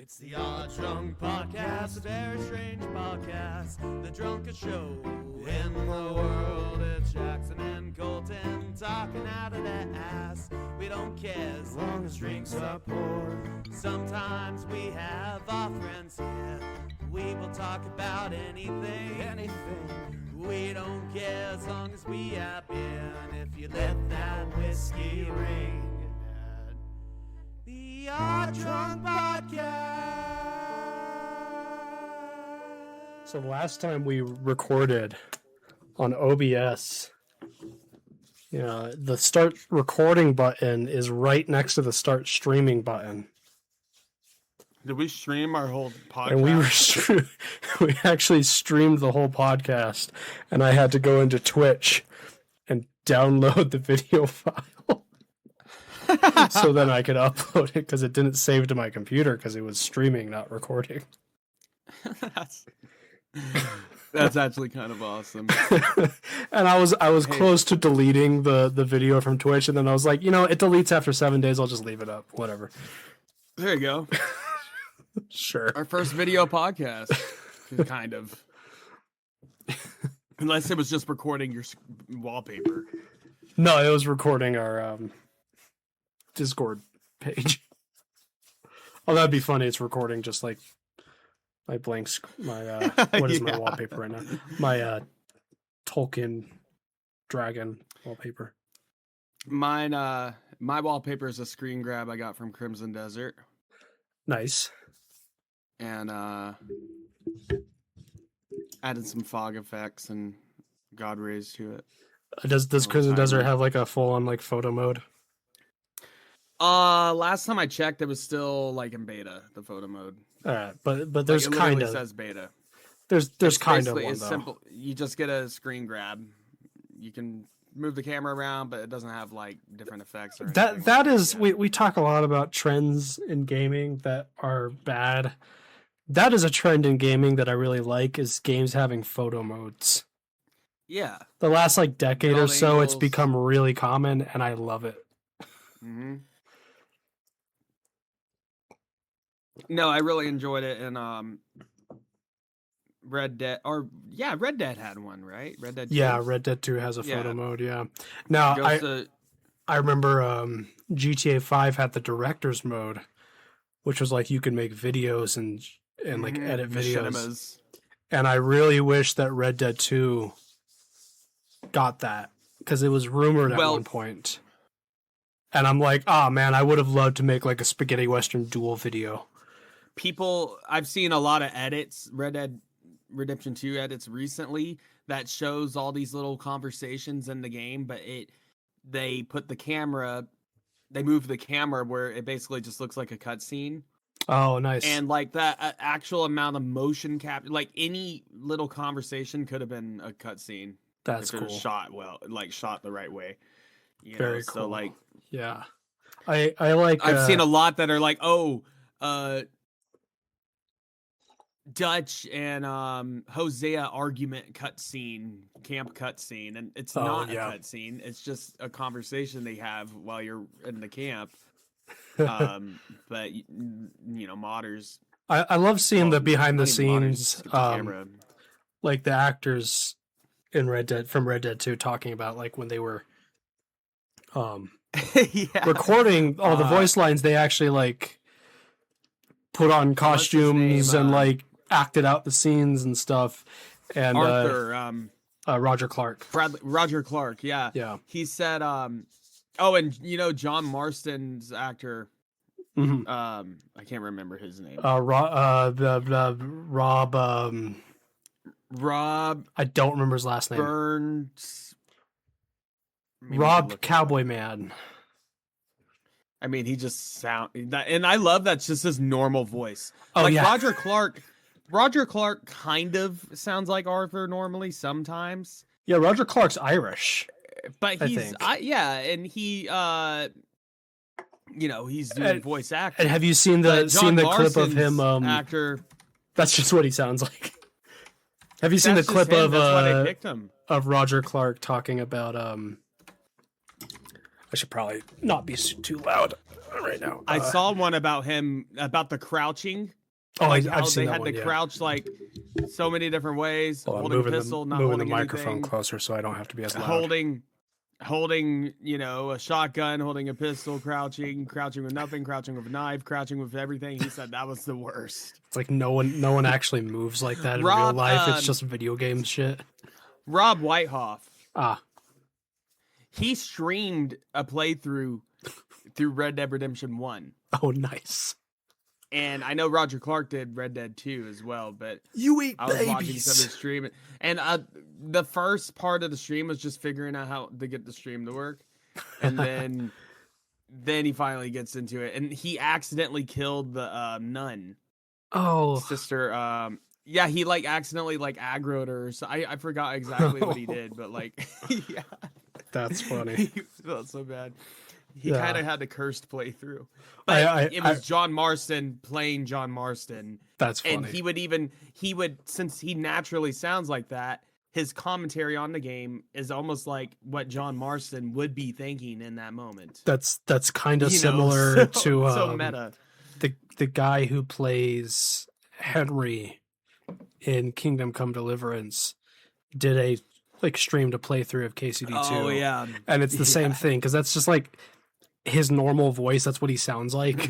It's the Odd Drunk Podcast, a very strange podcast. The drunkest show in the world. It's Jackson and Colton talking out of their ass. We don't care as long as drinks are poured. Sometimes we have our friends here. We will talk about anything. We don't care as long as we have beer. And if you let that whiskey ring. The Odd Drunk Podcast. So the last time we recorded on OBS, the start recording button is right next to the start streaming button. Did we stream our whole podcast? And we actually streamed the whole podcast, and I had to go into Twitch and download the video file. So then I could upload it because it didn't save to my computer because it was streaming, not recording. That's actually kind of awesome. And I was close to deleting the video from Twitch, and then I was like, it deletes after 7 days. I'll just leave it up. Whatever. There you go. Sure. Our first video podcast, kind of. Unless it was just recording your wallpaper. No, it was recording our Discord page. Oh, that'd be funny. It's recording just like my what is my wallpaper right now? My Tolkien dragon wallpaper. Mine, my wallpaper is a screen grab I got from Crimson Desert. Nice. And added some fog effects and God rays to it. Does Crimson Desert have like a full on like photo mode? Last time I checked, it was still like in beta, the photo mode. But there's like, kind of says beta. There's kind of one it's though. Simple. You just get a screen grab. You can move the camera around, but it doesn't have like different effects. Or that is we talk a lot about trends in gaming that are bad. That is a trend in gaming that I really like, is games having photo modes. Yeah. The last like decade or so, it's angles. become really common, and I love it. Mm-hmm. No, I really enjoyed it, and Red Dead had one, right? Red Dead 2? Yeah, Red Dead 2 has a photo mode, yeah. Now, I remember GTA 5 had the director's mode, which was like you could make videos and like edit videos. Cinemas. And I really wish that Red Dead 2 got that, because it was rumored at one point. And I'm like, man, I would have loved to make like a spaghetti western duel video. I've seen a lot of edits, Red Dead Redemption 2 edits recently, that shows all these little conversations in the game, but they move the camera where it basically just looks like a cutscene. Oh, nice. And like that actual amount of motion capture, like any little conversation could have been a cutscene. That's cool. Shot the right way. Very cool. So like, yeah, I like. I've seen a lot that are like, Dutch and Hosea argument camp cutscene, and it's not a cutscene. It's just a conversation they have while you're in the camp. But modders. I love seeing the behind the scenes, like the actors in Red Dead 2 talking about like when they were recording all the voice lines. They actually like put on costumes and like acted out the scenes and stuff. And Roger Clark. Roger Clark, yeah. Yeah. He said and John Marston's actor, I can't remember his name. Rob I don't remember his last name. Burns. Rob Cowboy Man. I mean, he just and I love that's just his normal voice. Oh, like yeah. Roger Clark kind of sounds like Arthur normally sometimes. Yeah, Roger Clark's Irish. But he's and he he's doing voice acting. And have you seen the clip of him actor? That's just what he sounds like. Have you seen the clip of Roger Clark talking about I should probably not be too loud right now. I saw one about him, about the crouching Oh, Like I've how seen they that had one. to Yeah. crouch like so many different ways, Well, I'm holding a moving pistol, the, not moving the holding microphone anything, closer so I don't have to be as loud. holding, a shotgun, holding a pistol, crouching with nothing, crouching with a knife, crouching with everything. He said that was the worst. It's like no one actually moves like that in real Rob, life. It's just video game shit. Rob Whitehoff, Ah, he streamed a playthrough through Red Dead Redemption 1. oh, nice. And I know Roger Clark did Red Dead 2 as well, but You eat I was watching some of babies. his stream, and the first part of the stream was just figuring out how to get the stream to work, and then he finally gets into it, and he accidentally killed the nun Oh, sister. Yeah, he like accidentally like aggroed her. So I forgot exactly what he did, but like, yeah, that's funny. he felt so bad. He Yeah. kind of had the cursed playthrough, but it was I- John Marston playing John Marston. That's funny. And he would since he naturally sounds like that, his commentary on the game is almost like what John Marston would be thinking in that moment. That's kind of You know, similar so- to so meta. the guy who plays Henry in Kingdom Come Deliverance did a like streamed a playthrough of KCD2. Oh yeah, And it's the same thing because that's just like his normal voice. That's what he sounds like.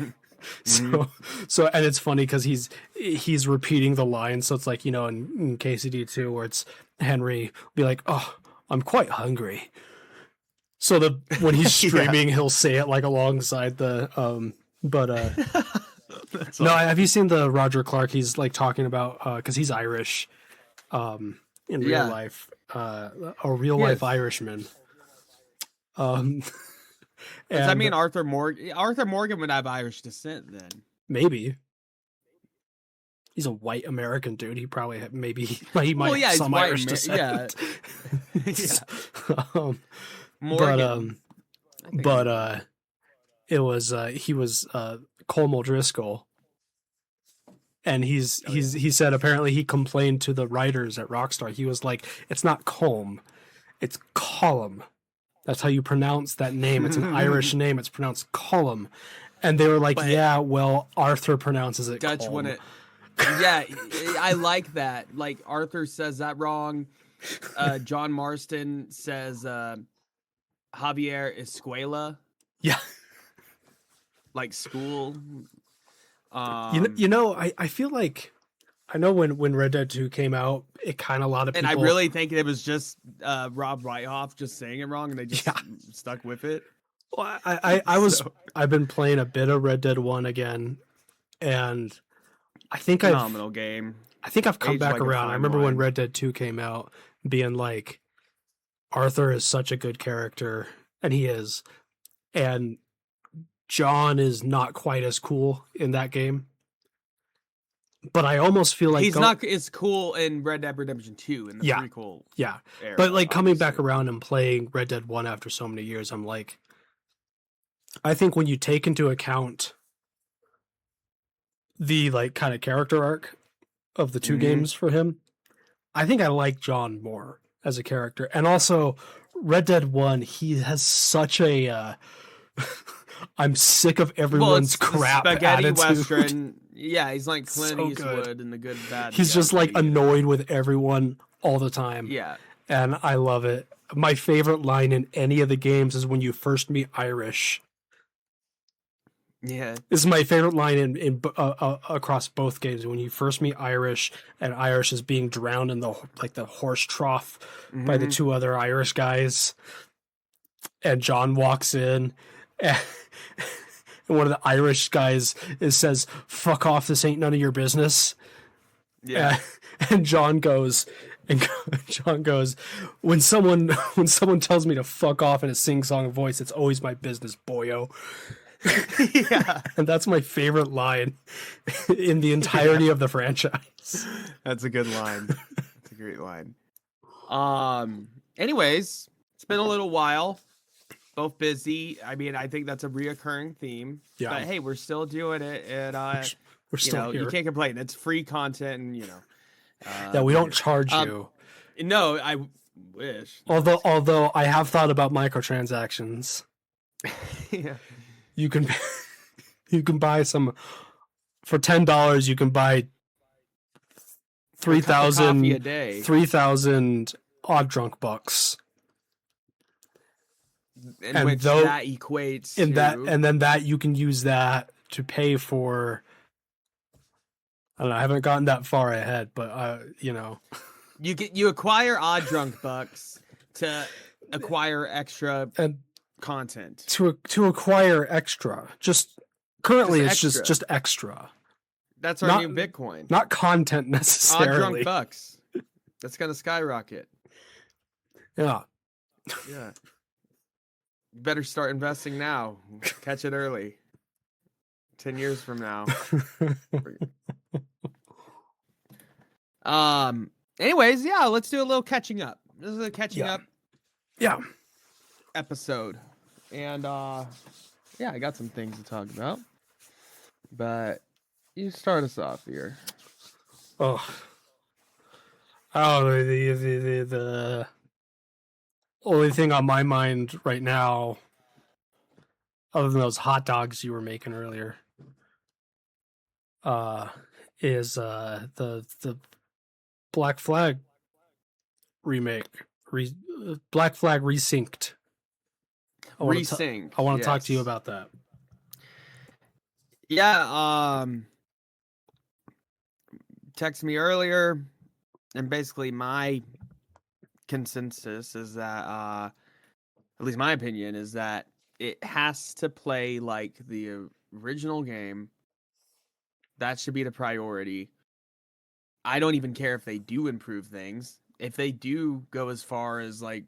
So and it's funny because he's repeating the line. So it's like, in KCD2 where it's Henry be like, "Oh, I'm quite hungry." So when he's streaming, he'll say it like alongside the no, have you seen the Roger Clark? He's like talking about because he's Irish, in real life, a real life Irishman. Does that and mean Arthur Morgan? Arthur Morgan would have Irish descent then. maybe he's a white American dude. He probably maybe he might yeah, have he's some white Irish Amer- descent. Morgan. It was he was Colm O'Driscoll, and he said apparently he complained to the writers at Rockstar. He was like, "It's not Colm, it's Colum. That's how you pronounce that name. It's an Irish name. It's pronounced Colum." And they were like, But- "Yeah, well, Arthur pronounces it Dutch Colm." wouldn't. Yeah, I like that. Like Arthur says that wrong. John Marston says Javier Escuela, Yeah. like school. I feel like I know when Red Dead 2 came out, it kind of a lot of people. And I really think it was just Rob Whitehoff just saying it wrong, and they just stuck with it. Well, I've been playing a bit of Red Dead 1 again, and I think Phenomenal game. I've come Aged back like a around. I fine remember when wine. Red Dead 2 came out, being like, Arthur is such a good character, and he is, and John is not quite as cool in that game. But I almost feel like He's not as cool in Red Dead Redemption 2 in the prequel Yeah, era. but like coming back obviously. around and playing Red Dead 1 after so many years, I'm like, I think when you take into account the like kind of character arc of the 2 Mhm. games for him, I think I like John more as a character. And also Red Dead 1, he has such a I'm sick of everyone's it's the crap spaghetti attitude. western. Yeah, he's like Clint So good. Eastwood in the good bad. He's just like ugly. annoyed with everyone all the time. Yeah, And I love it. My favorite line in any of the games is when you first meet Irish. yeah. This is my favorite line in across both games. When you first meet Irish, and Irish is being drowned in the horse trough by the Mhm. 2 other Irish guys, and John walks in, and one of the Irish guys says, "Fuck off! This ain't none of your business." Yeah. And John goes, when someone tells me to fuck off in a sing-song voice, it's always my business, boyo. Yeah. And that's my favorite line in the entirety of the franchise. That's a good line. That's a great line. Anyways, it's been a little while. Both busy. I mean, I think that's a reoccurring theme. Yeah. But hey, we're still doing it, and We're still here. you can't complain. It's free content, and Yeah, we don't charge Um, you. No, I wish. Although I have thought about microtransactions. Yeah. You can you can buy some for $10 you can buy A cup of coffee a 3,000 day. 3,000 odd drunk bucks. In and which though- that equates And to that, and then that you can use that to pay for. I don't know. I haven't gotten that far ahead, but you acquire odd drunk bucks to acquire extra and content. to acquire extra, just currently Just it's extra. just extra, That's our not- new Bitcoin. not content Odd necessarily. drunk bucks. That's gonna skyrocket. Yeah, Yeah. You better start investing now. Catch it early. 10 years from now. Anyways, yeah, let's do a little catching up. This is a catching Yeah. up yeah. episode. And yeah, I got some things to talk about. But you start us off here. Oh, the only thing on my mind right now, other than those hot dogs you were making earlier, is the Black Flag remake, Black Flag Resynced. I wanna ta- Resync. I want to talk to you yes. about that. Yeah, text me earlier, and basically my consensus is that at least my opinion is that it has to play like the original game. That should be the priority. I don't even care if they do improve things. If they do go as far as like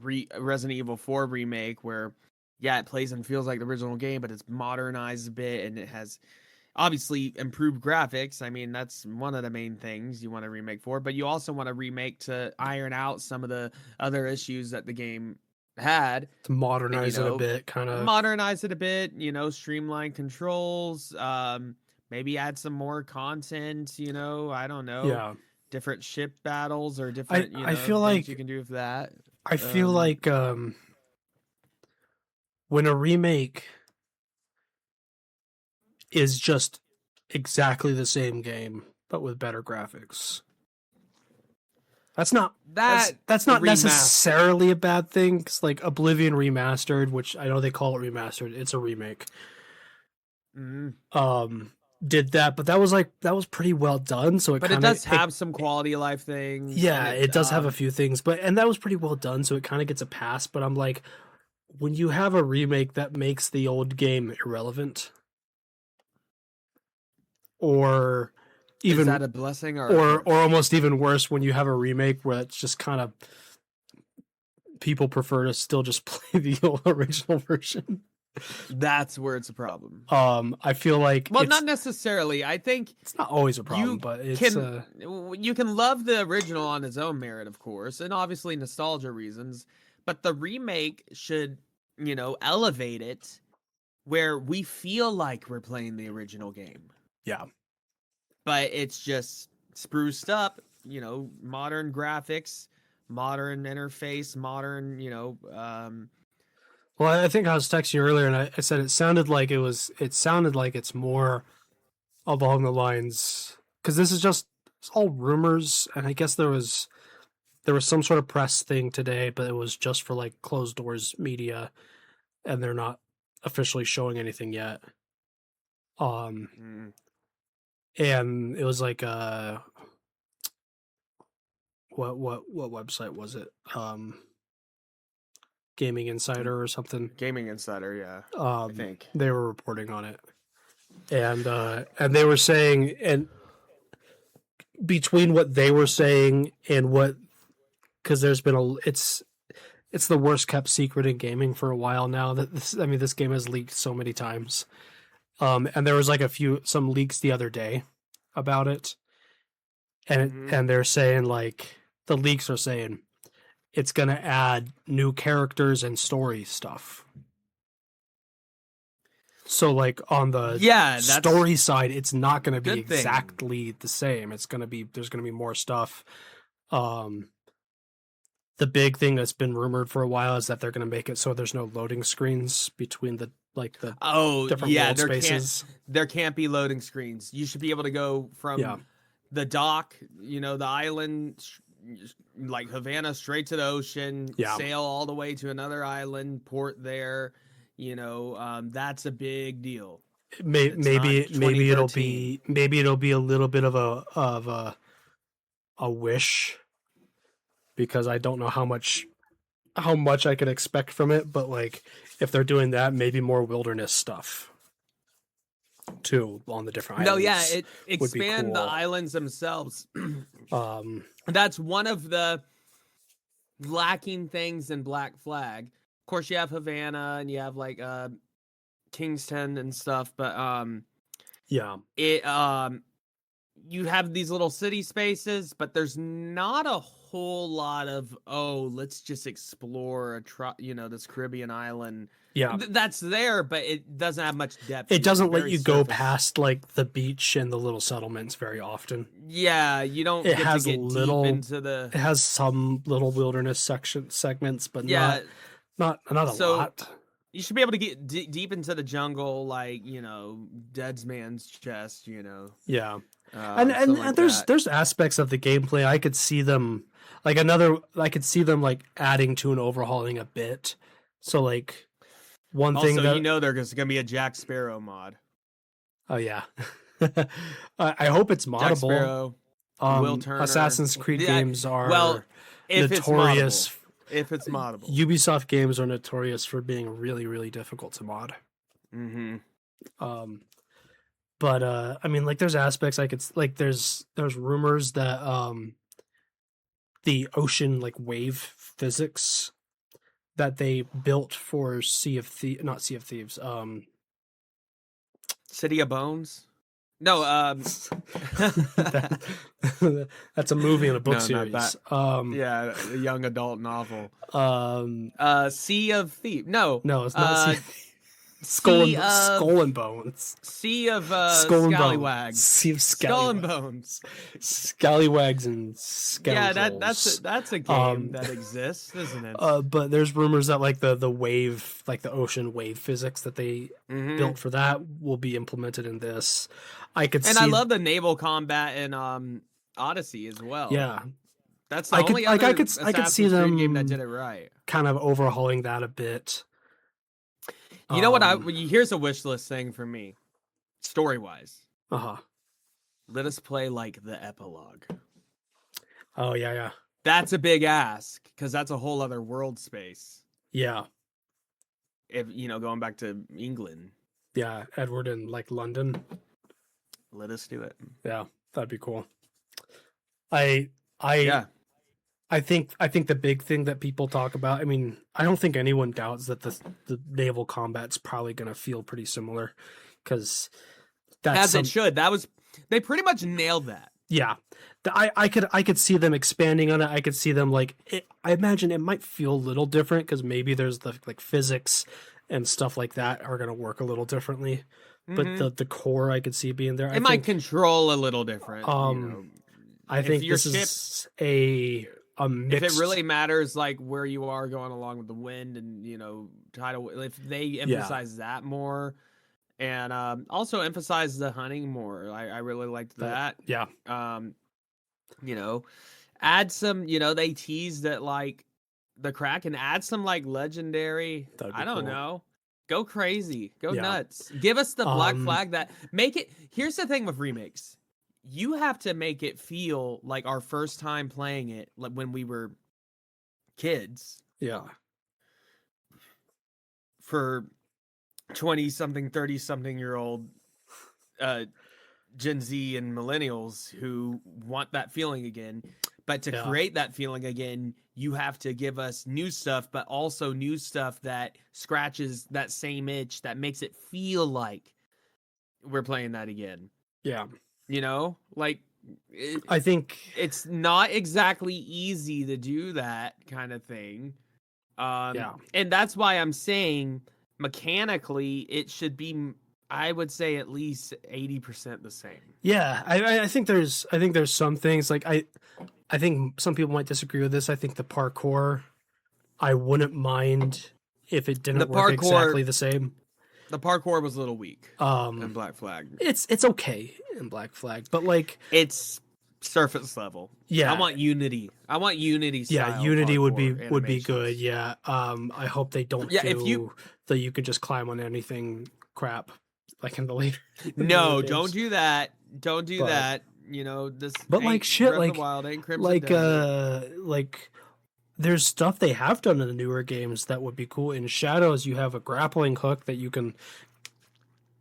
Resident Evil 4 remake, where yeah, it plays and feels like the original game, but it's modernized a bit and it has obviously improved graphics. I mean, that's one of the main things you want to remake for, but you also want to remake to iron out some of the other issues that the game had. To modernize it know, a bit, kind of. Modernize it a bit, streamline controls, maybe add some more content, I don't know. Yeah, Different ship battles or different, I feel things like you can do with that. I feel like when a remake is just exactly the same game but with better graphics, that's not that's not remastered. necessarily a bad thing. 'Cause like Oblivion Remastered, which I know they call it remastered, it's a remake. Mhm. Did that, but that was pretty well done. So But it does have some quality of life things. yeah, and it does have a few things, and that was pretty well done. So it kind of gets a pass. But I'm like, when you have a remake that makes the old game irrelevant, or is even that a blessing or almost even worse, when you have a remake where it's just kind of people prefer to still just play the original version. that's where it's a problem. I feel like Well, not necessarily. I think it's not always a problem, you but it's you can love the original on its own merit, of course, and obviously nostalgia reasons, but the remake should, elevate it where we feel like we're playing the original game. yeah. But it's just spruced up, modern graphics, modern interface, modern, Well, I think I was texting you earlier, and I said it sounded like it's more along the lines, because this is just, it's all rumors, and I guess there was some sort of press thing today, but it was just for like closed doors media, and they're not officially showing anything yet. And it was like what website was it? Gaming Insider or something. Gaming Insider, yeah. I think they were reporting on it, and they were saying, and between what they were saying and what, because there's been it's the worst kept secret in gaming for a while now. That this game has leaked so many times, and there was like some leaks the other day about it, and and they're saying, like, the leaks are saying it's going to add new characters and story stuff. So, like, on the story side, it's not going to be exactly the same. There's going to be more stuff. The big thing that's been rumored for a while is that they're going to make it so there's no loading screens between like the Oh, different yeah, world spaces. there can't be loading screens. You should be able to go from Yeah. the dock, the island, like Havana, straight to the ocean, Yeah. sail all the way to another island, port there. That's a big deal. Maybe it'll be 2013. a little bit of a wish, because I don't know how much I can expect from it, but like if they're doing that, maybe more wilderness stuff too on the different islands. No, yeah, would be expand the cool. islands themselves. Um, That's one of the lacking things in Black Flag. Of course, you have Havana and you have like Kingston and stuff, but yeah, you have these little city spaces, but there's not a whole lot of let's just explore this Caribbean island. yeah. That's there, but it doesn't have much depth. It It's doesn't let very you go surface. past like the beach and the little settlements very often. Yeah, you don't It get has to get little- deep into the. It has some little wilderness segments, but Yeah, not a So- lot. you should be able to get deep into the jungle, like Dead Man's Chest. Yeah. something And like there's that. aspects of the gameplay I could see them like adding to and overhauling a bit. So like one thing Also, that there's gonna be a Jack Sparrow mod. oh yeah. I hope it's Jack moddable. Sparrow. Will Turner. Assassin's Creed Yeah, games are well, if notorious. if it's moddable. Ubisoft games are notorious for being really, really difficult to mod. Mm-hmm. But I mean, like, there's aspects I could like. There's rumors that the ocean like wave physics that they built for not Sea of Thieves. City of Bones. No, That's a movie and a book No, not series. yeah, a young adult novel. Um, Sea of Thieves. No, no, it's not Sea of Thieves. Sea of- Skull and Bones. Sea of Skull and Bones. Scallywags. Sea of Skull and Scallywags. Bones. Scallywags and Yeah, scoundrels. that's a game that exists, isn't it? But there's rumors that like the wave, like the ocean wave physics that they Mhm. built for that will be implemented in this. I could And see. I love the naval combat in Odyssey as well. Yeah, that's the I could- only like, other I could see Assassin's Creed game that them- did it right. kind of overhauling that a bit. You know what? Here's a wish list thing for me, story wise. Uh-huh. Let us play like the epilogue. Oh yeah. That's a big ask because that's a whole other world space. Yeah. If going back to England, Yeah. Edward in like London. let us do it. Yeah, that'd be cool. I Yeah, I think the big thing that people talk about, I mean, I don't think anyone doubts that the naval combat's probably going to feel pretty similar, because that's as it should. They pretty much nailed that. yeah. I could see them expanding on it. I could see them like I imagine it might feel a little different because maybe there's the like physics and stuff like that are going to work a little differently. Mhm. But the core I could see being there. It might control a little different. I if think your this ship- is a mixed. If it really matters, like where you are going along with the wind and tidal, if they emphasize that more, and also emphasize the hunting more, I really liked that. Yeah. Add some. They teased that like the Kraken. Add some like legendary. That'd be I don't cool. know. Go crazy. Go Yeah. nuts. Give us the Black Um, Flag that make it. Here's the thing with remakes. You have to make it feel like our first time playing it, like when we were kids. Yeah. For 20-something, 30-something-year-old Gen Z and millennials who want that feeling again. But to Yeah. create that feeling again, you have to give us new stuff, but also new stuff that scratches that same itch, that makes it feel like we're playing that again. Yeah. Like I think it's not exactly easy to do that kind of thing. Yeah. And that's why I'm saying mechanically it should be, I would say, at least 80% the same. yeah, I think there's some things like I think some people might disagree with this. I think the parkour, I wouldn't mind if it didn't The work parkour- exactly the same. The parkour was a little weak in Black Flag. It's okay in Black Flag, but like It's surface level. Yeah. I want Unity. I want Unity style. yeah, Unity would be animations. good. Yeah. I hope they don't Yeah, do if you- that you could just climb on anything crap like in the later. No, games. don't do that. Don't do But- that. You know, this But, like, ain't shit, Breath of like- the Wild, ain't Crimson like Desert. like there's stuff they have done in the newer games that would be cool. In Shadows, you have a grappling hook that you can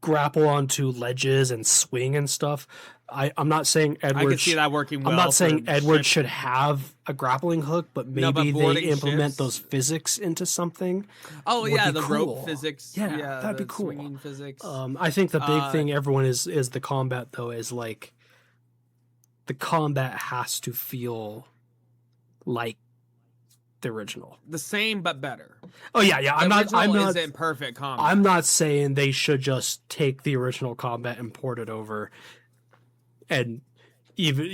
grapple onto ledges and swing and stuff. I'm not saying Edward. I can see that working well. I'm not saying for Edward ship- should have a grappling hook, but No, but maybe boarding they implement ships- those physics into something. Oh would yeah, be the cool. rope physics. Yeah, Yeah, that'd be the cool. Swinging physics. I think the big Uh, thing everyone is the combat though is like the combat has to feel like the original. the same but better. Oh yeah, yeah. The I'm original not isn't perfect combat. I'm not saying they should just take the original combat and port it over, and even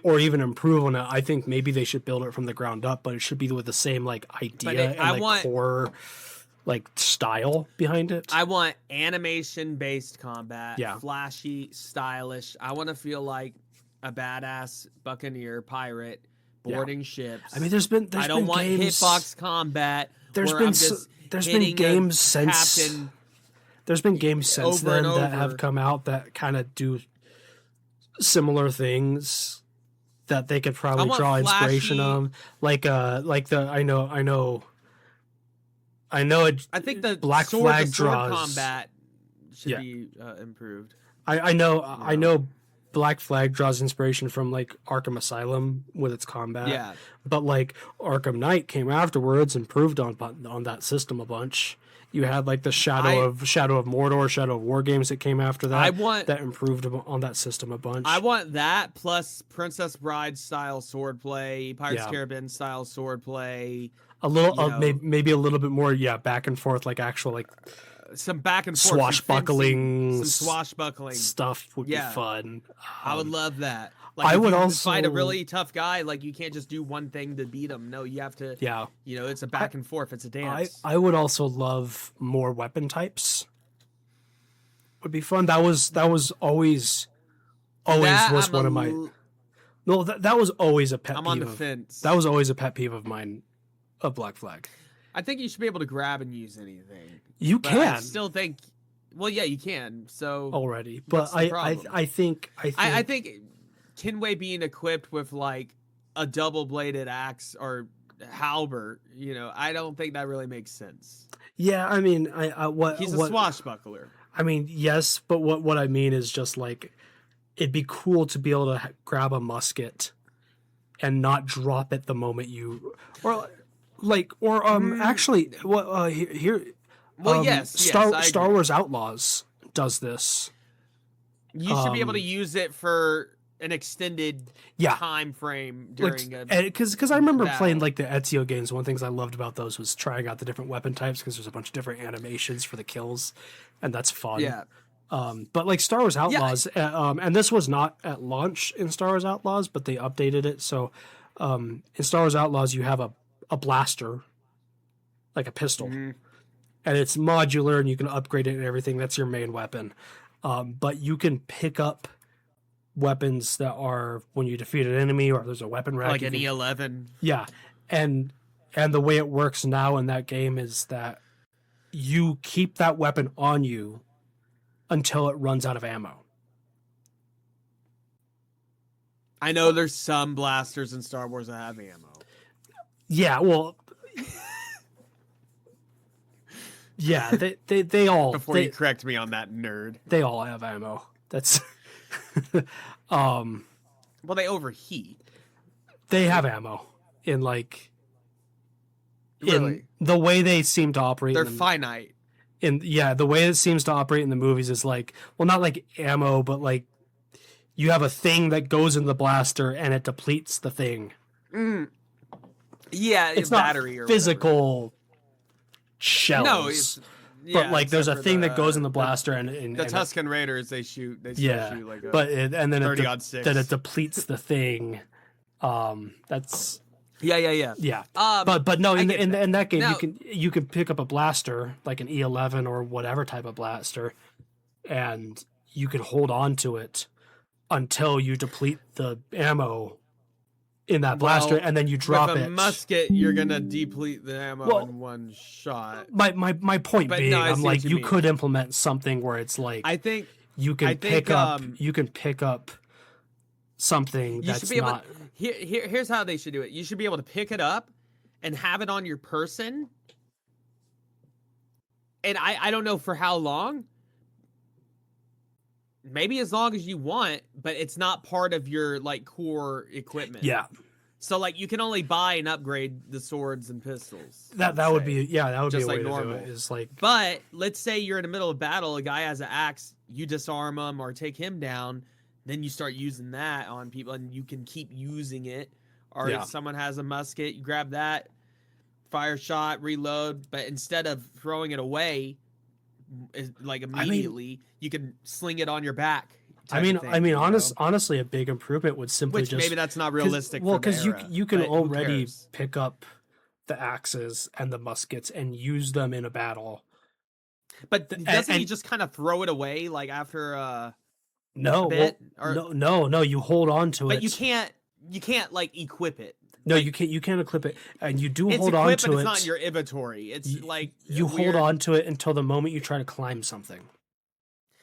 or even improve on it. I think maybe they should build it from the ground up, but it should be with the same like idea and I like want- core like style behind it. I want animation based combat. Yeah. Flashy, stylish. I want to feel like a badass buccaneer pirate Yeah. boarding ships. I mean, there's been I don't been want games, hitbox combat. There's where been I'm s- just there's been hitting a games since captain. there's been games since over and then that have over. come out that kind of do similar things that they could probably want draw inspiration flashy- on, like the I know it. I think the Black sword Flag to sword draws. combat should Yeah. be improved. I know Black Flag draws inspiration from like Arkham Asylum with its combat. Yeah. But like Arkham Knight came afterwards, improved on that system a bunch. You had like the Shadow of Mordor, Shadow of War games that came after that. I want- that improved on that system a bunch. I want that plus Princess Bride style swordplay, Pirates Yeah. of the Caribbean style swordplay, a little, you know. maybe a little bit more, back and forth, like actual like some back and forth, some swashbuckling, fencing, some swashbuckling stuff would Yeah. be fun. I would love that. Like, I if would you also fight a really tough guy. Like you can't just do one thing to beat him. No, you have to. Yeah. You know, it's a back and forth. It's a dance. I would also love more weapon types. Would be fun. That was always That was I'm one a of my l- no. That was always a pet I'm peeve. on the of, fence. That was always a pet peeve of mine of Black Flag. I think you should be able to grab and use anything. You But can I still think. Well, yeah, you can. So already, but what's the I problem? think I think Kinway being equipped with like a double bladed axe or halberd, you know, I don't think that really makes sense. yeah. I mean, what He's a what, swashbuckler. I mean, yes, but what I mean is just like it'd be cool to be able to grab a musket and not drop it the moment you actually what here Well, yes, I Star agree. Wars Outlaws does this. You should be able to um, use it for an extended Yeah. time frame during Because I remember playing battle. like the Ezio games. One of the things I loved about those was trying out the different weapon types because there's a bunch of different animations for the kills, and that's fun. yeah. But like Star Wars Outlaws, and this was not at launch in Star Wars Outlaws, but they updated it. So in Star Wars Outlaws, you have a blaster, like a pistol, Mhm. and it's modular, and you can upgrade it and everything. That's your main weapon. But you can pick up weapons that are when you defeat an enemy or there's a weapon rack. Like you an can- E11. yeah, and the way it works now in that game is that you keep that weapon on you until it runs out of ammo. I know there's some blasters in Star Wars that have ammo. Yeah, well, yeah, they all Before they, you correct me on that, nerd. they all have ammo. That's Well, they overheat. they have ammo in like in Really? the way they seem to operate. They're in the, finite. the way it seems to operate in the movies is like, well, not like ammo, but like you have a thing that goes in the blaster and it depletes the thing. Yeah, It's not battery or physical shells. whatever. No, it's but like there's a except for thing that goes in the blaster and The Tusken Raiders, they shoot. They still yeah, shoot like a but and then 30-06. then it depletes the thing. That's Yeah. Yeah. Um, But no, I in get in that game Now- you can pick up a blaster like an E11 or whatever type of blaster, and you can hold on to it until you deplete the ammo in that blaster, Well, and then you drop with a it. musket, you're gonna deplete the ammo Well, in one shot. My point But being, no, I I'm see like what you you mean. could implement something where it's like I think you can I think, pick up something you that's should be able. not. Here's how they should do it. You should be able to pick it up and have it on your person. And I don't know for how long. Maybe as long as you want, but it's not part of your like core equipment. Yeah, So like you can only buy and upgrade the swords and pistols. that would be that would Just be a like way normal. to do it. Is like But let's say you're in the middle of battle, a guy has an axe, you disarm him or take him down, then you start using that on people and you can keep using it. Or Yeah. if someone has a musket, you grab that, fire shot, reload, but instead of throwing it away like immediately, you can sling it on your back. I type mean, of thing, you know? honestly, a big improvement would simply Which just maybe that's not realistic. Well, because you can already cares? pick up the axes and the muskets and use them in a battle. But and- doesn't he and- just kind of throw it away like after No, a bit? no, you hold on to it. But you can't like equip it. No, like, you can't equip it, and you do It's hold on equipped, to but it. it's not in your inventory. It's like you weird. hold on to it until the moment you try to climb something.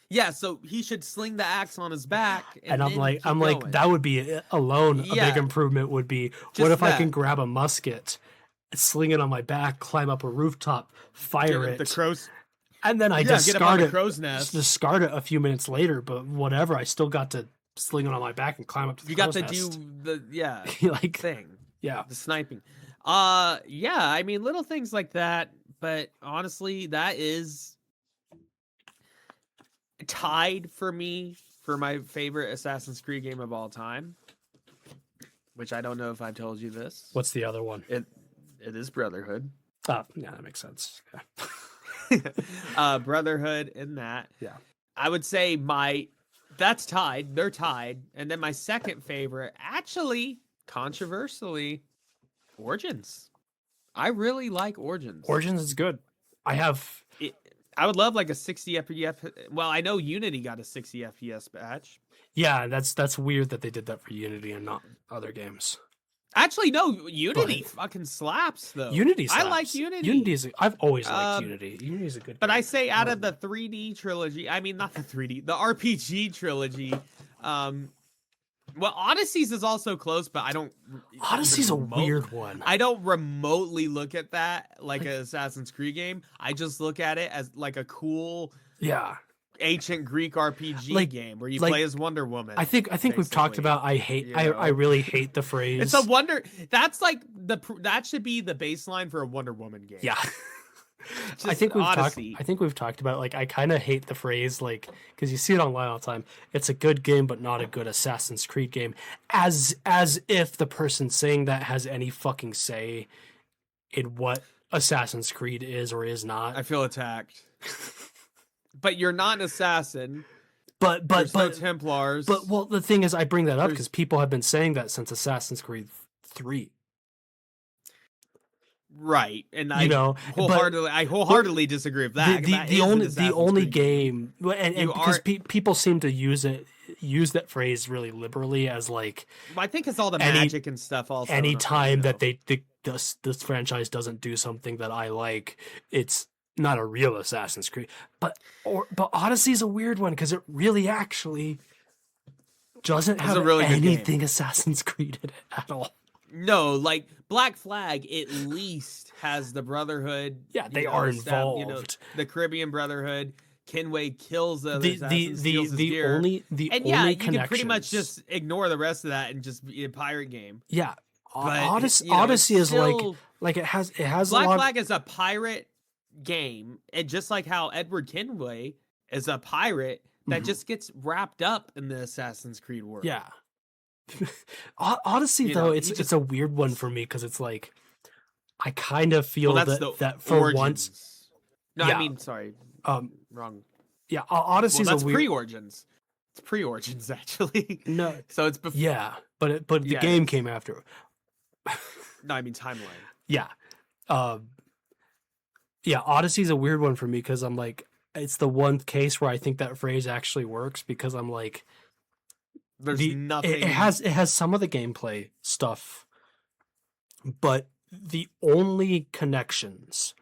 Yeah, so he should sling the axe on his back. And I'm then like, keep going. that would be alone a Yeah. big improvement. Would be what Just if I can that. grab a musket, sling it on my back, climb up a rooftop, fire Get it, the crows. and then I Yeah, get up on discard the it. crow's nest. Discard it a few minutes later, but whatever. I still got to sling it on my back and climb up to the You got to crow's do nest. the like thing, yeah. the sniping. Yeah, I mean little things like that, but honestly, that is tied for me for my favorite Assassin's Creed game of all time. Which I don't know if I've told you this. What's the other one? It is Brotherhood. Oh, yeah, that makes sense. Yeah. Brotherhood in that. Yeah. I would say that's tied. They're tied. And then my second favorite, actually, controversially, Origins. I really like Origins. Origins is good. I would love like a 60 FPS. Well, I know Unity got a 60 FPS patch. Yeah, that's weird that they did that for Unity and not other games. Actually, no, Unity fucking slaps though. Unity slaps. I like Unity. I've always liked Um, Unity. Unity's a good But game. I say out of the 3D trilogy, I mean not the 3D, the RPG trilogy. Well, Odyssey's is also close, but I don't. Odyssey's a even weird one. I don't remotely look at that like an Assassin's Creed game. I just look at it as like a cool Yeah. ancient Greek RPG Like- game where you like, play as Wonder Woman. I think we've talked basically. about I know? really hate the phrase. It's a wonder. That's like that should be the baseline for a Wonder Woman game. Yeah. Just I think Odyssey. we've talked about like I kind of hate the phrase like because you see it online all the time. It's a good game but not a good Assassin's Creed game, as if the person saying that has any fucking say in what Assassin's Creed is or is not. I feel attacked. But you're not an assassin. But There's no Templars. But well, the thing is, I bring that up There's- because people have been saying that since Assassin's Creed 3. right, and You know, I wholeheartedly disagree with that. the, That the is an only Assassin's Creed game, and You because are- people seem to use that phrase really liberally as like Well, I think it's all the any- magic and stuff. Also, any not- time you that know. this franchise doesn't do something that I like, it's not a real Assassin's Creed. But Odyssey's a weird one because it really actually doesn't It's have a really good game. anything Assassin's Creed in it at all. No, like Black Flag, at least has the Brotherhood. Yeah, you they know, are you know, involved. the Caribbean Brotherhood. Kenway kills the other The assassins, steals his gear. only and yeah, only you can pretty much connections- just ignore the rest of that and just be a pirate game. yeah. But, Odyssey, you know, it's Odyssey is still- like it has a Black lot. Flag is a pirate game, and just like how Edward Kenway is a pirate that Mhm. just gets wrapped up in the Assassin's Creed world. Yeah. Odyssey You though, know, it's you it's a weird one for me because it's like I kind of feel Well, that's that for Origins. once, No, Yeah. I mean, sorry, O- wrong. yeah, Well, Odyssey's that's a weird. pre-Origins. It's pre-Origins actually. No, So it's before. yeah, but the Yeah, it game is. came after. No, I mean timeline. Yeah. Yeah, Odyssey's a weird one for me because I'm like, it's the one case where I think that phrase actually works because I'm like, There's it nothing. has some of the gameplay stuff, but the only connections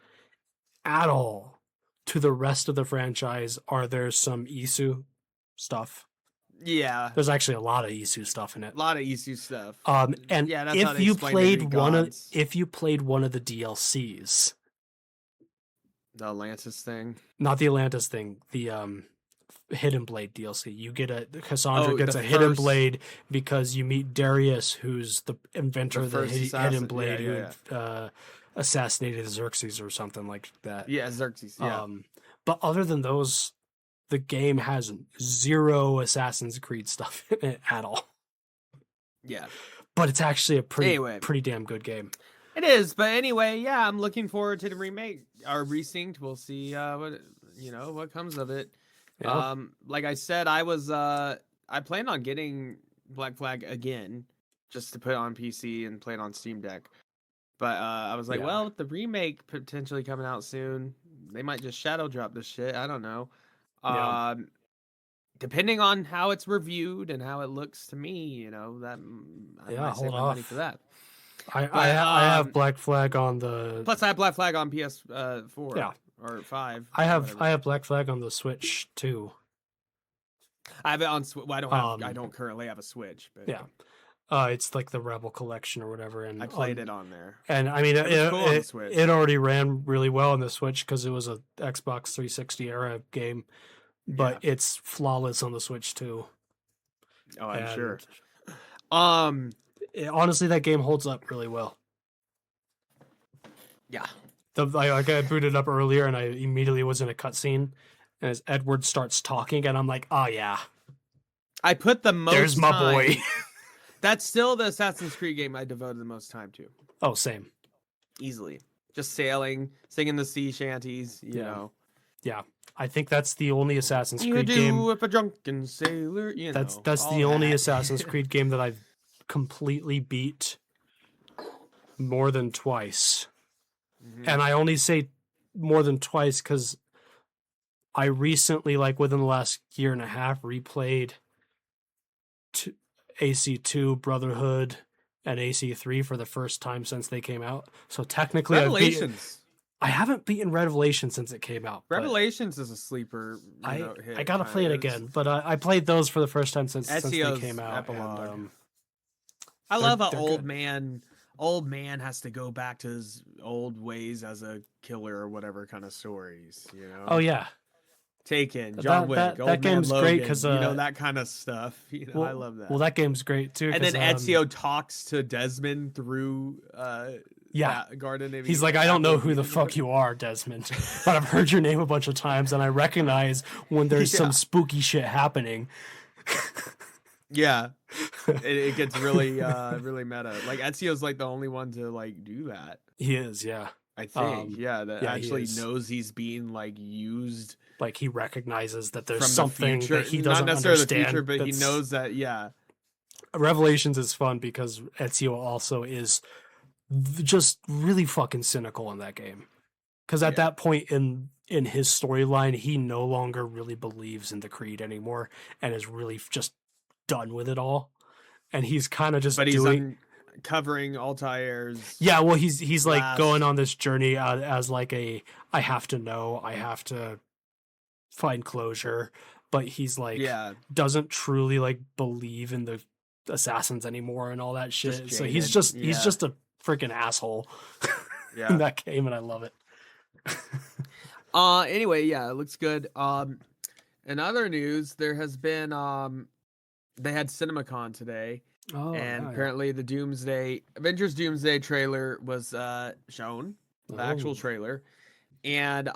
at all to the rest of the franchise are there's some Isu stuff. Yeah, There's actually a lot of Isu stuff in it. a lot of Isu stuff. And yeah, that's how if they you explain the Greek gods. if you played one of the DLCs, The Atlantis thing. not the Atlantis thing, the Hidden Blade DLC, you get Cassandra gets the a Hidden first- Blade because you meet Darius, who's the inventor of the first Hidden assassin. Blade, Yeah, who assassinated Xerxes or something like that. Yeah, Xerxes. Yeah. But other than those, the game has zero Assassin's Creed stuff in it at all. Yeah. But it's actually a Anyway. pretty damn good game. It is, but anyway, yeah, I'm looking forward to the remake or resynced. We'll see what comes of it. Yeah. Like I said, I planned on getting Black Flag again just to put it on PC and play it on Steam Deck. But I was like, Yeah. well, with the remake potentially coming out soon, they might just shadow drop this shit. I don't know. Yeah. Depending on how it's reviewed and how it looks to me, that I Yeah, might save hold my money off. for that. I have Black Flag on the Plus, I have Black Flag on PS4 Yeah. or 5. I whatever. have Black Flag on the Switch too. I have it on. Well, I don't have. I Um, don't currently have a Switch, but Yeah. It's like the Rebel Collection or whatever, and I played it on there. And I mean, It was cool on the it, Switch. it already ran really well on the Switch because it was a Xbox 360 era game, but it's flawless on the Switch too. Oh, I'm And sure. honestly, that game holds up really well. Yeah. I booted up earlier and I immediately was in a cutscene, and as Edward starts talking, and I'm like, oh yeah, I put the most. there's my time- boy. That's still the Assassin's Creed game I devoted the most time to, Oh, same. easily. Just sailing, singing the sea shanties. You Yeah. know. Yeah, I think that's the only Assassin's You Creed do game. with a drunken sailor. That's all the only that. Assassin's Creed game that I've completely beat more than twice. Mhm. And I only say more than twice because I recently, like within the last year and a half, replayed AC2, Brotherhood, and AC3 for the first time since they came out. So technically, Revelations. I haven't beaten Revelation since it came out. but Revelations is a sleeper. I hit, gotta play it kinda. again, but I played those for the first time since they Ezio's came out. epilogue. And, I They're- love how they're old good. man has to go back to his old ways as a killer or whatever kind of stories. oh yeah, Taken, That- John Wick, that Old Man game's great Logan, 'cause, that kind of stuff. well, I love that. Well, that game's great too. and then 'cause, Ezio talks to Desmond through yeah, Garden. of he's Eden, like, I don't know Apple who the Eden, fuck you are, Desmond, but I've heard your name a bunch of times, and I recognize when there's Yeah. some spooky shit happening. Yeah, it gets really really meta. Like Ezio's like the only one to like do that. He is, yeah. I think, that yeah, he actually is. knows he's being like used Like he recognizes that there's from something the future. that he Not doesn't necessarily the understand. future, but he that's- knows that. Yeah, Revelations is fun because Ezio also is just really fucking cynical in that game. Because at Yeah. that point in his storyline, he no longer really believes in the Creed anymore, and is really just done with it all. And he's kind of just but he's doing. uncovering Altair's. Yeah, well, he's like last- going on this journey as like I have to know, I have to find closure, but he's like yeah, doesn't truly like believe in the assassins anymore and all that shit. So he's jaded, he's yeah. just a freaking asshole in yeah. that game, and I love it. Anyway, yeah, it looks good. In other news, there has been they had CinemaCon today. Oh, And yeah, apparently the Avengers Doomsday trailer was shown, the actual Oh. trailer. And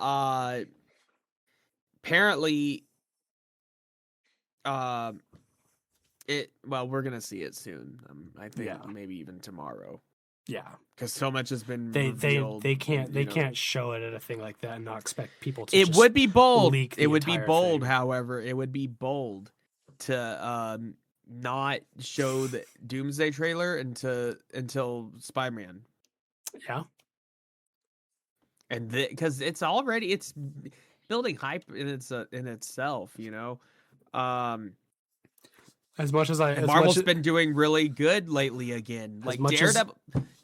apparently we're gonna see it soon. I think Yeah. maybe even tomorrow. yeah. Because so much has been They revealed, can't you know. can't show it at a thing like that and not expect people to. It just would be bold. leak the It would be entire bold, thing. however, it would be bold to not show the Doomsday trailer until Spider-Man Yeah. And because it's building hype in itself, you know. As much as And Marvel's been doing really good lately again. Like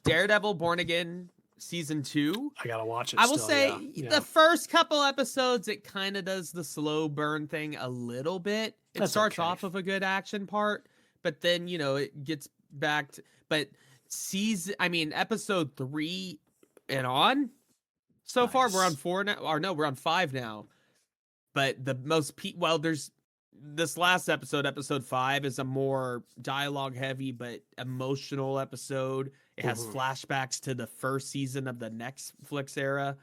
Daredevil Born Again season 2. I gotta watch it. I will still, say yeah. the first couple episodes, it kind of does the slow burn thing a little bit. It starts off with a good action part, but then, you know, it gets back to, but episode 3 and on, so far we're on 4 now, or no, we're on 5 now. But the most there's this last episode 5 is a more dialogue heavy but emotional episode. It has flashbacks to the first season of the Netflix era,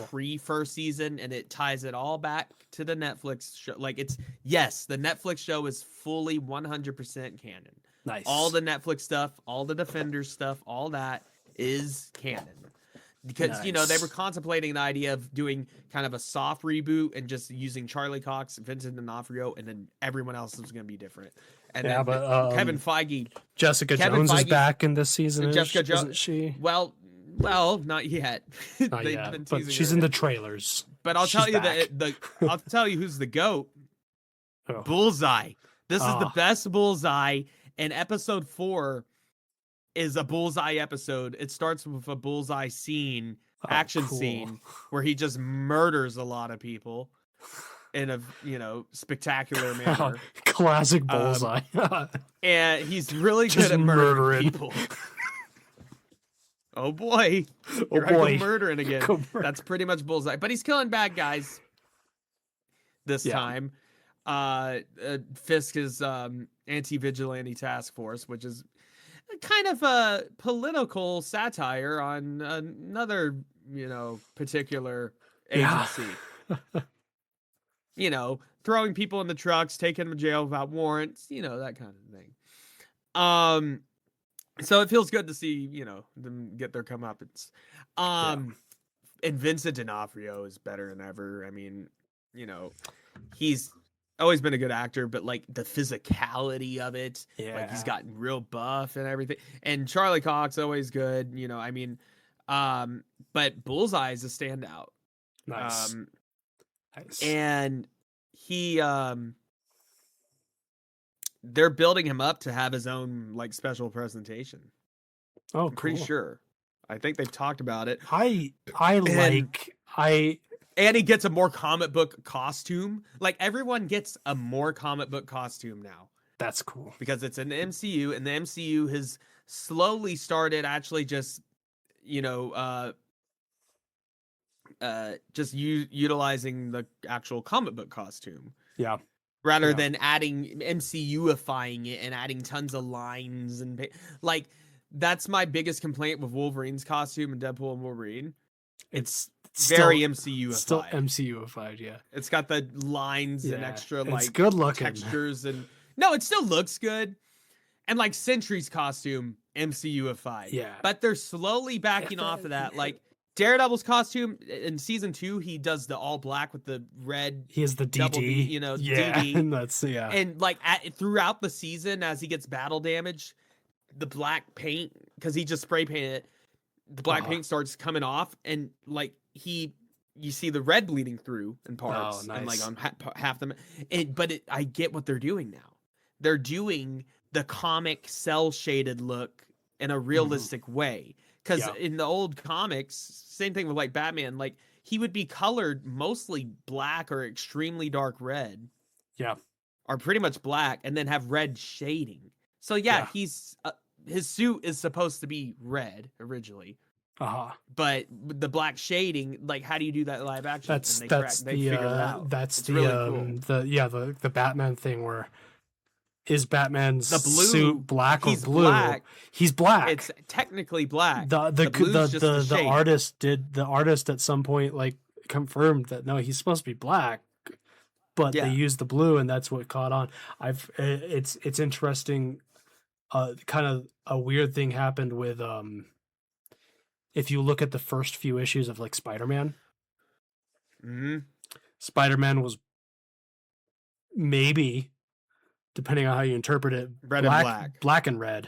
pre first season, and it ties it all back to the Netflix show. Like the Netflix show is fully 100% canon. Nice. All the Netflix stuff, all the Defenders stuff, all that is canon. Because, you know, they were contemplating the idea of doing kind of a soft reboot and just using Charlie Cox, Vincent D'Onofrio, and then everyone else was going to be different. And then Kevin Feige. Jessica Jones is back in this season. Jessica Jones, isn't she? Well, not yet. Not yet, but she's in the trailers. But I'll tell you I'll tell you who's the GOAT. Oh. Bullseye. This is the best Bullseye. And episode 4 is a Bullseye episode. It starts with a Bullseye action scene, where he just murders a lot of people in a, you know, spectacular manner. Classic Bullseye. And he's really good at murdering people. Oh boy. Here I go murdering again. That's pretty much Bullseye. But he's killing bad guys this time. Fisk is anti-vigilante task force, which is kind of a political satire on another, you know, particular agency. You know, throwing people in the trucks, taking them to jail without warrants, you know, that kind of thing. So it feels good to see, you know, them get their comeuppance. And Vincent D'Onofrio is better than ever. I mean, you know, he's always been a good actor, but like the physicality of it, like he's gotten real buff and everything. And Charlie Cox always good, you know. I mean, but Bullseye is a standout. Nice. And he, they're building him up to have his own like special presentation. Oh, I'm pretty sure. I think they've talked about it. And he gets a more comic book costume. Like, everyone gets a more comic book costume now. That's cool. Because it's in the MCU, and the MCU has slowly started actually just, you know, utilizing the actual comic book costume. Yeah. Rather than adding MCU-ifying it and adding tons of lines and like, that's my biggest complaint with Wolverine's costume and Deadpool and Wolverine. It's very MCU-ified. Still MCU-ified, yeah. It's got the lines and extra like it's good looking textures, and no, it still looks good. And like Sentry's costume, MCU-ified. Yeah. But they're slowly backing off of that. Like Daredevil's costume in season 2, he does the all black with the red. He has the DD, you know, DD. And that's And like throughout the season, as he gets battle damage, the black paint, because he just spray painted it, the black paint starts coming off, and like you see the red bleeding through in parts, and like on half them. I get what they're doing now. They're doing the comic cell shaded look in a realistic way. Because in the old comics, same thing with like Batman, like he would be colored mostly black or extremely dark red. Yeah. Or pretty much black, and then have red shading. So he's his suit is supposed to be red originally. But the black shading, like, how do you do that live action? That's the Batman thing where is Batman's suit black or blue? Black. He's black. It's technically black. The artist at some point like confirmed that no, he's supposed to be black, but they used the blue, and that's what caught on. It's interesting. Kind of a weird thing happened with if you look at the first few issues of like Spider-Man. Spider-Man was maybe, depending on how you interpret it, red and black, black and red,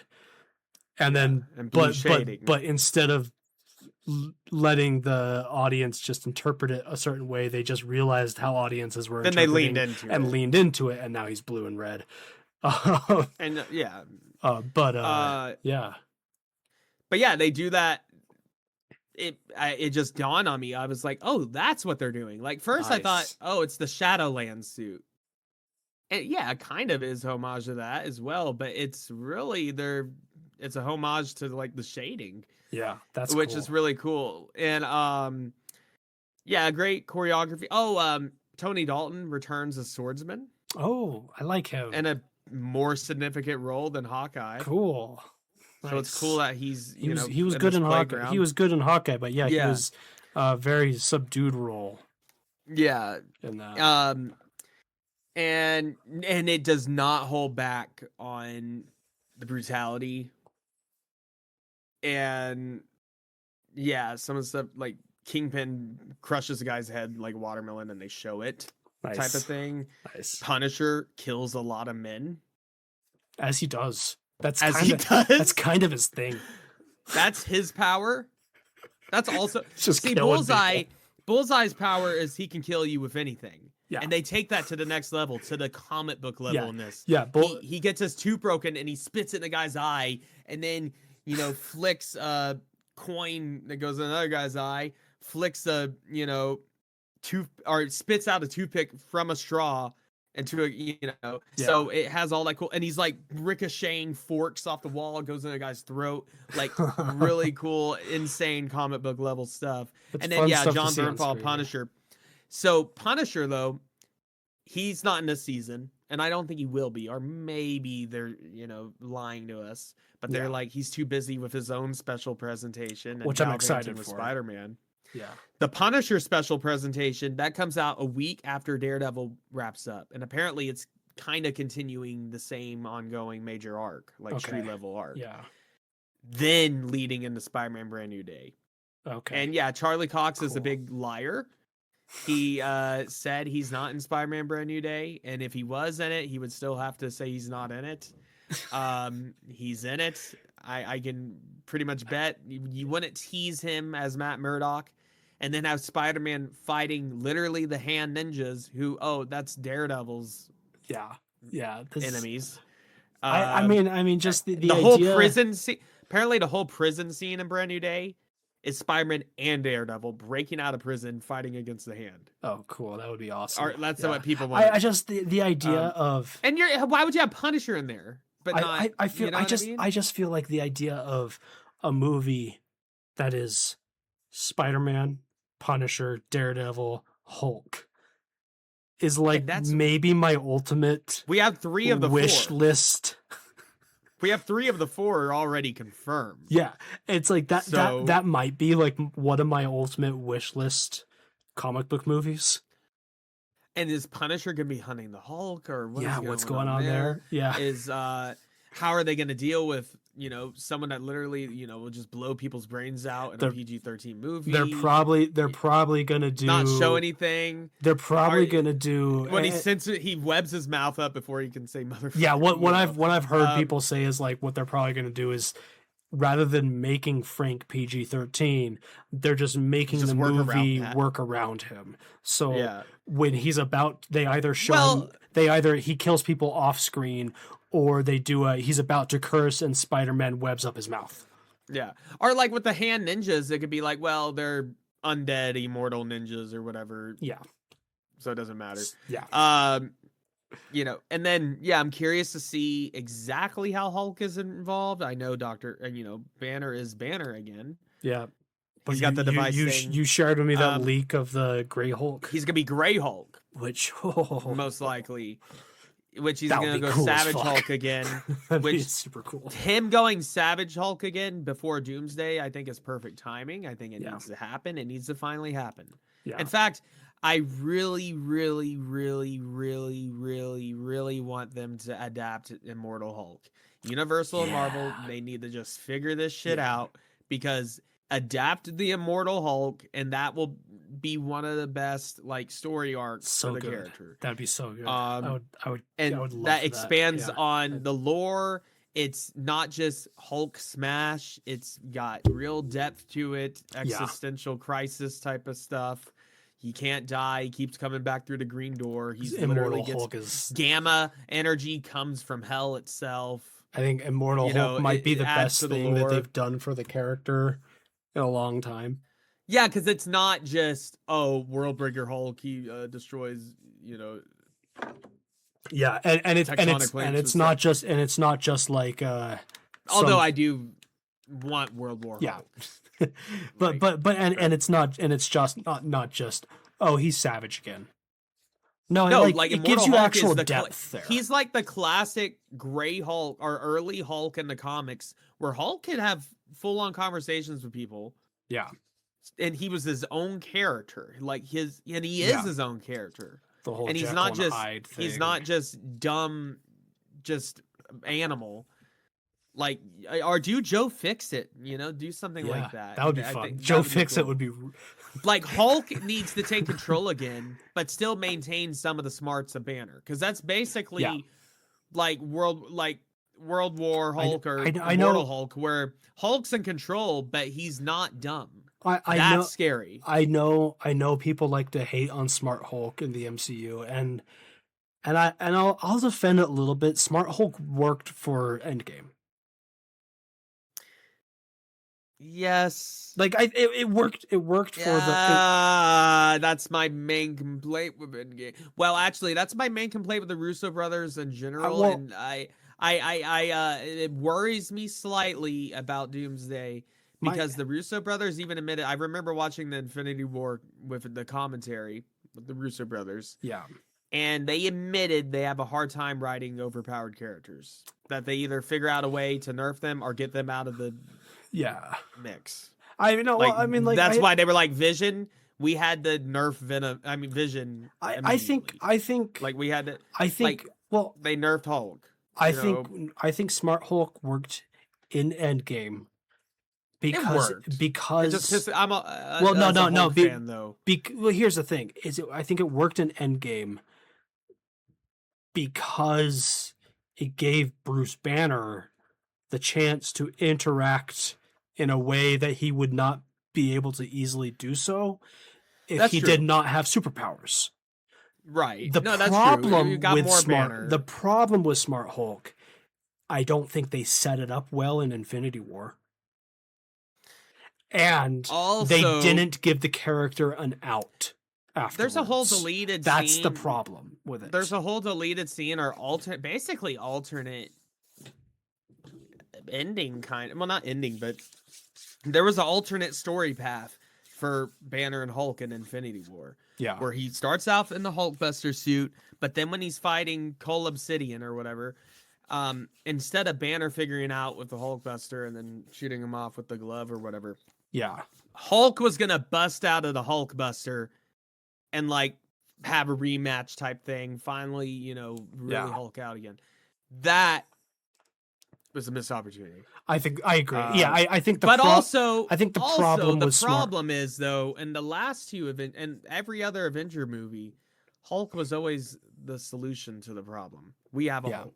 and then and blue shading. But instead of letting the audience just interpret it a certain way. They just realized how audiences were Then they interpreting leaned into it. and now he's blue and red. And yeah. Yeah. But yeah, they do that. It just dawned on me. I was like, oh, that's what they're doing. Like first I thought, Nice. oh, it's the Shadowlands suit. And yeah, it kind of is homage to that as well, but it's really it's a homage to like the shading. Yeah, that's which cool. is really cool. And yeah, great choreography. Oh, Tony Dalton returns as swordsman Oh, I like him. in a more significant role than Hawkeye. Cool. So it's cool that he was good this in Hawkeye. playground. He was good in Hawkeye, but yeah, he Yeah. was a very subdued role Yeah. in that. And it does not hold back on the brutality. And yeah, some of the stuff like Kingpin crushes a guy's head like watermelon and they show it Nice. type of thing. Nice. Punisher kills a lot of men. As he does. That's kind of his thing. That's his power. That's also Just see killing Bullseye. people. Bullseye's power is he can kill you with anything. Yeah. And they take that to the next level, to the comic book level in this. Yeah, He gets his tooth broken and he spits it in the guy's eye and then, flicks a coin that goes in another guy's eye, flicks a, or spits out a toothpick from a straw into a, so it has all that cool, and he's like ricocheting forks off the wall, goes in a guy's throat, like really cool, insane comic book level stuff. It's And then fun yeah, stuff to John see on Bernthal, screen. Punisher. So Punisher though, he's not in this season, and I don't think he will be, or maybe they're lying to us, but they're Yeah. like he's too busy with his own special presentation, and Which I'm delving excited into with for. Spider-Man. Yeah. The Punisher special presentation that comes out a week after Daredevil wraps up, and apparently it's kind of continuing the same ongoing major arc, like street level arc. Yeah. Then leading into Spider-Man Brand New Day. Okay. And yeah, Charlie Cox is a Cool. big liar. He said he's not in Spider-Man Brand New Day, and if he was in it, he would still have to say he's not in it. He's in it. I can pretty much bet you wouldn't tease him as Matt Murdock and then have Spider-Man fighting literally the hand ninjas who, that's Daredevil's yeah. enemies. I mean, just the whole idea... prison scene. Apparently, the whole prison scene in Brand New Day is Spider-Man and Daredevil breaking out of prison, fighting against the Hand. Oh, cool! That would be awesome. Or, that's what people want. I just the idea of and why would you have Punisher in there? But not. I feel you know I just feel like the idea of a movie that is Spider-Man, Punisher, Daredevil, Hulk is like maybe my ultimate. We have 3 of the wish 4. list. We have 3 of the 4 are already confirmed. Yeah, it's like that. So, that might be like one of my ultimate wish list comic book movies. And is Punisher gonna be hunting the Hulk, or what's going on there? Yeah, is how are they gonna deal with someone that literally will just blow people's brains out in a PG-13 movie? They're probably gonna do not show anything. They're probably gonna do when he webs his mouth up before he can say motherfucker. Yeah, what I've heard people say is like what they're probably gonna do is rather than making Frank PG-13, they're just making the movie work around him. So when he's about, they either show him, he kills people off screen, or they do he's about to curse and Spider-Man webs up his mouth. Yeah. Or like with the hand ninjas, it could be like, well, they're undead, immortal ninjas or whatever. Yeah. So it doesn't matter. Yeah. And then, I'm curious to see exactly how Hulk is involved. I know Banner is Banner again. Yeah. But he's got the device thing. You shared with me that leak of the Gray Hulk. He's going to be Gray Hulk. Which, most likely. Which he's going to go cool Savage Hulk again. Which is super cool. Him going Savage Hulk again before Doomsday, I think is perfect timing. I think it needs to happen. It needs to finally happen. Yeah. In fact, I really, really, really, really, really, really want them to adapt Immortal Hulk. Universal and Marvel, they need to just figure this shit out, because adapt the Immortal Hulk, and that will be one of the best story arcs for the character. That'd be so good. I would love that expands that. on the lore it's not just Hulk smash. It's got real depth to it, existential crisis type of stuff. He can't die. He keeps coming back through the green door. He's literally Immortal Hulk is. gamma energy comes from hell itself. I think Immortal You know, Hulk might be it the adds best to the thing that lore. they've done for the character in a long time. Yeah, because it's not just Worldbreaker Hulk. He destroys, Yeah, and it's Tectonic plates it's not just like although I do want World War. Yeah. Hulk. but it's just not just he's savage again. No, No, like it Immortal gives you Hulk is actual the depth there. He's like the classic Gray Hulk or early Hulk in the comics, where Hulk could have full on conversations with people. Yeah. And he was his own character, he is his own character. The whole And he's Jekyll not and just Hyde he's thing. not just dumb, just animal. Like, or do Joe Fix-It, do something like that. That would be I fun. think that Joe would be Fix-It cool. would be Like, Hulk needs to take control again, but still maintain some of the smarts of Banner, because that's basically like World War Hulk or I Immortal know. Hulk, where Hulk's in control, but he's not dumb. I That's know. scary. I know people like to hate on Smart Hulk in the MCU, and I'll defend it a little bit. Smart Hulk worked for Endgame. Yes. Like it worked. It worked for That's my main complaint with Endgame. Well, actually, that's my main complaint with the Russo brothers in general, well- and it worries me slightly about Doomsday because the Russo brothers even admitted. I remember watching the Infinity War with the commentary with the Russo brothers, Yeah. and they admitted they have a hard time writing overpowered characters. That they either figure out a way to nerf them or get them out of the Yeah. mix. I know. Like, I mean, like that's why they were like Vision. We had to nerf Vision. I think like we had to. I think well, They nerfed Hulk. I think Smart Hulk worked in Endgame because It just I'm a well, no, as a no, no, Hulk fan though. well, here's the thing: I think it worked in Endgame because it gave Bruce Banner the chance to interact in a way that he would not be able to easily do so if That's he true. did not have superpowers. Right. The That's problem true. You got with more Smart Banner. the problem with Smart Hulk, I don't think they set it up well in Infinity War. And Also, they didn't give the character an out afterwards. There's a whole deleted That's scene. the problem with it. There's a whole deleted scene or basically alternate ending well, not ending, but there was an alternate story path for Banner and Hulk in Infinity War. Yeah. Where he starts out in the Hulkbuster suit, but then when he's fighting Cole Obsidian or whatever, instead of Banner figuring out with the Hulkbuster and then shooting him off with the glove or whatever, Yeah. Hulk was gonna bust out of the Hulkbuster and like have a rematch type thing. Finally, really Hulk out again. That was a missed opportunity. I agree. I think the But problem the Smart. problem is though, in the last two and every other Avenger movie, Hulk was always the solution to the problem. We have a Hulk.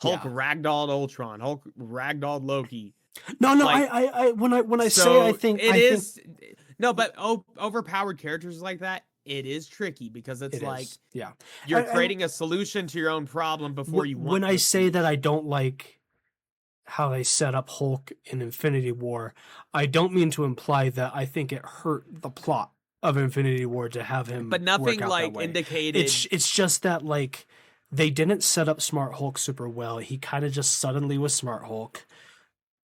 Hulk ragdolled Ultron. Hulk ragdolled Loki. No, like- I when I So say I think it I is think no, but overpowered characters like that, it is tricky because it's it like is. Yeah. you're And- creating a solution to your own problem before you want. When I the say that I solution. don't like how they set up Hulk in Infinity War, I don't mean to imply that I think it hurt the plot of Infinity War to have him. but work nothing out that like way. indicated. It's just that like they didn't set up Smart Hulk super well. He kind of just suddenly was Smart Hulk,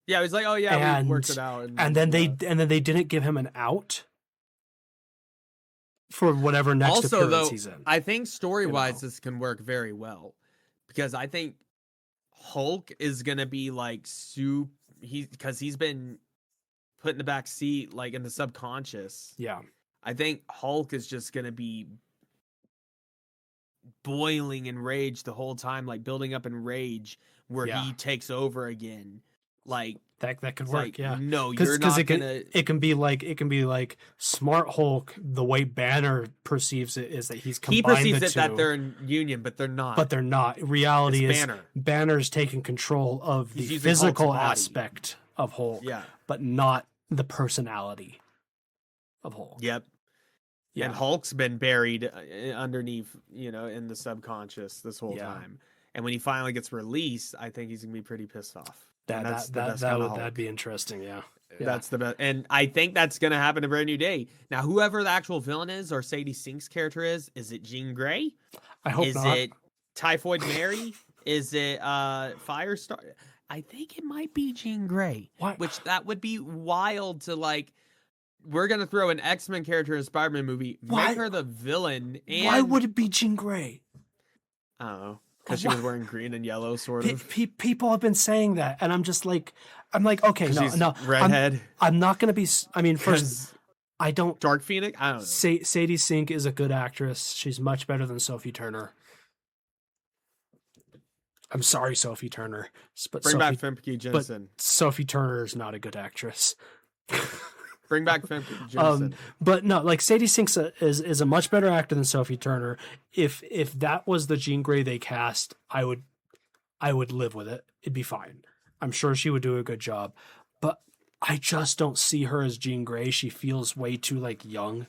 Yeah, it was like, oh yeah, and we worked it out, and then they didn't give him an out for whatever next also appearance though, he's in. I think story wise know. this can work very well because I think Hulk is gonna be like because he's been put in the back seat, like in the subconscious. Yeah. I think Hulk is just gonna be boiling in rage the whole time, like building up in rage where Yeah. he takes over again. Like that could it's work. like, Yeah, no, you're not gonna. it can be like Smart Hulk. The way Banner perceives it is that he's He combined perceives the it two, that they're in union, but they're not. but they're not. Reality It's is Banner. Banner's taking control of He's the using physical Hulk's body. aspect of Hulk, Yeah. but not the personality of Hulk. Yep. Yeah. And Hulk's been buried underneath, in the subconscious this whole Yeah. time. And when he finally gets released, I think he's gonna be pretty pissed off. And that's the That best kind of that'd Hulk. be interesting. Yeah. That's the best, and I think that's gonna happen in Brand New Day. Now, whoever the actual villain is, or Sadie Sink's character is it Jean Grey? I hope Is not. it Typhoid Mary? Is it Firestar? I think it might be Jean Grey. Why- Which that would be wild to like. We're gonna throw an X-Men character in a Spider-Man movie, Why- make her the villain, and Why would it be Jean Grey? I don't know, because she was wearing green and yellow, sort of. People have been saying that, and I'm like, okay, 'Cause she's no, redhead. I'm not gonna be. I mean, first, 'Cause I don't. Dark Phoenix. I don't know. Sadie Sink is a good actress. She's much better than Sophie Turner. I'm sorry, Sophie Turner, but Bring Sophie, back Famke Jensen. Sophie Turner is not a good actress. Bring back Famke Jensen. But no, like Sadie Sink is a much better actor than Sophie Turner. If that was the Jean Grey they cast, I would live with it. It'd be fine. I'm sure she would do a good job. But I just don't see her as Jean Grey. She feels way too like young.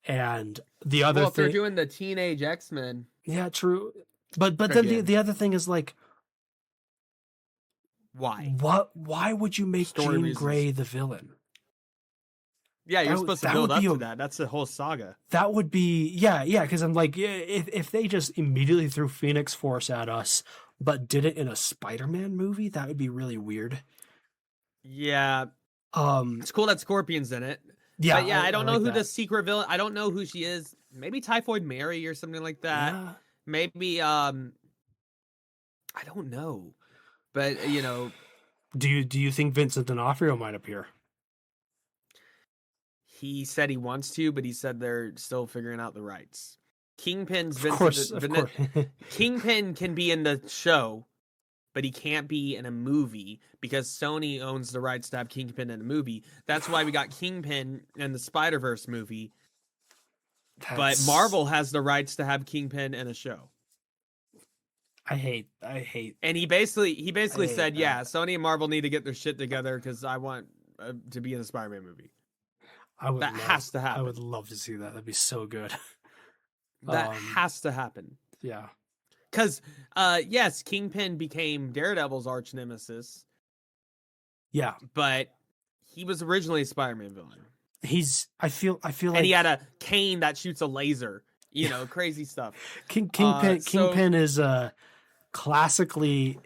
And the other Well, if they're thing, doing the teenage X-Men, yeah, true. But then Again. the other thing is like, why? why would you make Story Jean reasons. Grey the villain? Yeah, you're That would- supposed to that build would up be to a- that. That's the whole saga. That would be yeah, because I'm like, if they just immediately threw Phoenix Force at us, but did it in a Spider-Man movie, that would be really weird. Yeah, Um, it's cool that Scorpion's in it. yeah, But yeah, I don't know like who that. the secret villain. I don't know who she is. Maybe Typhoid Mary or something like that. Yeah. Maybe I don't know. But Do you think Vincent D'Onofrio might appear? he said he wants to, but he said they're still figuring out the rights. Kingpin's Of course. Kingpin can be in the show, but he can't be in a movie because Sony owns the rights to have Kingpin in a movie. That's why we got Kingpin in the Spider-Verse movie, but That's- Marvel has the rights to have Kingpin in a show. I hate. And he basically hate said, that. "Yeah, Sony and Marvel need to get their shit together because I want to be in a Spider-Man movie." I would. That has to happen. I would love to see that. That'd be so good. That Um, has to happen. Yeah. Because, yes, Kingpin became Daredevil's arch nemesis, Yeah. but he was originally a Spider-Man villain. I feel like And he had a cane that shoots a laser. Crazy stuff. Kingpin. so- Kingpin is classically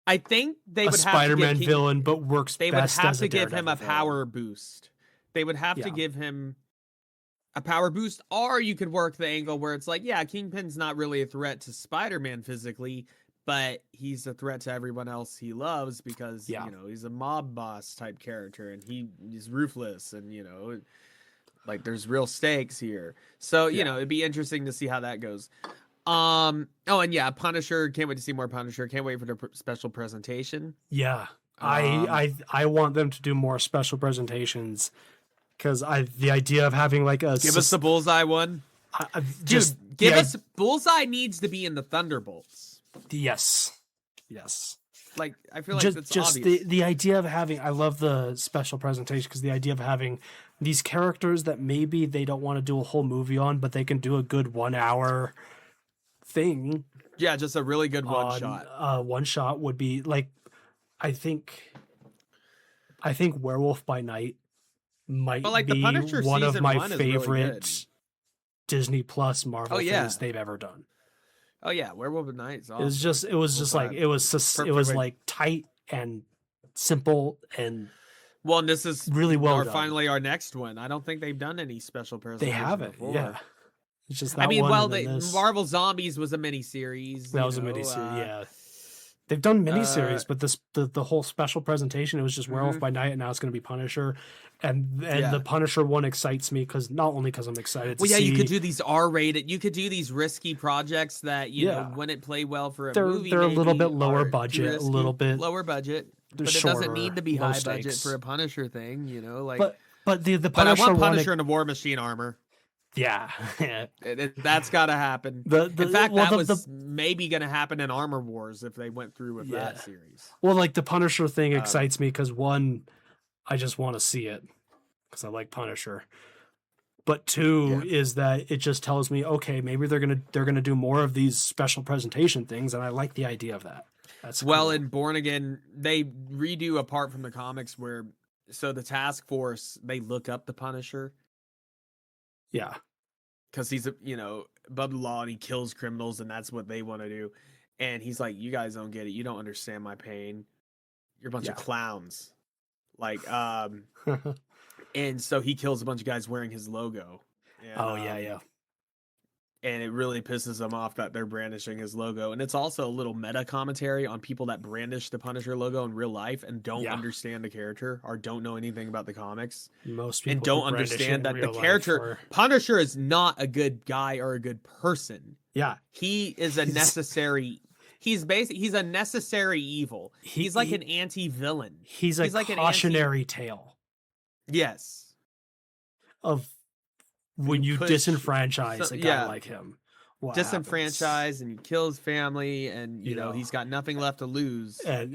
I think they a would have Spider-Man to give villain, but works They would best have as to give him a Daredevil power villain. boost. They would have to Yeah. give him a power boost, or you could work the angle where it's like, yeah, Kingpin's not really a threat to Spider-Man physically, but he's a threat to everyone else he loves because Yeah. he's a mob boss type character and he's ruthless and like there's real stakes here. So Yeah. it'd be interesting to see how that goes. Oh, and yeah, Punisher. Can't wait to see more Punisher. Can't wait for the special presentation. Yeah. Um, I want them to do more special presentations because the idea of having like a Give us the Bullseye one. just Give the us Bullseye needs to be in the Thunderbolts. yes. Like I feel like that's just obvious. the idea of having I love the special presentation because the idea of having these characters that maybe they don't want to do a whole movie on, but they can do a good 1 hour thing. Yeah, just a really good one on, shot. One shot would be like, I think Werewolf by Night might But, like, the be Punisher one of season my 1 is really favorite good. Disney Plus Marvel Oh, yeah. things they've ever done. Oh yeah, Werewolf at Night. Is It was awesome. just like vibe. it was Perfect way- like tight and simple and Well, and this is really well done. finally our next one. I don't think they've done any special They presentations haven't, before. yeah. It's just that I mean, one well, and then this. Marvel Zombies was a mini series. That was a mini series, yeah. They've done miniseries, but the whole special presentation, it was just Werewolf by Night, and now it's going to be Punisher, and the Punisher one excites me because not only because I'm excited to see. you could do these R-rated, you could do these risky projects that you know wouldn't play well for a movie. They're a little bit lower budget, a little bit lower budget, but shorter, it doesn't need to be high stakes. budget for a Punisher thing, you know. Like, but the but Punisher I want one, Punisher in a War Machine armor. Yeah, that's got to happen. In fact, that was maybe going to happen in Armor Wars if they went through with that series. Well, like the Punisher thing excites me because one, I just want to see it because I like Punisher. But two is that it just tells me, okay, maybe they're gonna do more of these special presentation things, and I like the idea of that. That's cool. In Born Again, they redo apart from the comics where the task force they look up the Punisher. Yeah. Because he's above the law and he kills criminals and that's what they want to do. And he's like, you guys don't get it. You don't understand my pain. You're a bunch of clowns. Like, and so he kills a bunch of guys wearing his logo. And, and it really pisses them off that they're brandishing his logo. And it's also a little meta commentary on people that brandish the Punisher logo in real life and don't understand the character or don't know anything about the comics. Most people and don't understand that the character Punisher is not a good guy or a good person. Yeah. He is a necessary he's a necessary evil. He's like an anti-villain. He's like cautionary tale. Yes. Of when you disenfranchise a guy like him. Disenfranchise and you kill his family and you know he's got nothing left to lose. And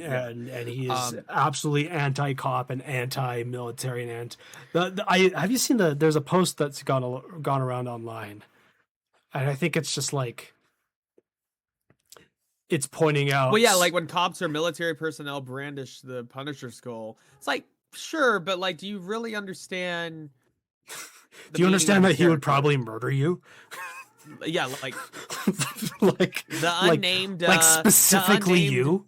he is absolutely anti-cop and anti-military and have you seen there's a post that's gone around online. And I think it's just like it's pointing out. Well, yeah, like when cops or military personnel brandish the Punisher skull, it's like, sure, but like, do you really understand? Do you understand that he would probably murder you? Yeah, like like the unnamed, like specifically you.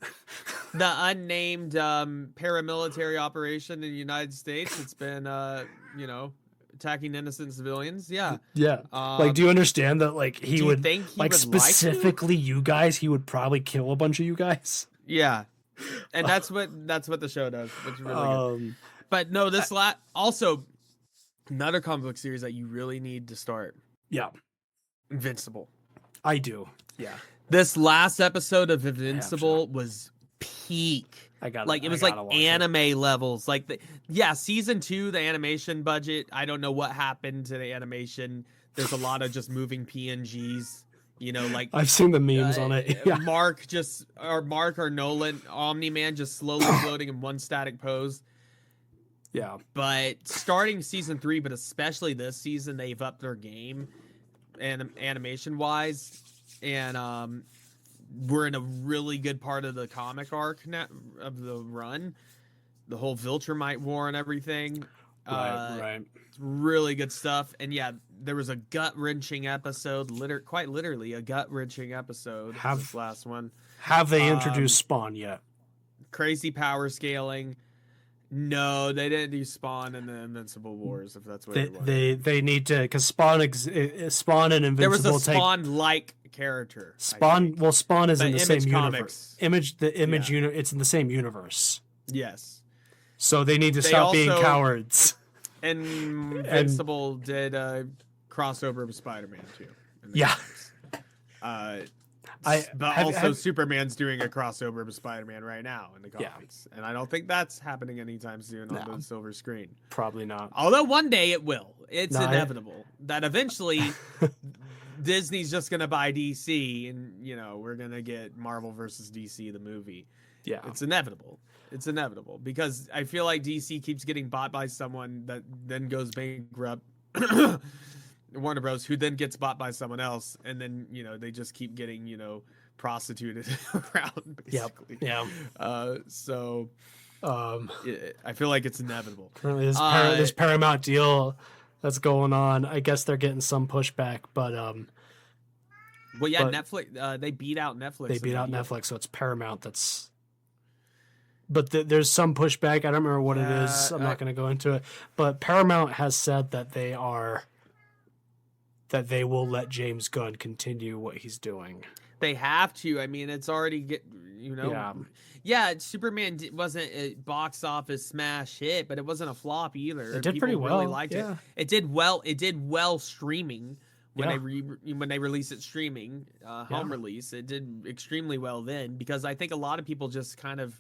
The unnamed paramilitary operation in the United States. It's been, attacking innocent civilians. Yeah. Yeah. Like, do you understand that? Like, he would think he like would specifically you guys. He would probably kill a bunch of you guys. Yeah, and that's what the show does. It's really good. But no, this also. Another comic book series that you really need to start. Yeah. Invincible. I do. Yeah. This last episode of Invincible was peak. It was like anime levels. Like season 2, the animation budget. I don't know what happened to the animation. There's a lot of just moving PNGs. You know, like I've seen the memes on it. Yeah. Mark or Nolan, Omni-Man just slowly floating in one static pose. Yeah. But starting season 3, but especially this season, they've upped their game and animation wise. And we're in a really good part of the comic arc of the run. The whole Viltrumite war and everything. Right. It's really good stuff. And yeah, there was a gut-wrenching episode, quite literally a gut-wrenching episode. This last one. Have they introduced Spawn yet? Crazy power scaling. No, they didn't do Spawn in the Invincible Wars. If that's what they need to, because Spawn and Invincible. There was a Spawn-like character. Spawn is in the same universe. Image. It's in the same universe. Yes. So they need to stop being cowards. And Invincible did a crossover with Spider-Man too. Yeah. Superman's doing a crossover with Spider-Man right now in the comics. And I don't think that's happening anytime soon on the silver screen. Probably not. Although one day it will. It's inevitable that eventually Disney's just going to buy DC and, we're going to get Marvel versus DC, the movie. Yeah. It's inevitable. It's inevitable because I feel like DC keeps getting bought by someone that then goes bankrupt. Warner Bros. Who then gets bought by someone else, and then they just keep getting prostituted around basically. Yep. Yeah. I feel like it's inevitable. Currently, this Paramount deal that's going on. I guess they're getting some pushback, but Netflix. They beat out Netflix. They beat out Netflix, so it's Paramount that's. But there's some pushback. I don't remember what it is. I'm not going to go into it. But Paramount has said that they will let James Gunn continue what he's doing. They have to. I mean, it's already Yeah. Yeah, Superman wasn't a box office smash hit, but it wasn't a flop either. It did People pretty really well, liked yeah. it. It did well. It did well streaming when Yeah. when they released it streaming, home release. It did extremely well then, because I think a lot of people just kind of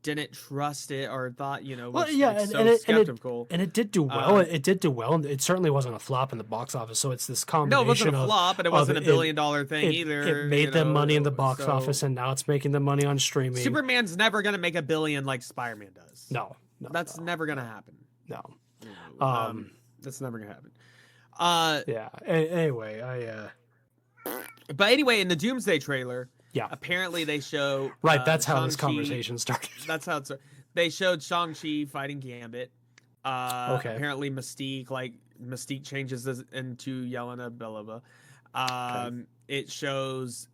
didn't trust it, or thought, Well, was yeah, like, and, so and it, skeptical. and it did do well. It did do well, and it certainly wasn't a flop in the box office. So it's this combination. No, it wasn't a of- flop, but it of wasn't a $1 billion thing it, either. It made them money in the box so- office, and now it's making them money on streaming. Superman's never gonna make $1 billion like Spider-Man does. No, That's never gonna happen. no. That's never gonna happen. Yeah. Anyway, But anyway, in the Doomsday trailer, yeah. apparently they show Right. That's how this Shang-Chi- conversation started. That's how it's. They showed Shang-Chi fighting Gambit. Okay. Apparently Mystique changes into Yelena Belova. It shows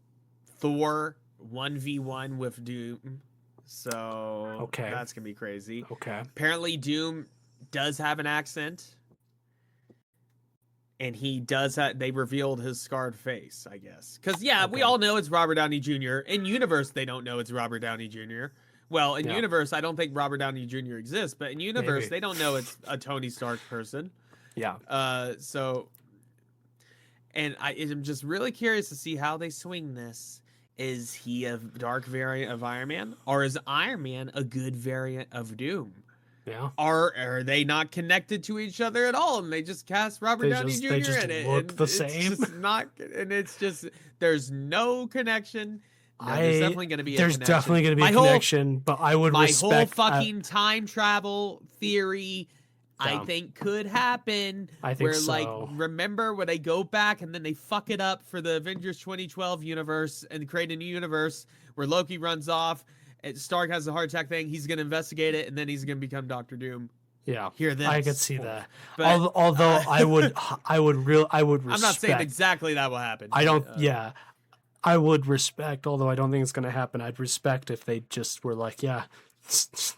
Thor 1v1 with Doom. So Okay. that's gonna be crazy. Okay. Apparently Doom does have an accent. And he does have, they revealed his scarred face, I guess. Because, we all know it's Robert Downey Jr. In universe, they don't know it's Robert Downey Jr. Well, in universe, I don't think Robert Downey Jr. exists, but in universe, Maybe. they don't know it's a Tony Stark person. Yeah. I'm just really curious to see how they swing this. Is he a dark variant of Iron Man? Or is Iron Man a good variant of Doom? Yeah. Are they not connected to each other at all, and they just cast Robert Downey Jr. They just in it? look and the it's same. just not, and it's just there's no connection. No, there's definitely going to be. There's a connection. definitely going to be My a whole- connection, but I would My respect. whole fucking time travel theory, I Yeah. think could happen. I think where like so. remember where they go back and then they fuck it up for the Avengers 2012 universe and create a new universe where Loki runs off. And Stark has the heart attack thing. He's going to investigate it, and then he's going to become Doctor Doom. Yeah, Hear this. I could see that. But, Although I would respect. I'm not saying exactly that will happen. I don't. Yeah, I would respect. Although I don't think it's going to happen. I'd respect if they just were like, yeah,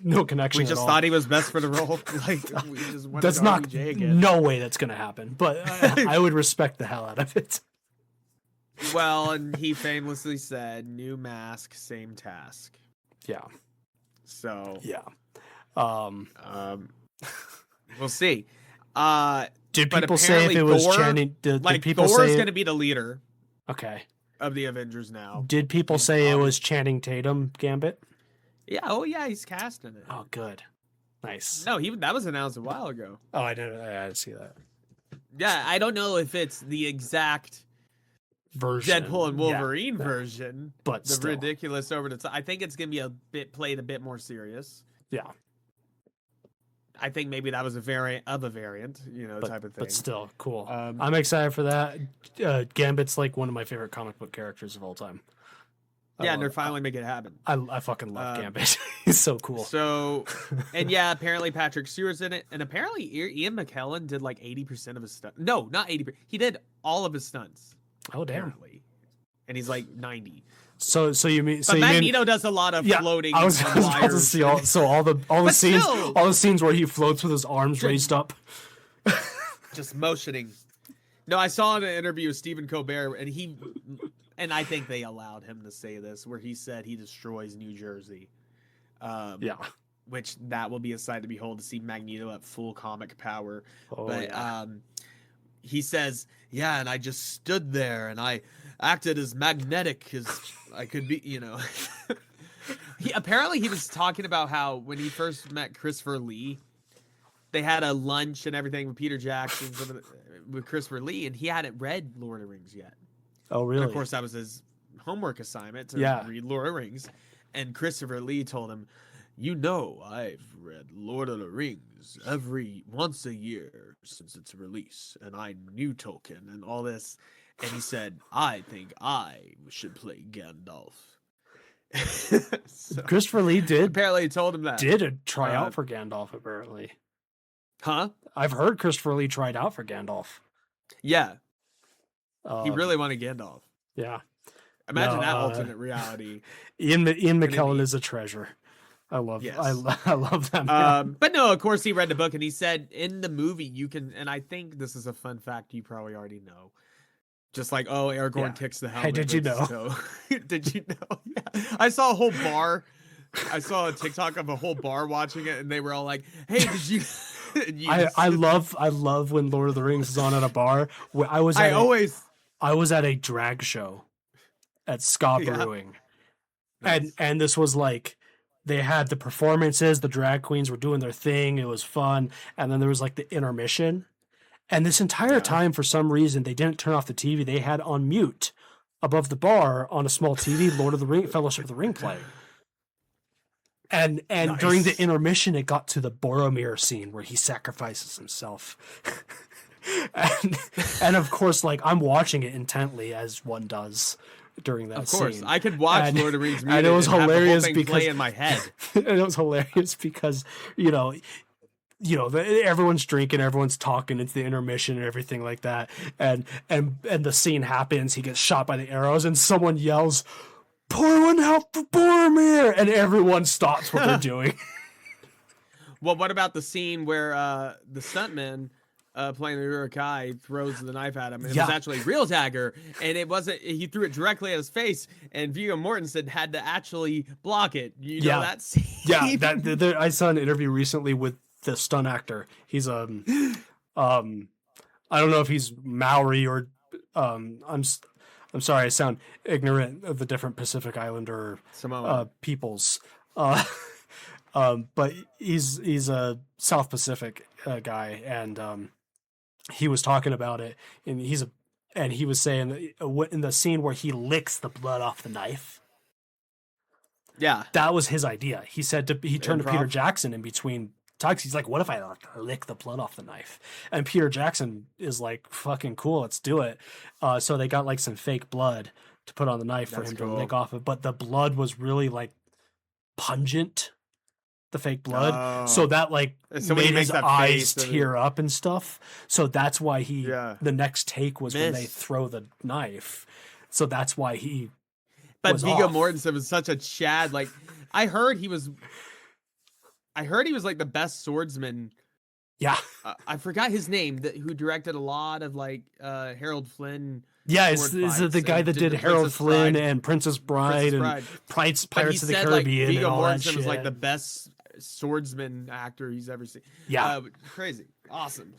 no connection. We at just all. thought he was best for the role. Like we just wanted That's not. RDJ again. No way that's going to happen. But I would respect the hell out of it. Well, and he famously said, "New mask, same task." Yeah. So Yeah. we'll see. Did but people say if apparently it was Thor- Channing? Did Like people Thor's say? going to be the leader Okay. of the Avengers now. Did people say it was Channing Tatum Gambit? Yeah. Oh yeah, he's casting it. Oh, good. Nice. No, that was announced a while ago. Oh, I didn't see that Yeah, I don't know if it's the exact version. Deadpool and Yeah, Wolverine version, but the still. ridiculous over the top. I think it's gonna be played a bit more serious. Yeah, I think maybe that was a variant of a variant, type of thing. but still cool. Um, I'm excited for that. Gambit's like one of my favorite comic book characters of all time. yeah, and they're finally making it happen. I fucking love Gambit. He's so cool. So, and yeah, apparently Patrick Stewart's in it, and apparently Ian McKellen did like 80% of his stuff. No, not 80%. He did all of his stunts. Oh damn. Apparently, and he's like 90. So you mean? So But you mean? Magneto does a lot of Yeah, floating. I was on about to wires. see all the But scenes, still- all the scenes where he floats with his arms raised up. Just motioning. No, I saw in an interview with Stephen Colbert, and I think they allowed him to say this, where he said he destroys New Jersey. Yeah. Which that will be a sight to behold, to see Magneto at full comic power. Oh, But yeah. he says, yeah, and I just stood there and I acted as magnetic as I could be, Apparently he was talking about how when he first met Christopher Lee, they had a lunch and everything with Peter Jackson, with Christopher Lee, and he hadn't read Lord of the Rings yet. Oh And really? of course, that was his homework assignment to Yeah. read Lord of the Rings. And Christopher Lee told him, I've read Lord of the Rings once a year since its release, and I knew Tolkien and all this. And he said, I think I should play Gandalf. So, Christopher Lee apparently he told him that. did a tryout Uh, for Gandalf. Apparently, Huh? I've heard Christopher Lee tried out for Gandalf. Yeah. He Um, really wanted Gandalf. Yeah. Imagine No, that alternate reality. Ian McKellen be- is a treasure. I love. Yes. I love that man. But no, of course he read the book and he said in the movie you can, and I think this is a fun fact you probably already know. Just like, oh, Aragorn Yeah. kicks the Hey, helmet. did you with his know? toe. Did you know? Yeah. I saw a whole bar. I saw a TikTok of a whole bar watching it, and they were all like, "Hey, did you?" And you I love when Lord of the Rings is on at a bar. I was I at always I was at a drag show at Ska Yeah. Brewing, Nice. and this was like they had the performances, the drag queens were doing their thing, it was fun, and then there was like the intermission. And this entire Yeah. time, for some reason, they didn't turn off the TV. They had on mute above the bar on a small TV, Lord of the Ring, Fellowship of the Ring playing. And during the Nice. intermission, it got to the Boromir scene where he sacrifices himself. and of course, like I'm watching it intently as one does during that Of course, scene. I could watch And- Lord of the Rings and muted it was have the whole hilarious thing because- play in my head. And it was hilarious because everyone's drinking, everyone's talking. It's the intermission and everything like that. And the scene happens. He gets shot by the arrows, and someone yells, "Pour one out for Boromir!" And everyone stops what they're doing. Well, what about the scene where the stuntman playing the Uruk-hai throws the knife at him? It Yeah. was actually a real dagger, and it wasn't. He threw it directly at his face, and Viggo Mortensen had to actually block it. You know Yeah. that scene? Yeah, I saw an interview recently with the stunt actor. He's I don't know if he's Maori or I'm sorry, I sound ignorant of the different Pacific Islander Samoa. peoples. But he's a South Pacific guy, and he was talking about it, and he was saying that in the scene where he licks the blood off the knife, Yeah. that was his idea. He said he turned to Improv. Peter Jackson in between talks. He's like, "What if I lick the blood off the knife?" And Peter Jackson is like, "Fucking cool, let's do it." So they got like some fake blood to put on the knife for That's him cool. to lick off it, but the blood was really like pungent. The fake blood, Oh. so that like So when he made makes his that eyes face and- tear up and stuff. So that's why Yeah. the next take was when they Miss. throw the knife. So that's why he. But was Viggo off. Mortensen was such a Chad. Like, I heard he was like the best swordsman. Yeah, I forgot his name. Who directed a lot of like Harold Flynn. yeah. sword Is it the fights guy and that did did the Harold Princess Flynn Bride. and Princess Bride Princess and Bride. Pirates But he of the said Caribbean like Viggo and all that Mortensen shit? was like the best swordsman actor he's ever seen. Yeah. Crazy, awesome.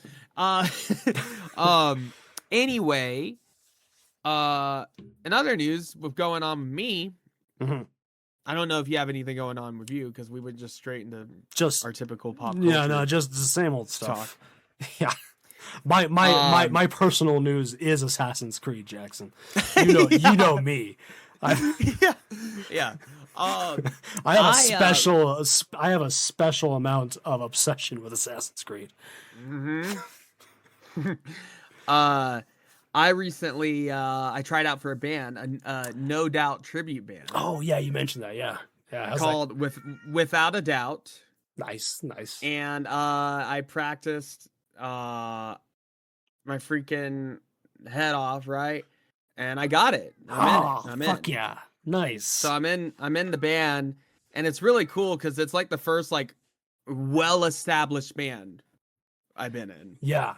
Anyway, in other news with going on with me, Mhm. I don't know if you have anything going on with you because we went just straight into Just our typical pop. yeah, culture no, just the same old stuff. talk. Yeah. My personal news is Assassin's Creed, Jackson. You know me. yeah. I have I a special amount of obsession with Assassin's Creed. I recently I tried out for a band, a No Doubt tribute band Oh yeah, you mentioned that. Yeah, how's that? called Without a Doubt, Nice. and I practiced my freaking head off, right? And I got it. I'm in. Fuck yeah, nice. So I'm in the band, and it's really cool because it's like the first like well-established band I've been in. Yeah,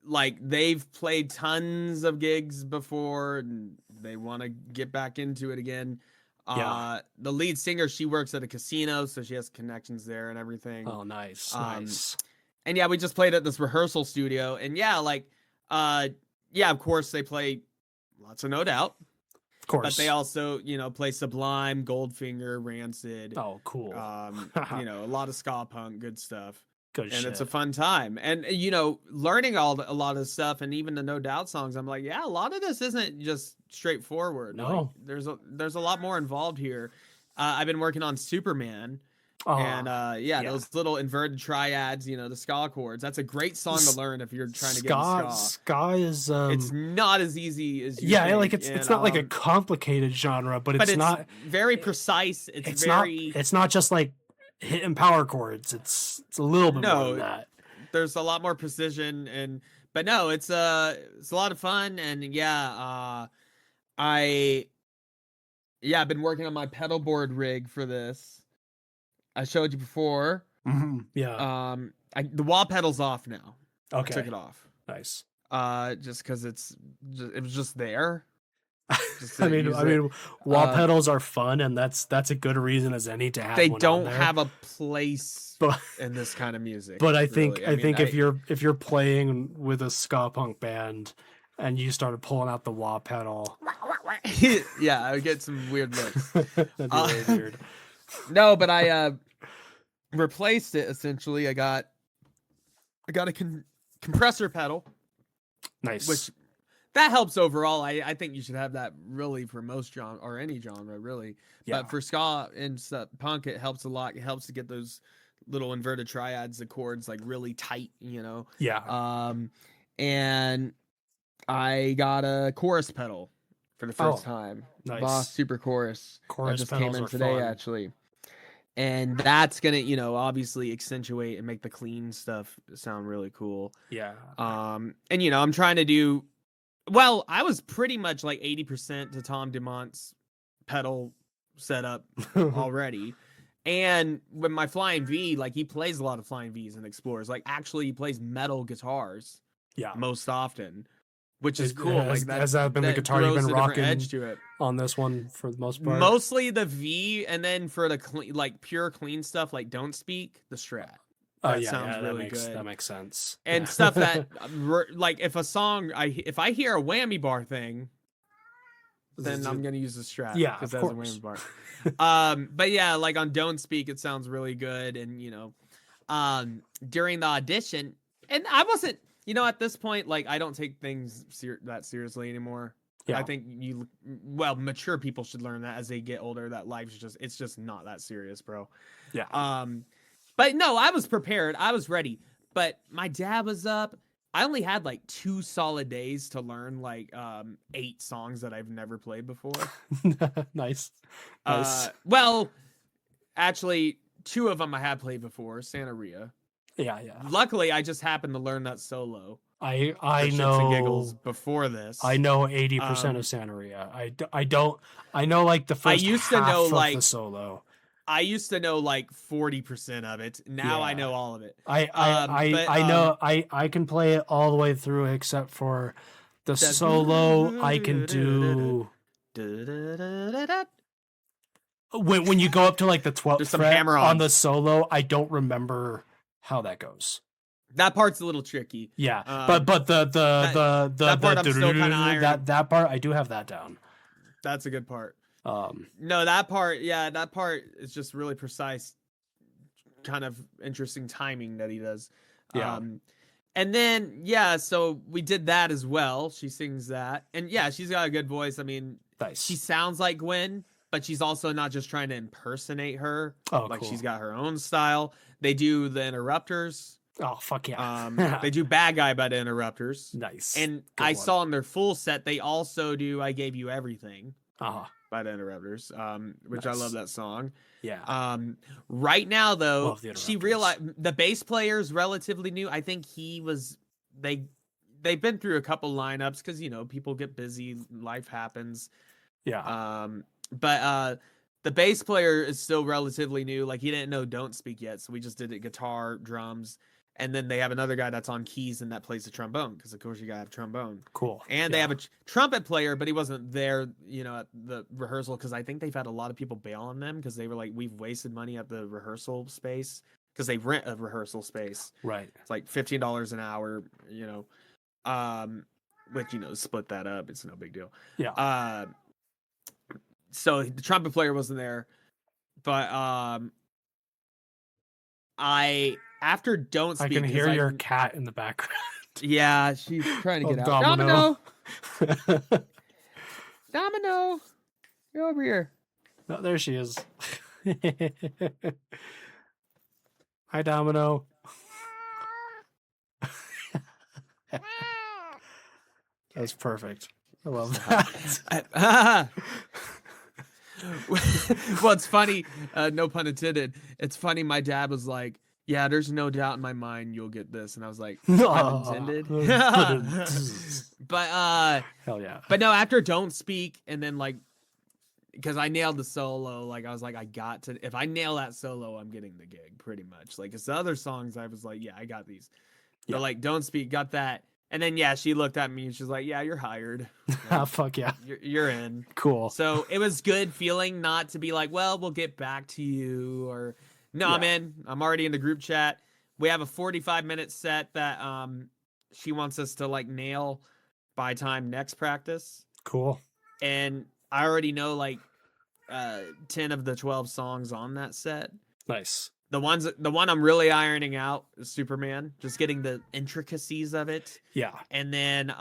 Like they've played tons of gigs before, and they want to get back into it again. Yeah. The lead singer, she works at a casino, so she has connections there and everything. oh nice. And yeah, we just played at this rehearsal studio, and yeah, of course they play lots of No Doubt. Of course. But they also, play Sublime, Goldfinger, Rancid. Oh, cool. A lot of ska punk, good stuff. Good And shit. it's a fun time. And learning a lot of stuff, and even the No Doubt songs, I'm like, yeah, a lot of this isn't just straightforward. No. Like, there's a lot more involved here. I've been working on Superman. Oh, And those little inverted triads, the ska chords. That's a great song to learn if you're trying to get into ska. Ska is It's not as easy as you yeah, think, like it's not like a complicated genre, but it's not very precise. It's it's not just like hitting power chords. It's a little bit more than that. There's a lot more precision, but no, it's a lot of fun, and I've been working on my pedal board rig for this. I showed you before. Yeah. The wah pedal's off now. Okay. I took it off. Nice. just because it was just there. Just I to use it. mean, wah Um, pedals are fun, and that's a good reason as any to have. They one on don't there. have a place But in this kind of music. but I think really. I think if you're playing with a ska punk band and you started pulling out the wah pedal, yeah, I would get some weird looks. that'd be really weird. No, but I replaced it essentially. I got a compressor pedal, Nice. which that helps overall. I think you should have that really for most genre or any genre really. Yeah. But for ska and punk, it helps a lot. It helps to get those little inverted triads, the chords like really tight, Yeah. And I got a chorus pedal for the first time. Nice. Boss Super Chorus. Chorus that just pedals came in are today fun. actually. And that's gonna, obviously accentuate and make the clean stuff sound really cool. Yeah. And I'm trying to do well, I was pretty much like 80% to Tom Dumont's pedal setup already. And with my Flying V, like he plays a lot of Flying Vs and Explorers. Like actually he plays metal guitars Yeah. most often, which is Has- cool. has- Like has that been the guitar you've throws been a different rocking? edge to it. On this one for the most part. Mostly the V, and then for the clean, like pure clean stuff, like Don't Speak, the Strat. That sounds really good. That makes sense. And Yeah. stuff that like if a song if I hear a whammy bar thing, then I'm gonna use the Strat. Yeah, because of that's a course. whammy bar. But yeah, like on Don't Speak, it sounds really good. And during the audition, and I wasn't, at this point, like I don't take things that seriously anymore. Yeah. I think mature people should learn that as they get older. That life's it's just not that serious, bro. Yeah. But no, I was prepared. I was ready. But my dad was up. I only had like 2 solid days to learn like 8 songs that I've never played before. Nice. Nice. Well, actually, 2 of them I had played before, Santeria. Yeah. Luckily, I just happened to learn that solo. I for shits know and giggles before this. I know 80% of Santeria. I don't. I know like the first used to half know, of like, the solo. I used to know like 40% of it. Now I Yeah. know all of it. I know I can play it all the way through except for the solo. I can do when you go up to like the 12th There's some fret hammer-ons. on the solo. I don't remember how that goes. That part's a little tricky. Yeah, Um, but the that part I'm still kinda ironing. that part I do have that down. That's a good part. Um, No, that part is just really precise, kind of interesting timing that he does. Yeah. And then, so we did that as well. She sings that. And yeah, she's got a good voice. I mean, nice. she sounds like Gwen, but she's also not just trying to impersonate her. Oh, like cool. she's got her own style. They do the Interrupters. Oh, fuck yeah. They do Bad Guy by the Interrupters. Nice. And Good I one. saw in their full set, they also do I Gave You Everything Uh-huh. by the Interrupters, which I Nice. love that song. Yeah. Right now, though, Love the she Interrupters. realized the bass player's relatively new. I think they've been through a couple lineups because, people get busy, life happens. Yeah. But the bass player is still relatively new. Like he didn't know Don't Speak yet, so we just did it guitar, drums, and then they have another guy that's on keys and that plays the trombone because of course you gotta have trombone. Cool. And they Yeah. have a trumpet player, but he wasn't there, at the rehearsal because I think they've had a lot of people bail on them because they were like, we've wasted money at the rehearsal space because they rent a rehearsal space. Right. It's like $15 an hour, which split that up. It's no big deal. Yeah. So the trumpet player wasn't there, but after Don't Speak, I can 'cause hear your cat in the background. Yeah, she's trying to Oh, get out. Domino. Domino, you're over here. Oh, there she is. Hi, Domino. That's perfect. I love that. Well, it's funny. No pun intended. It's funny. My dad was like, "Yeah, there's no doubt in my mind you'll get this," and I was like, "Pun intended." But Hell yeah. But no, after Don't Speak, and then like, because I nailed the solo, like I was like, I got to. If I nail that solo, I'm getting the gig, pretty much. Like it's the other songs, I was like, yeah, I got these. Yeah. But like Don't Speak, got that, And then yeah, she looked at me and she's like, "Yeah, you're hired. Ah, fuck yeah. You're in." Cool. So it was good feeling not to be like, "Well, we'll get back to you," or "No, I'm Yeah. in. I'm already in the group chat." We have a 45-minute set that she wants us to like nail by time next practice, Cool. and I already know like 10 of the 12 songs on that set. Nice. The one I'm really ironing out is Superman, just getting the intricacies of it. Yeah. And then the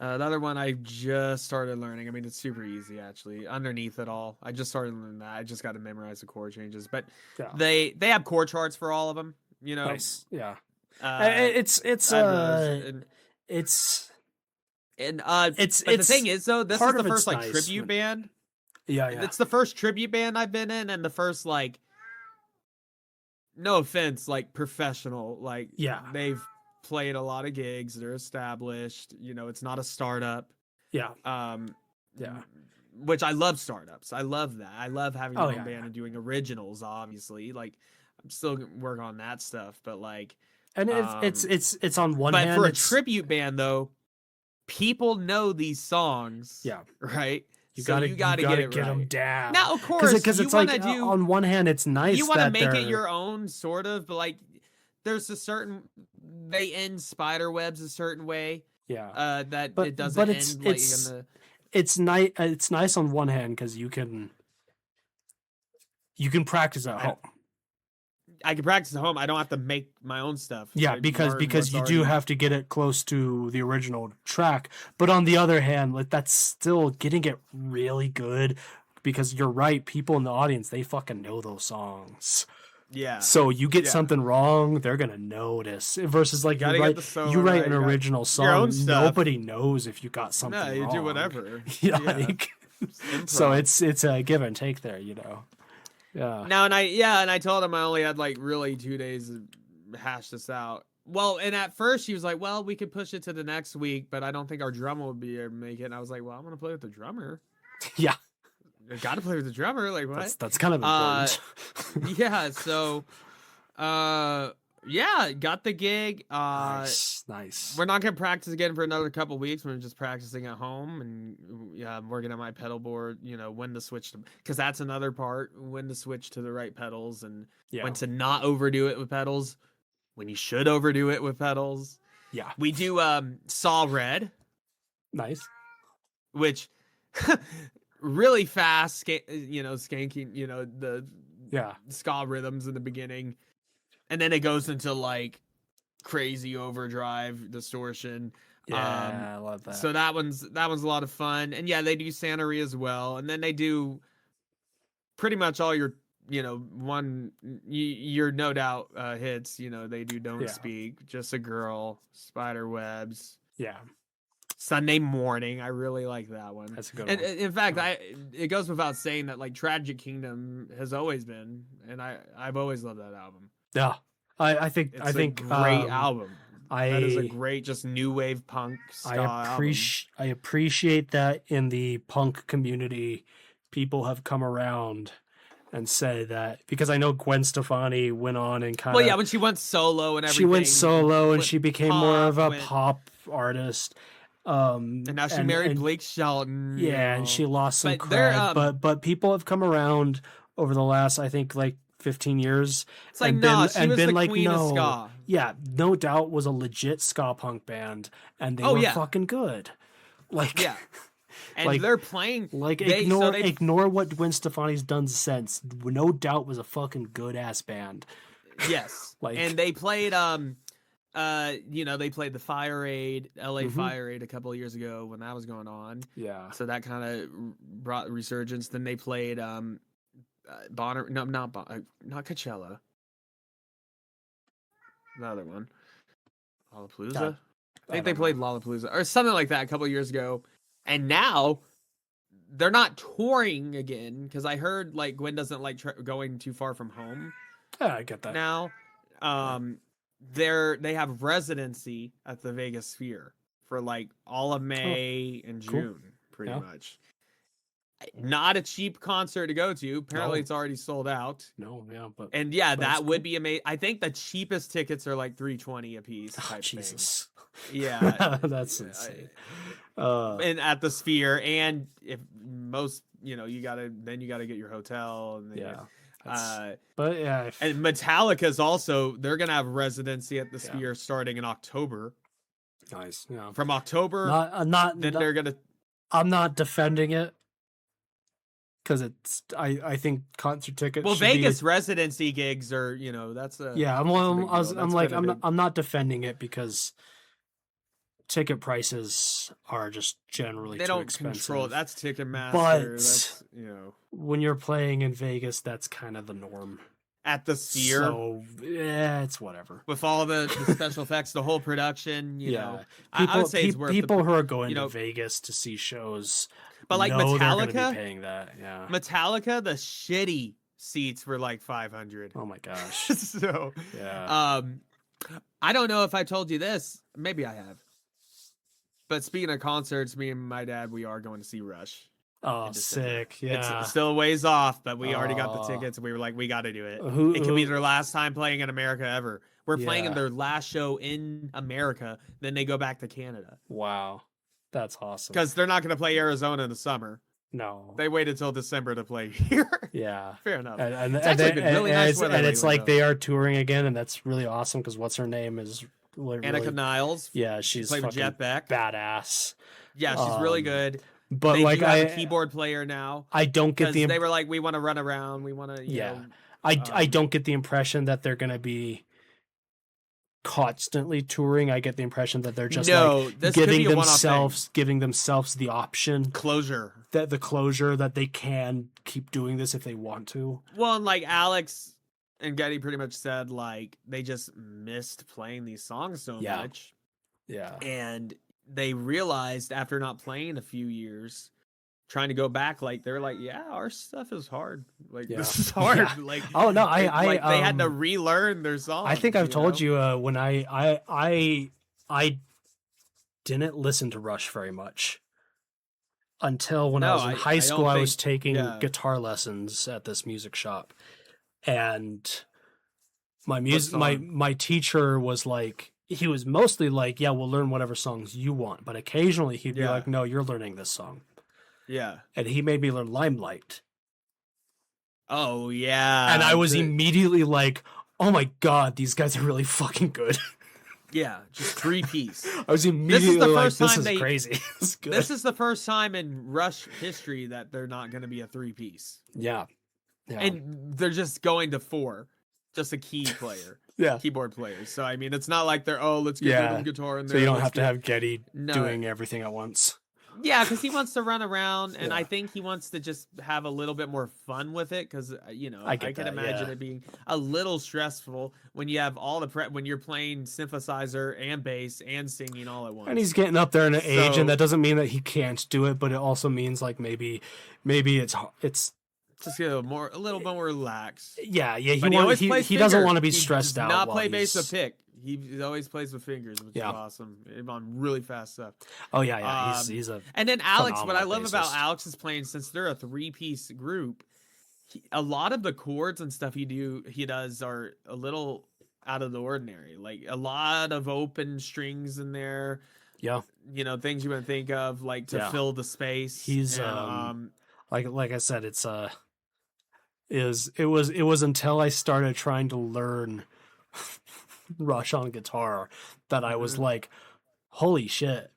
other one I just started learning. I mean, it's super easy actually. Underneath it all, I just started learning that. I just got to memorize the chord changes. But Yeah. they have chord charts for all of them. You know, Nice. Yeah. uh, It's and but the thing is though, this is part the of it's first like nice tribute when- band. yeah. It's the first tribute band I've been in, and the first like, no offense, like professional. Like, Yeah. they've played a lot of gigs. They're established. You know, it's not a startup. Yeah. Yeah. Which I love startups. I love that. I love having my Oh, own yeah, band yeah. and doing originals. Obviously, like I'm still working on that stuff, but like, And it's on one but hand. for a it's- tribute band though, people know these songs. Yeah. Right. You So gotta you gotta get it right. them down. Now, of course, because you it's want like to do. on one hand, it's nice. You want to that make it they're- your own, sort of, but like, there's a certain they end spider webs a certain way. Yeah. That But- it doesn't but end it's- like it's- in the. It's nice. It's nice on one hand because you can practice at home. I can practice at home. I don't have to make my own stuff. Yeah, I because learn you what's do already- have to get it close to the original track. But on the other hand, like that's still getting it really good because you're right, people in the audience, they fucking know those songs. Yeah. So you get Yeah. something wrong, they're gonna notice. Versus like gotta you get write, the solo you write right, an you got original your song, own stuff. nobody knows if you got something No, you wrong. do whatever. Yeah, Yeah. like, so Improv. it's a give and take there, you know. Yeah. Now and I told him I only had like really 2 days to hash this out. Well, and at first he was like, "Well, we could push it to the next week, but I don't think our drummer would be able to make it." And I was like, "Well, I'm gonna play with the drummer. Yeah. I gotta play with the drummer. Like what?" That's kind of important. Yeah. So, yeah, got the gig. Nice. We're not gonna practice again for another couple weeks. We're just practicing at home, and yeah, I'm working on my pedal board. You know when to switch to, because that's another part. When to switch to the right pedals, and Yeah. when to not overdo it with pedals. When you should overdo it with pedals. Yeah. We do Saw Red, Nice. which really fast, skanking. You know the Yeah. ska rhythms in the beginning, and then it goes into like crazy overdrive distortion. Yeah, I love that. So that one's a lot of fun. And yeah, they do Santeria as well, and then they do pretty much all your your No Doubt hits. You know, they do Don't Yeah. Speak, Just a Girl, Spider Webs, Yeah, Sunday Morning. I really like that one. that's a good And one. in fact, it goes without saying that like Tragic Kingdom has always been, and I've always loved that album. Yeah, I think It's I think a great album. That is a I great, just new wave punk ska I appreciate that in the punk community, people have come around and said that, because I know Gwen Stefani went on and kind of Well, yeah, when she went solo and everything. she went solo and went she became more of a went- pop artist. And now she married and- Blake Shelton. you Yeah, know. and she lost some But they're, cred, but people have come around over the last, I think, like 15 years. It's like, and no, been- she and was been the like, queen no. of ska. Yeah, No Doubt was a legit ska punk band, and they Oh, were yeah. fucking good. Like, Yeah. And Like- they're playing. like they- ignore so they- ignore what Gwen Stefani's done since. No Doubt was a fucking good ass band. Yes. Like- And they played they played the Fire Aid, LA Mhm. Fire Aid a couple of years ago when that was going on. Yeah, So that kind of brought resurgence. Then they played Bonner, no, not Coachella. The other one. Lollapalooza. God, I think I they don't played Lollapalooza or something like that a couple of years ago. And now they're not touring again, because I heard like Gwen doesn't like going too far from home yeah, I get that. now. They have residency at the Vegas Sphere for like all of May and cool. June, pretty Yeah. much. Not a cheap concert to go to. Apparently, No. it's already sold out. No, yeah, but And yeah, But that it's would cool. be amazing. I think the cheapest tickets are like $320 a piece. Type Jesus, thing. Yeah, that's insane. Uh, and at the Sphere, and if most, you gotta get your hotel, and then yeah, that's- uh, but yeah, and Metallica's also, they're gonna have residency at the Yeah. Sphere starting in October. nice. Yeah, From October, not, then they're gonna. I'm not defending it because it's. I think concert tickets. Well, should be- Vegas residency gigs are, that's a Yeah, that's a big deal. I'm That's like, been a big- I'm not defending it because ticket prices are just generally they too don't expensive. control. That's Ticketmaster. But- That's When you're playing in Vegas, that's kind of the norm. at the Sphere. So yeah, it's whatever. With all the special effects, the whole production, you know, People, I would say it's worth people the, who are going you know- to Vegas to see shows, but like know they're gonna Metallica, be paying that. Yeah. Metallica, the shitty seats were like 500. Oh my gosh. So, Yeah. I don't know if I told you this. Maybe I have. But speaking of concerts, me and my dad, we are going to see Rush. Oh, in December. sick. Yeah. It's still a ways off, but we already got the Aw. tickets, and we were like, we got to do it. Who- It could be who- their last time playing in America ever. We're playing in Yeah. their last show in America, then they go back to Canada Wow. That's awesome. because they're not going to play Arizona in the summer. No. They waited till December to play here. Yeah. Fair enough. And actually been really nice it's, weather and it's lately, like though. they are touring again, and that's really awesome because what's her name is Annika really, Niles. yeah, She she's played with fucking Jet Beck. badass. Yeah, she's really Um, good. But They like do have a I keyboard player now I don't get because the they were like, we want to run around. We want to, Yeah. know, I um, don't get the impression that they're gonna be constantly touring. I get the impression that they're just no, like this could be giving a one-off thing. giving themselves the option, Closure. that the closure that they can keep doing this if they want to. Well, and like Alex and Getty pretty much said, like they just missed playing these songs so Yeah. much, Yeah. and they realized after not playing a few years, trying to go back, like they're like, yeah, our stuff is hard. Like Yeah. this is hard. Yeah. Like Oh no, I like they had to um, relearn their songs. I think I've told know? you when I didn't listen to Rush very much until when I No, was in I high don't school. I was think- taking yeah. guitar lessons at this music shop, and my song? my teacher was like, he was mostly like, yeah, we'll learn whatever songs you want, but occasionally he'd be Yeah. like, no, you're learning this song, Yeah. and he made me learn Limelight, Oh yeah. and I was the- immediately like, oh my god, these guys are really fucking good. yeah, just 3-piece. I was immediately the like, first this time is they- crazy. This is good. This is the first time in Rush history that they're not going to be a 3-piece. Yeah. Yeah. And they're just going to 4, just a key player, yeah. keyboard players. So I mean, it's not like they're let's get Yeah. rhythm guitar in there. So you don't let's have to get-" have Getty No. doing everything at once. Yeah, because he wants to run around, and Yeah. I think he wants to just have a little bit more fun with it. Because I get can that, imagine yeah. it being a little stressful when you have all the when you're playing synthesizer and bass and singing all at once. And he's getting up there in an age, So- and that doesn't mean that he can't do it, but it also means like maybe it's just get a little more relaxed. yeah. He But always he plays doesn't finger. want to be He stressed does out. Not while play bass he's- with pick. He always plays with fingers, which Yeah. is awesome. On really fast stuff. Oh yeah. Um, He's a And then Alex, what I Phenomenal love about bassist. Alex's playing, since they're a 3-piece group, a lot of the chords and stuff he does are a little out of the ordinary. Like a lot of open strings in there. yeah. Things you would think of like to Yeah. fill the space. He's, And, Like I said, it was until I started trying to learn Rush on guitar that I was Mhm. like, holy shit.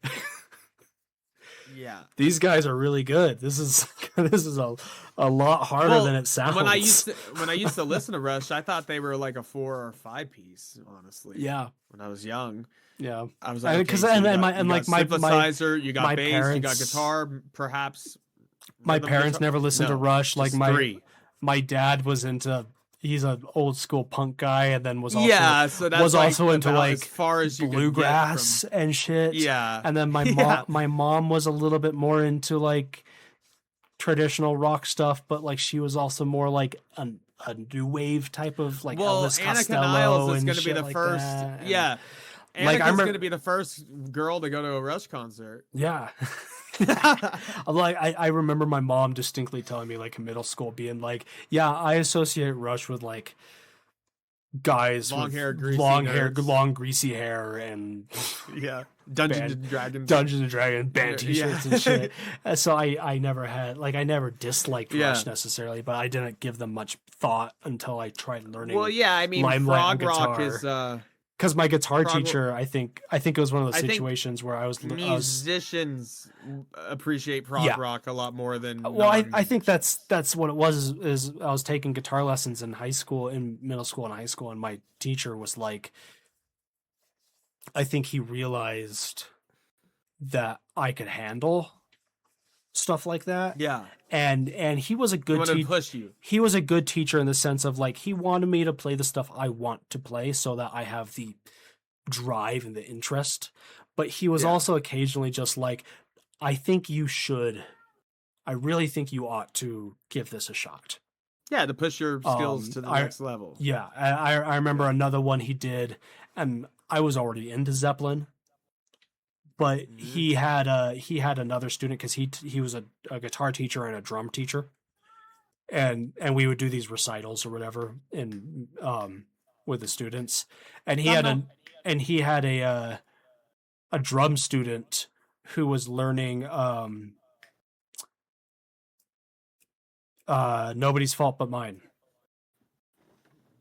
yeah. These guys are really good. This is a lot harder Well, than it sounds. When I used to listen to Rush, I thought they were like a 4 or 5-piece. Honestly, yeah, When I was young, yeah. I was I- like, 'cause- okay, so and you then got- my- and you like got my- synthesizer, you got my bass, you got parents- guitar, perhaps. My rhythm parents guitar? never listened to No, Rush. Like just my 3. my dad was into. He's an old school punk guy, and then was also Yeah, so that's was like also into about like as far as you could get bluegrass and shit. from- yeah, And then my Yeah. mom was a little bit more into like traditional rock stuff, but like she was also more like a new wave type of like well, Elvis Annika Costello Niles is and going to be shit the like first. that, and- Yeah, Like, I Annika's remember- going to be the first girl to go to a Rush concert. yeah. I'm like, I remember my mom distinctly telling me, like, in middle school, being like, yeah, I associate Rush with, like, guys Long with hair, greasy long hair, nerds. long greasy hair, and Yeah. Dungeons Band- and Dragons. Dungeons and Dragons band Yeah. t-shirts and shit. So I never had, like, I never disliked Yeah. Rush necessarily, but I didn't give them much thought until I tried learning. Well, yeah, I mean, Limelight on Frog Rock guitar. is Because my guitar Frog- teacher, I think it was one of those I think situations where I was musicians appreciate prog Yeah. rock a lot more than. well, I think that's what it was. Is I was taking guitar lessons in high school, in middle school and high school, and my teacher was like, I think he realized that I could handle stuff like that, Yeah, and he was a he good wanted to teacher. push you. He was a good teacher in the sense of, like, he wanted me to play the stuff I want to play so that I have the drive and the interest. But he was Yeah. also occasionally just like, I really think you ought to give this a shot. Yeah, to push your skills to the I- next level. Yeah. I remember another one he did, and I was already into Zeppelin, but he had another student, because he was a guitar teacher and a drum teacher. And we would do these recitals or whatever in with the students, and he had a drum student who was learning Nobody's Fault But Mine.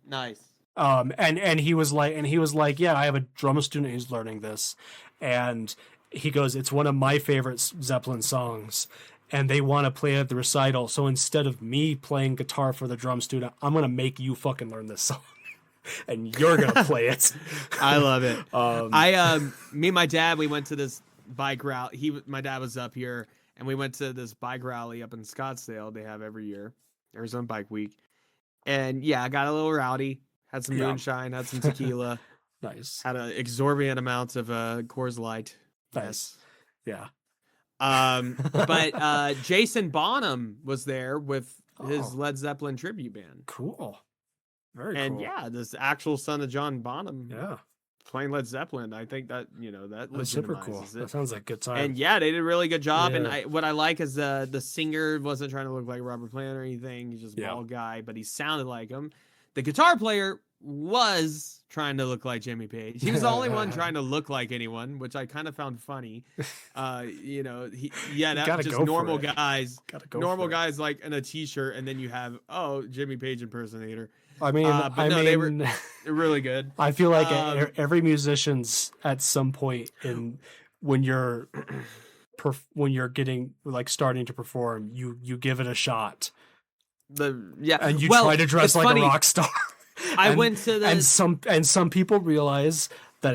Nice. And he was like, yeah, I have a drum student who's learning this, and he goes, it's one of my favorite Zeppelin songs, and they want to play it at the recital. So instead of me playing guitar for the drum student, I'm gonna make you fucking learn this song, and you're gonna play it. I love it. Um, Me and my dad, we went to this bike route. My dad was up here, and we went to this bike rally up in Scottsdale. They have every year, Arizona Bike Week, and yeah, I got a little rowdy. Had some Yeah. moonshine, had some tequila, nice, had an exorbitant amount of Coors Light. nice, yeah. But Jason Bonham was there with his Oh. Led Zeppelin tribute band. Cool, very And cool. yeah, this actual son of John Bonham yeah, playing Led Zeppelin. I think that, that that's super legitimizes cool. it. That sounds like a good time. And yeah, they did a really good job. And Yeah. what I like is the singer wasn't trying to look like Robert Plant or anything. He's just a Yeah. bald guy, but he sounded like him. The guitar player was trying to look like Jimmy Page. He was the only one trying to look like anyone, which I kind of found funny. That gotta just go for normal it. guys. Gotta go Normal for it. guys like in a t-shirt, and then you have Jimmy Page impersonator. I mean, but no, they were- mean, They're really good. I feel like Um, every musician's at some point when you're getting, like, starting to perform, you give it a shot, and you try to dress it's like funny. a rock star. I And- went to the and some people realize that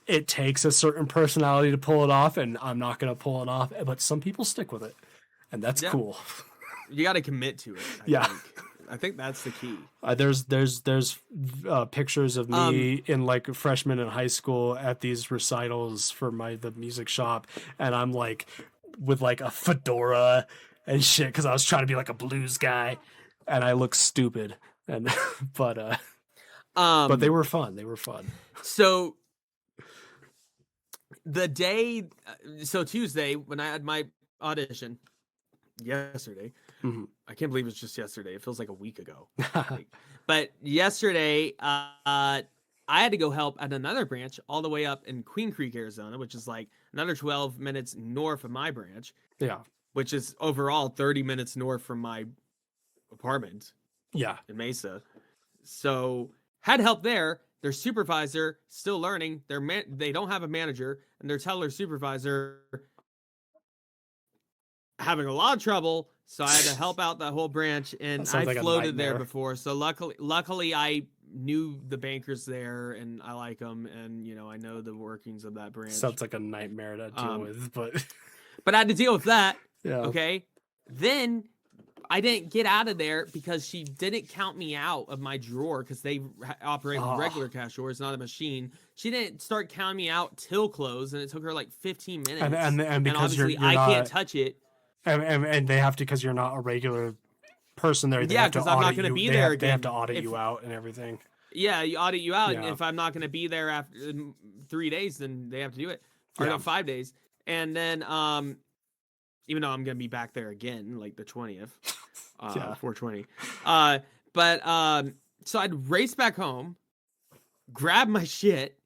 it takes a certain personality to pull it off, and I'm not going to pull it off, but some people stick with it, and that's Yeah. cool. You got to commit to it. Yeah. I think that's the key. There's pictures of me in, like, freshman in high school at these recitals for the music shop, and I'm like with, like, a fedora and shit, because I was trying to be like a blues guy, and I look stupid, and but they were fun. They were fun. So Tuesday, when I had my audition yesterday, Mhm. I can't believe it's just yesterday. It feels like a week ago. But yesterday, I had to go help at another branch all the way up in Queen Creek, Arizona, which is like another 12 minutes north of my branch, Yeah, which is overall 30 minutes north from my apartment yeah. in Mesa. So had help there. Their supervisor still learning. They don't have a manager, and their teller supervisor having a lot of trouble. So I had to help out that whole branch, and That sounds I like a floated there nightmare. before. So luckily I knew the bankers there, and I like them, and I know the workings of that branch. Sounds like a nightmare to deal with, but But I had to deal with that. yeah. Okay. Then I didn't get out of there because she didn't count me out of my drawer, because they operate with Oh. regular cash drawers, not a machine. She didn't start counting me out till close, and it took her like 15 minutes. And because you're obviously I not, can't touch it. and they have to, because you're not a regular person there. They Yeah, have to 'cause I'm not audit gonna you. be They there have, They have again. to audit If- you out and everything. Yeah, you audit you out, and Yeah. if I'm not going to be there after 3 days, then they have to do it. Or Yeah. no, 5 days. And then even though I'm gonna be back there again, like the 20th, Yeah. 420. So I'd race back home, grab my shit.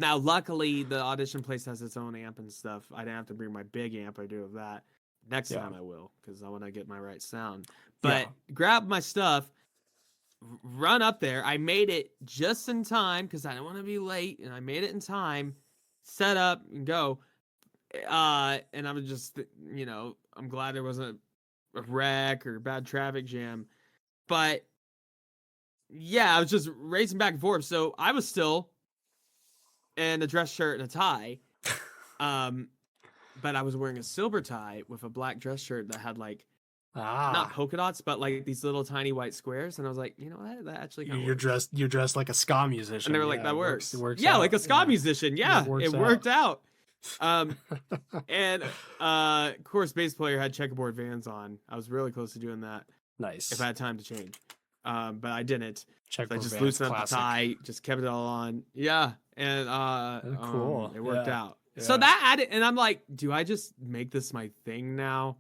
Now, luckily, the audition place has its own amp and stuff. I didn't have to bring my big amp. I do of that. Next time I will, because I want to get my right sound. But grab my stuff, run up there. I made it just in time because I didn't want to be late, and I made it in time. Set up and go. And I'm just, I'm glad there wasn't a wreck or a bad traffic jam. But yeah, I was just racing back and forth. So I was still in a dress shirt and a tie. But I was wearing a silver tie with a black dress shirt that had like not polka dots, but like these little tiny white squares. And I was like, you know what? That actually kind of you're dressed like a ska musician. And they were like, that works. It works yeah, out. like a ska musician. Yeah, it worked out. And of course, bass player had checkerboard Vans on. I was really close to doing that. Nice. If I had time to change, but I didn't. Checkerboard So I just Vans, loosened up classic. the tie, just kept it all on. Yeah, and Cool. it worked Yeah. out. So that added, and I'm like, do I just make this my thing now?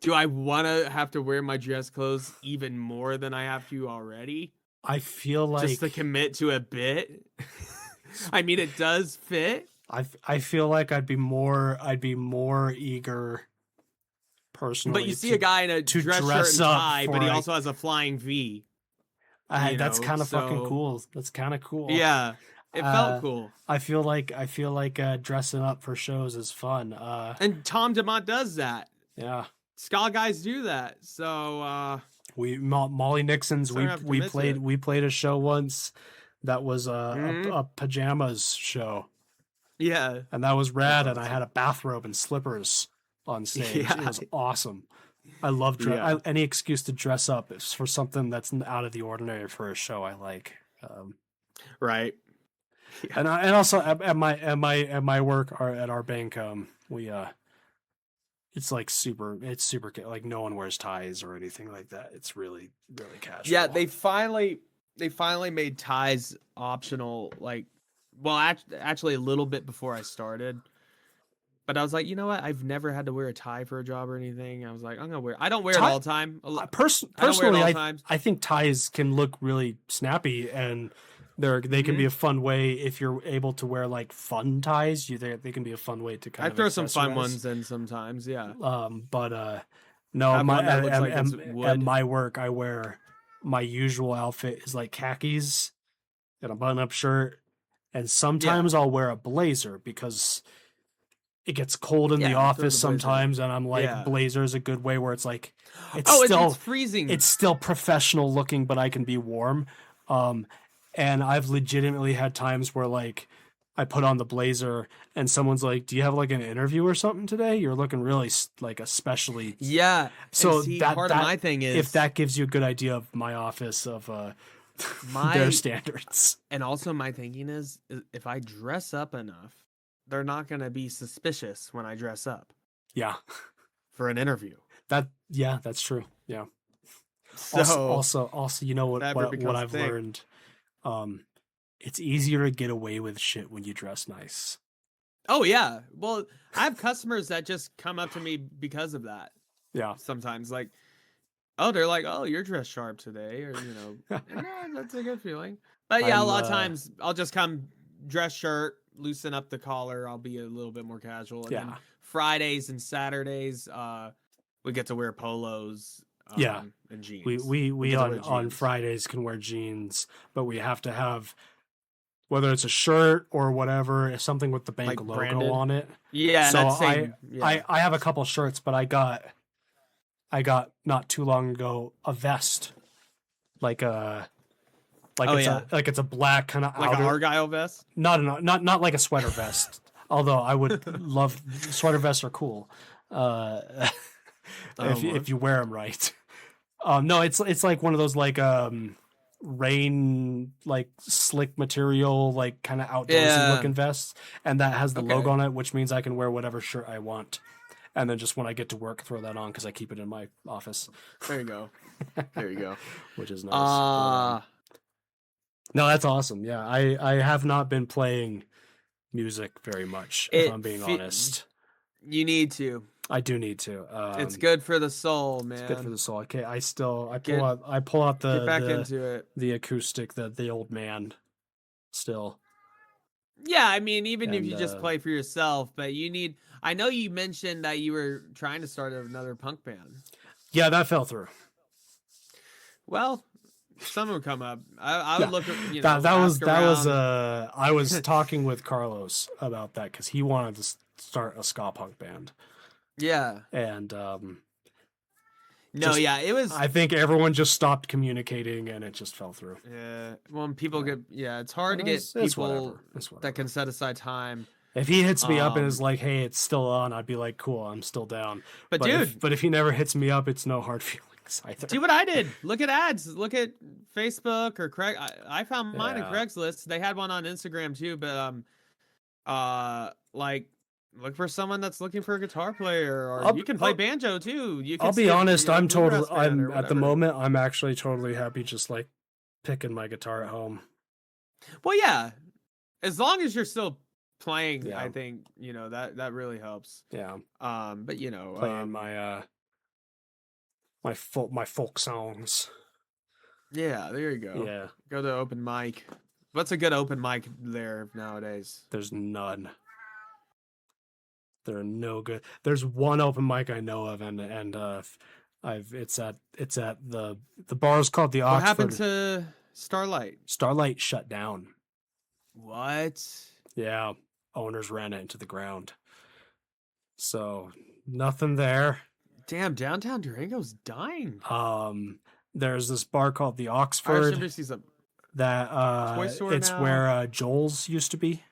Do I want to have to wear my dress clothes even more than I have to already? I feel like Just to commit to a bit. I mean, it does fit. I feel like I'd be more eager personally. But you see a guy in a to dress dress shirt and up tie, for but he a- also has a flying V. that's know, kind of fucking so- cool. That's kind of cool. Yeah, it felt cool. I feel like dressing up for shows is fun. And Tom DeMont does that. Yeah. Ska guys do that. So Molly Nixon's So I have to commit to it. we played a show once that was Mhm. a pajamas show, yeah. and that was rad. And I had a bathrobe and slippers on stage. Yeah. It was awesome. I love Yeah. any excuse to dress up is for something that's out of the ordinary for a show I like. Right. And also at my work or at our bank, we it's super like no one wears ties or anything like that. It's really casual. Yeah, they finally made ties optional. Like, well, actually a little bit before I started. But I was like, you know what? I've never had to wear a tie for a job or anything. I was like, I'm gonna wear. I don't wear it all the time. Personally, all the times. I think ties can look really snappy, and they can be a fun way if you're able to wear like fun ties. They can be a fun way to kind I of throw some fun accessorize. ones in sometimes. Yeah. But no, Have one that looks like it's at wood. my work, I wear my usual outfit is like khakis and a button-up shirt, and sometimes I'll wear a blazer because it gets cold in Yeah, the throw office the blazer. sometimes, and I'm like, Yeah. blazer is a good way where it's like Oh, it's freezing. it's still professional looking, but I can be warm. And I've legitimately had times where like I put on the blazer and someone's like, "Do you have like an interview or something today? You're looking really like especially." Yeah. So and see, that part of my thing is if that gives you a good idea of my office of my their standards. and also my thinking is if I dress up enough, they're not gonna be suspicious when I dress up Yeah, for an interview. that's true. Yeah. So Also, you know what That becomes a I've thing. learned. It's easier to get away with shit when you dress nice. oh yeah. Well, I have customers that just come up to me because of that. Yeah. Sometimes like, oh, they're like, oh, you're dressed sharp today, or yeah, that's a good feeling. But yeah, a lot of times I'll just come dress shirt, loosen up the collar. I'll be a little bit more casual. And then Yeah. Fridays and Saturdays, we get to wear polos. Yeah. And jeans. We get to wear on jeans. Fridays can wear jeans, but we have to have whether it's a shirt or whatever, something with the bank Like logo branded? on it. Yeah, So that's same. Yeah. I have a couple shirts, but I got not too long ago a vest, like it's a black kind of like outer, an Argyle vest. not like a sweater vest. Although I would love sweater vests are cool, if you wear them right. No, it's like one of those like rain like slick material like kind of outdoorsy Yeah. looking vests, and that has the Okay. logo on it, which means I can wear whatever shirt I want, and then just when I get to work throw that on because I keep it in my office, There you go. There you go. which is nice. No, that's awesome. Yeah, I have not been playing music very much, if I'm being honest. You need to. I do need to. It's good for the soul, man. It's good for the soul. Okay, I Get- pull out Get back the into it. the acoustic, the old man still. Yeah, I mean, even if And, you just play for yourself, but you need. I know you mentioned that you were trying to start another punk band. Yeah, that fell through. Well, some would come up. I would Yeah. look at I was talking with Carlos about that because he wanted to start a ska punk band, Yeah. and It was. I think everyone just stopped communicating and it just fell through. Yeah. When people get. Yeah, it's hard to It's- get it's people whatever. It's whatever. that can set aside time. If he hits me up and Um, is like, "Hey, it's still on," I'd be like, "Cool, I'm still down." But if, dude, but if he never hits me up, it's no hard feelings either. do what I did. Look at ads. Look at Facebook or Craig. I found mine on Yeah. Craigslist. They had one on Instagram too, but like look for someone that's looking for a guitar player, or you can play banjo too. You can I'll be skip, honest. you know, I'm bluegrass totally. band or I'm at the whatever. moment. I'm actually totally happy, just like picking my guitar at home. Well, yeah, as long as you're still playing, Yeah. I think that really helps. Yeah, But playing my folk songs. yeah, there you go. Yeah, Go to open mic. What's a good open mic there nowadays? there's none. There are no good. There's one open mic I know of, and it's at the bar is called the What Oxford. happened to Starlight? Starlight shut down. What? Yeah, owners ran it into the ground. So nothing there. Damn, downtown Durango's dying. There's this bar called the Irish Oxford Embassy's up. that Toy store it's now? where Joel's used to be.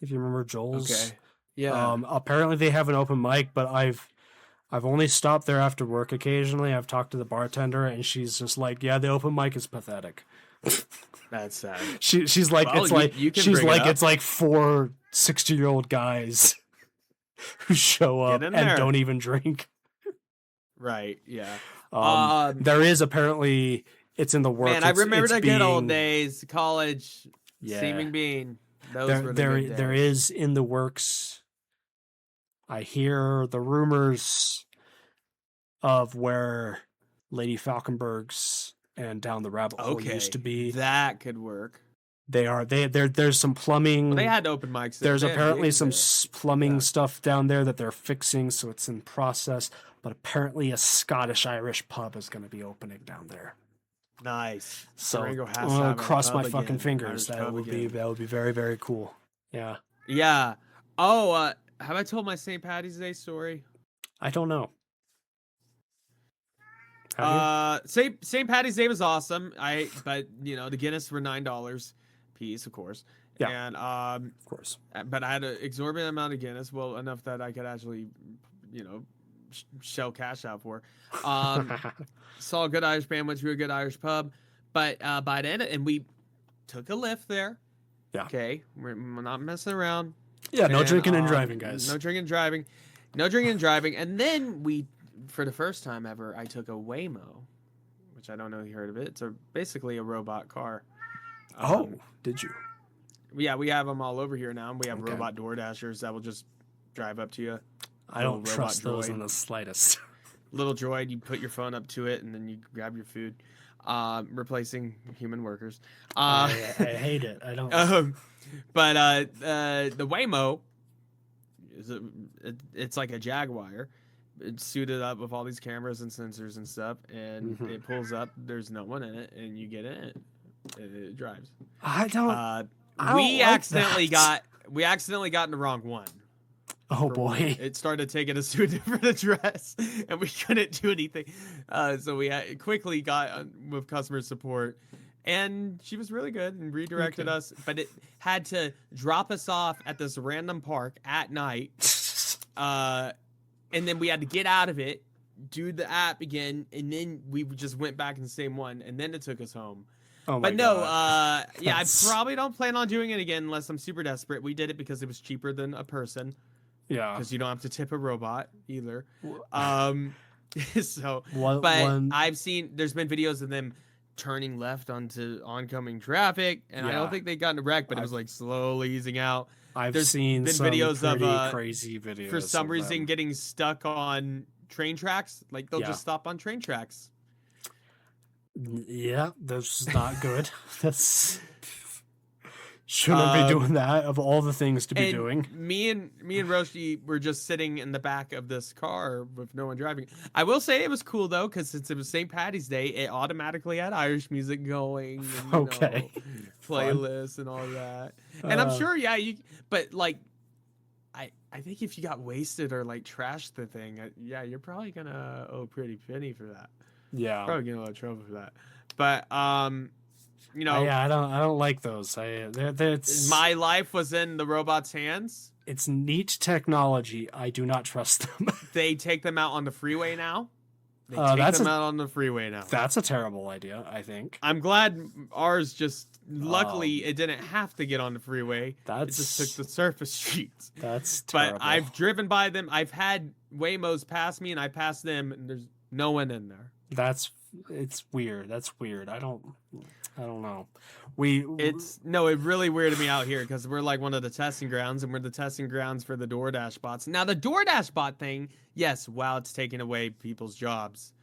If you remember Joel's. Okay. Yeah. Apparently they have an open mic, but I've only stopped there after work occasionally. I've talked to the bartender and she's just like, "Yeah, the open mic is pathetic." That's sad. She's like, Well, it's you- like you can she's bring it like up. it's like 4 60-year-old guys who show up Get and in there. don't even drink. Right. Yeah. There is apparently it's in the works. Man, I remember it's the good old being- days. College. Yeah. Steaming Bean. Those There, were the there, good there days. is in the works. I hear the rumors of where Lady Falkenberg's and Down the Rabbit Hole Okay. used to be. That could work. There's some plumbing. Well, they had open mics. there. There's They had apparently gigs some there. plumbing Yeah. stuff down there that they're fixing, so it's in process. But apparently, a Scottish-Irish pub is going to be opening down there. Nice. So Durango has I'm to gonna have a cross my pub fucking again, fingers. Irish That pub would be again. very, very cool. Yeah, Yeah. Oh, have I told my St. Patty's Day story? I don't know. Have you? St. Patty's Day was awesome. But the Guinness were $9 piece, of course. Yeah. And Of course. but I had an exorbitant amount of Guinness, well enough that I could actually, shell cash out for. Saw a good Irish band, went to a good Irish pub, but by the end, and we took a lift there. Yeah. Okay, we're not messing around. Yeah, no And, drinking and driving, guys. No drinking and driving. No drinking and driving. And then for the first time ever, I took a Waymo, which I don't know if you heard of it. It's basically a robot car. Oh, did you? Yeah, we have them all over here now. We have Okay. robot door dashers that will just drive up to you. I don't Little trust robot those droid. in the slightest. Little droid, you put your phone up to it, and then you grab your food. Replacing human workers. I hate it. I don't. But the Waymo it's like a Jaguar. It's suited up with all these cameras and sensors and stuff, and Mhm. it pulls up. There's no one in it, and you get in it, and it drives. I don't. I don't We like accidentally that. got in the wrong one. Oh for one. boy. It started taking us to a different address, and we couldn't do anything. So we quickly got with customer support, and she was really good and redirected Okay. us. But it had to drop us off at this random park at night, and then we had to get out of it, do the app again, and then we just went back in the same one, and then it took us home. Oh my But no, God. yeah, I That's- probably don't plan on doing it again unless I'm super desperate. We did it because it was cheaper than a person, Yeah. because you don't have to tip a robot either. So, One, but one, there's been videos of them turning left onto oncoming traffic, and I Yeah. don't think they got in a wreck, but it was like slowly easing out. I've There's seen been some videos of, pretty crazy videos. for some of reason them. getting stuck on train tracks. Like they'll Yeah. just stop on train tracks. Yeah, that's not good. That's shouldn't be doing that of all the things to be And doing. me and Roshi were just sitting in the back of this car with no one driving. I will say it was cool though, because since it was St. Patty's Day, it automatically had Irish music going. And, you Okay. know, playlists and all that. And I'm sure, yeah, but like, I think if you got wasted or like trashed the thing, yeah, you're probably gonna owe a pretty penny for that. Yeah. Probably get a lot of trouble for that. But you know, Yeah, I don't like those. It's my life was in the robot's hands. it's neat technology. I do not trust them. They take them out on the freeway now. They Oh, take that's them a- out on the freeway now. That's a terrible idea, I think. I'm glad ours just luckily it didn't have to get on the freeway. It That's just took the surface streets. that's But terrible. I've driven by them. I've had Waymos pass me, and I passed them, and there's no one in there. It's weird. That's weird. I don't know. It's no, it really weirded me out here because we're like one of the testing grounds, and we're the testing grounds for the DoorDash bots. Now the DoorDash bot thing, yes, wow, it's taking away people's jobs.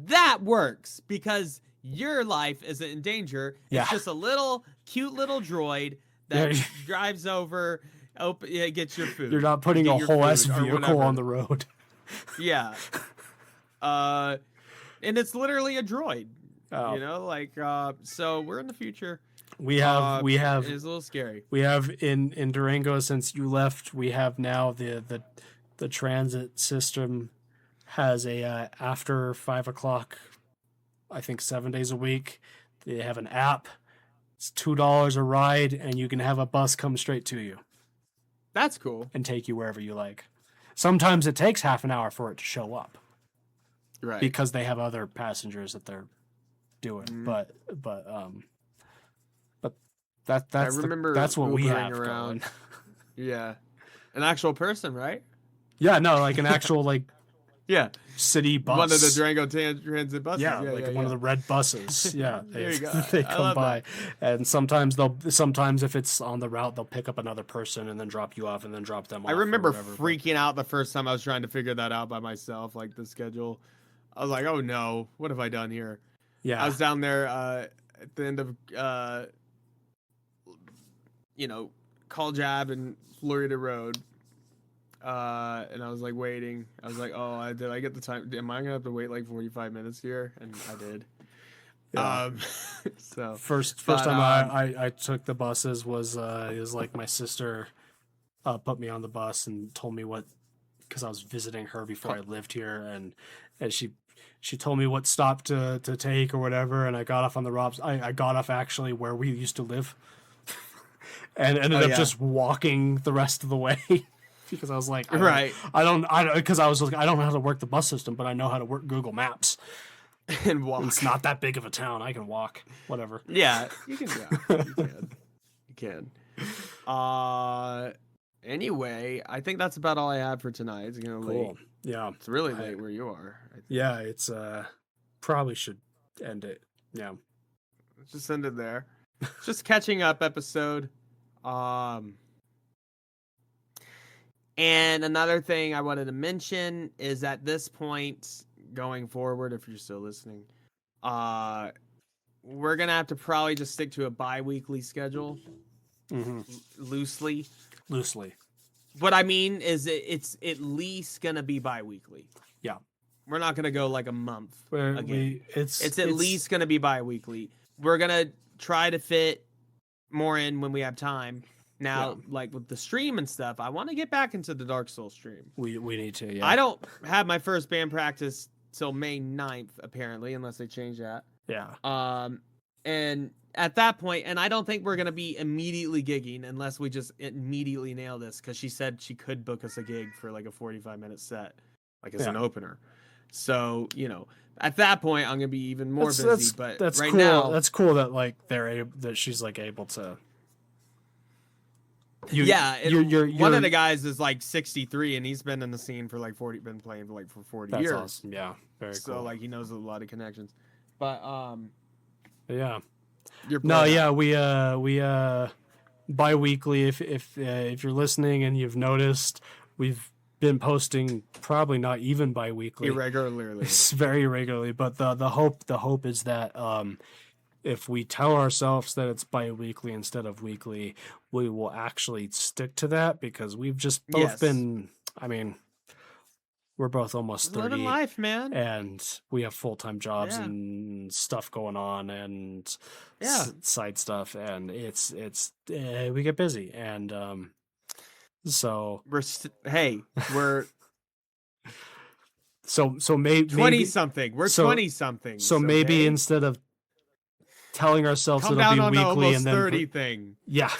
That works because your life isn't in danger. Yeah. It's just a little cute little droid that Yeah. drives over, gets your food. You're not putting Get a your whole ass food or vehicle whatever. on the road. Yeah. And it's literally a droid. Oh. You know, like so we're in the future. We have It's a little scary. we have in Durango, since you left, we have now the transit system has a after 5 o'clock, I think 7 days a week. They have an app. It's $2 a ride, and you can have a bus come straight to you That's cool. and take you wherever you like. Sometimes it takes half an hour for it to show up Right. because they have other passengers that they're doing. Mhm. But that's remember that's what we Ubering have around. going. Yeah. An actual person, right? Yeah, no, like an actual like Yeah. city bus. One of the Durango transit buses. yeah, like one of the red buses. Yeah, There you go. they I come love by, and sometimes if it's on the route, they'll pick up another person and then drop you off and then drop them off. I or remember whatever, but- freaking out the first time I was trying to figure that out by myself, like the schedule. I was like, oh no, what have I done here? Yeah, I was down there at the end of, Call Jab and Florida Road. And I was like waiting. I was like, oh, did I get the time? Am I going to have to wait like 45 minutes here? And I did. Yeah. So First But, time I took the buses was it was like my sister put me on the bus and told me what, because I was visiting her before I lived here, and she told me what stop to take or whatever, and I got off on the Robs. I got off actually where we used to live, and ended up just walking the rest of the way. Because I was like, I don't because I was like, I don't know how to work the bus system, but I know how to work Google Maps. and walk. It's not that big of a town. I can walk, whatever. Yeah, you can. Yeah, you can. Anyway, I think that's about all I had for tonight. It's gonna Cool. late. Yeah. It's really late where you are. I think. Yeah, it's probably should end it. Yeah. Let's just end it there. Just catching up episode. And another thing I wanted to mention is at this point going forward, if you're still listening, we're gonna have to probably just stick to a bi-weekly schedule loosely. What I mean is it's at least gonna be bi-weekly. Yeah. We're not gonna go like a month. It's At least gonna be bi-weekly. We're gonna try to fit more in when we have time. Now, like with the stream and stuff, I want to get back into the Dark Souls stream. we need to. Yeah. I don't have my first band practice till May 9th, apparently, unless they change that. Yeah. And at that point, and I don't think we're gonna be immediately gigging unless we just immediately nail this, because she said she could book us a gig for like a 45-minute set, like as an opener. So at that point, I'm gonna be even more busy. But that's right cool. now, That's cool that like that she's like able to. You're one of the guys is like 63, and he's been in the scene for like 40, been playing for 40 That's years. awesome. Yeah, very So cool. like he knows a lot of connections. But yeah. you're No, playing yeah, we bi-weekly. If you're listening and you've noticed, we've been posting probably not even bi-weekly, irregularly. It's very regularly. But the hope is that if we tell ourselves that it's bi-weekly instead of weekly, we will actually stick to that, because we've just both Yes. been. I mean, we're both almost 30, Living life, man. and we have full-time jobs Yeah. and stuff going on, and Yeah. side stuff, and it's we get busy, and so We're so maybe 20 something. We're so- 20 something. so maybe instead of telling ourselves come it'll down be on the weekly almost and then 30 thing. yeah,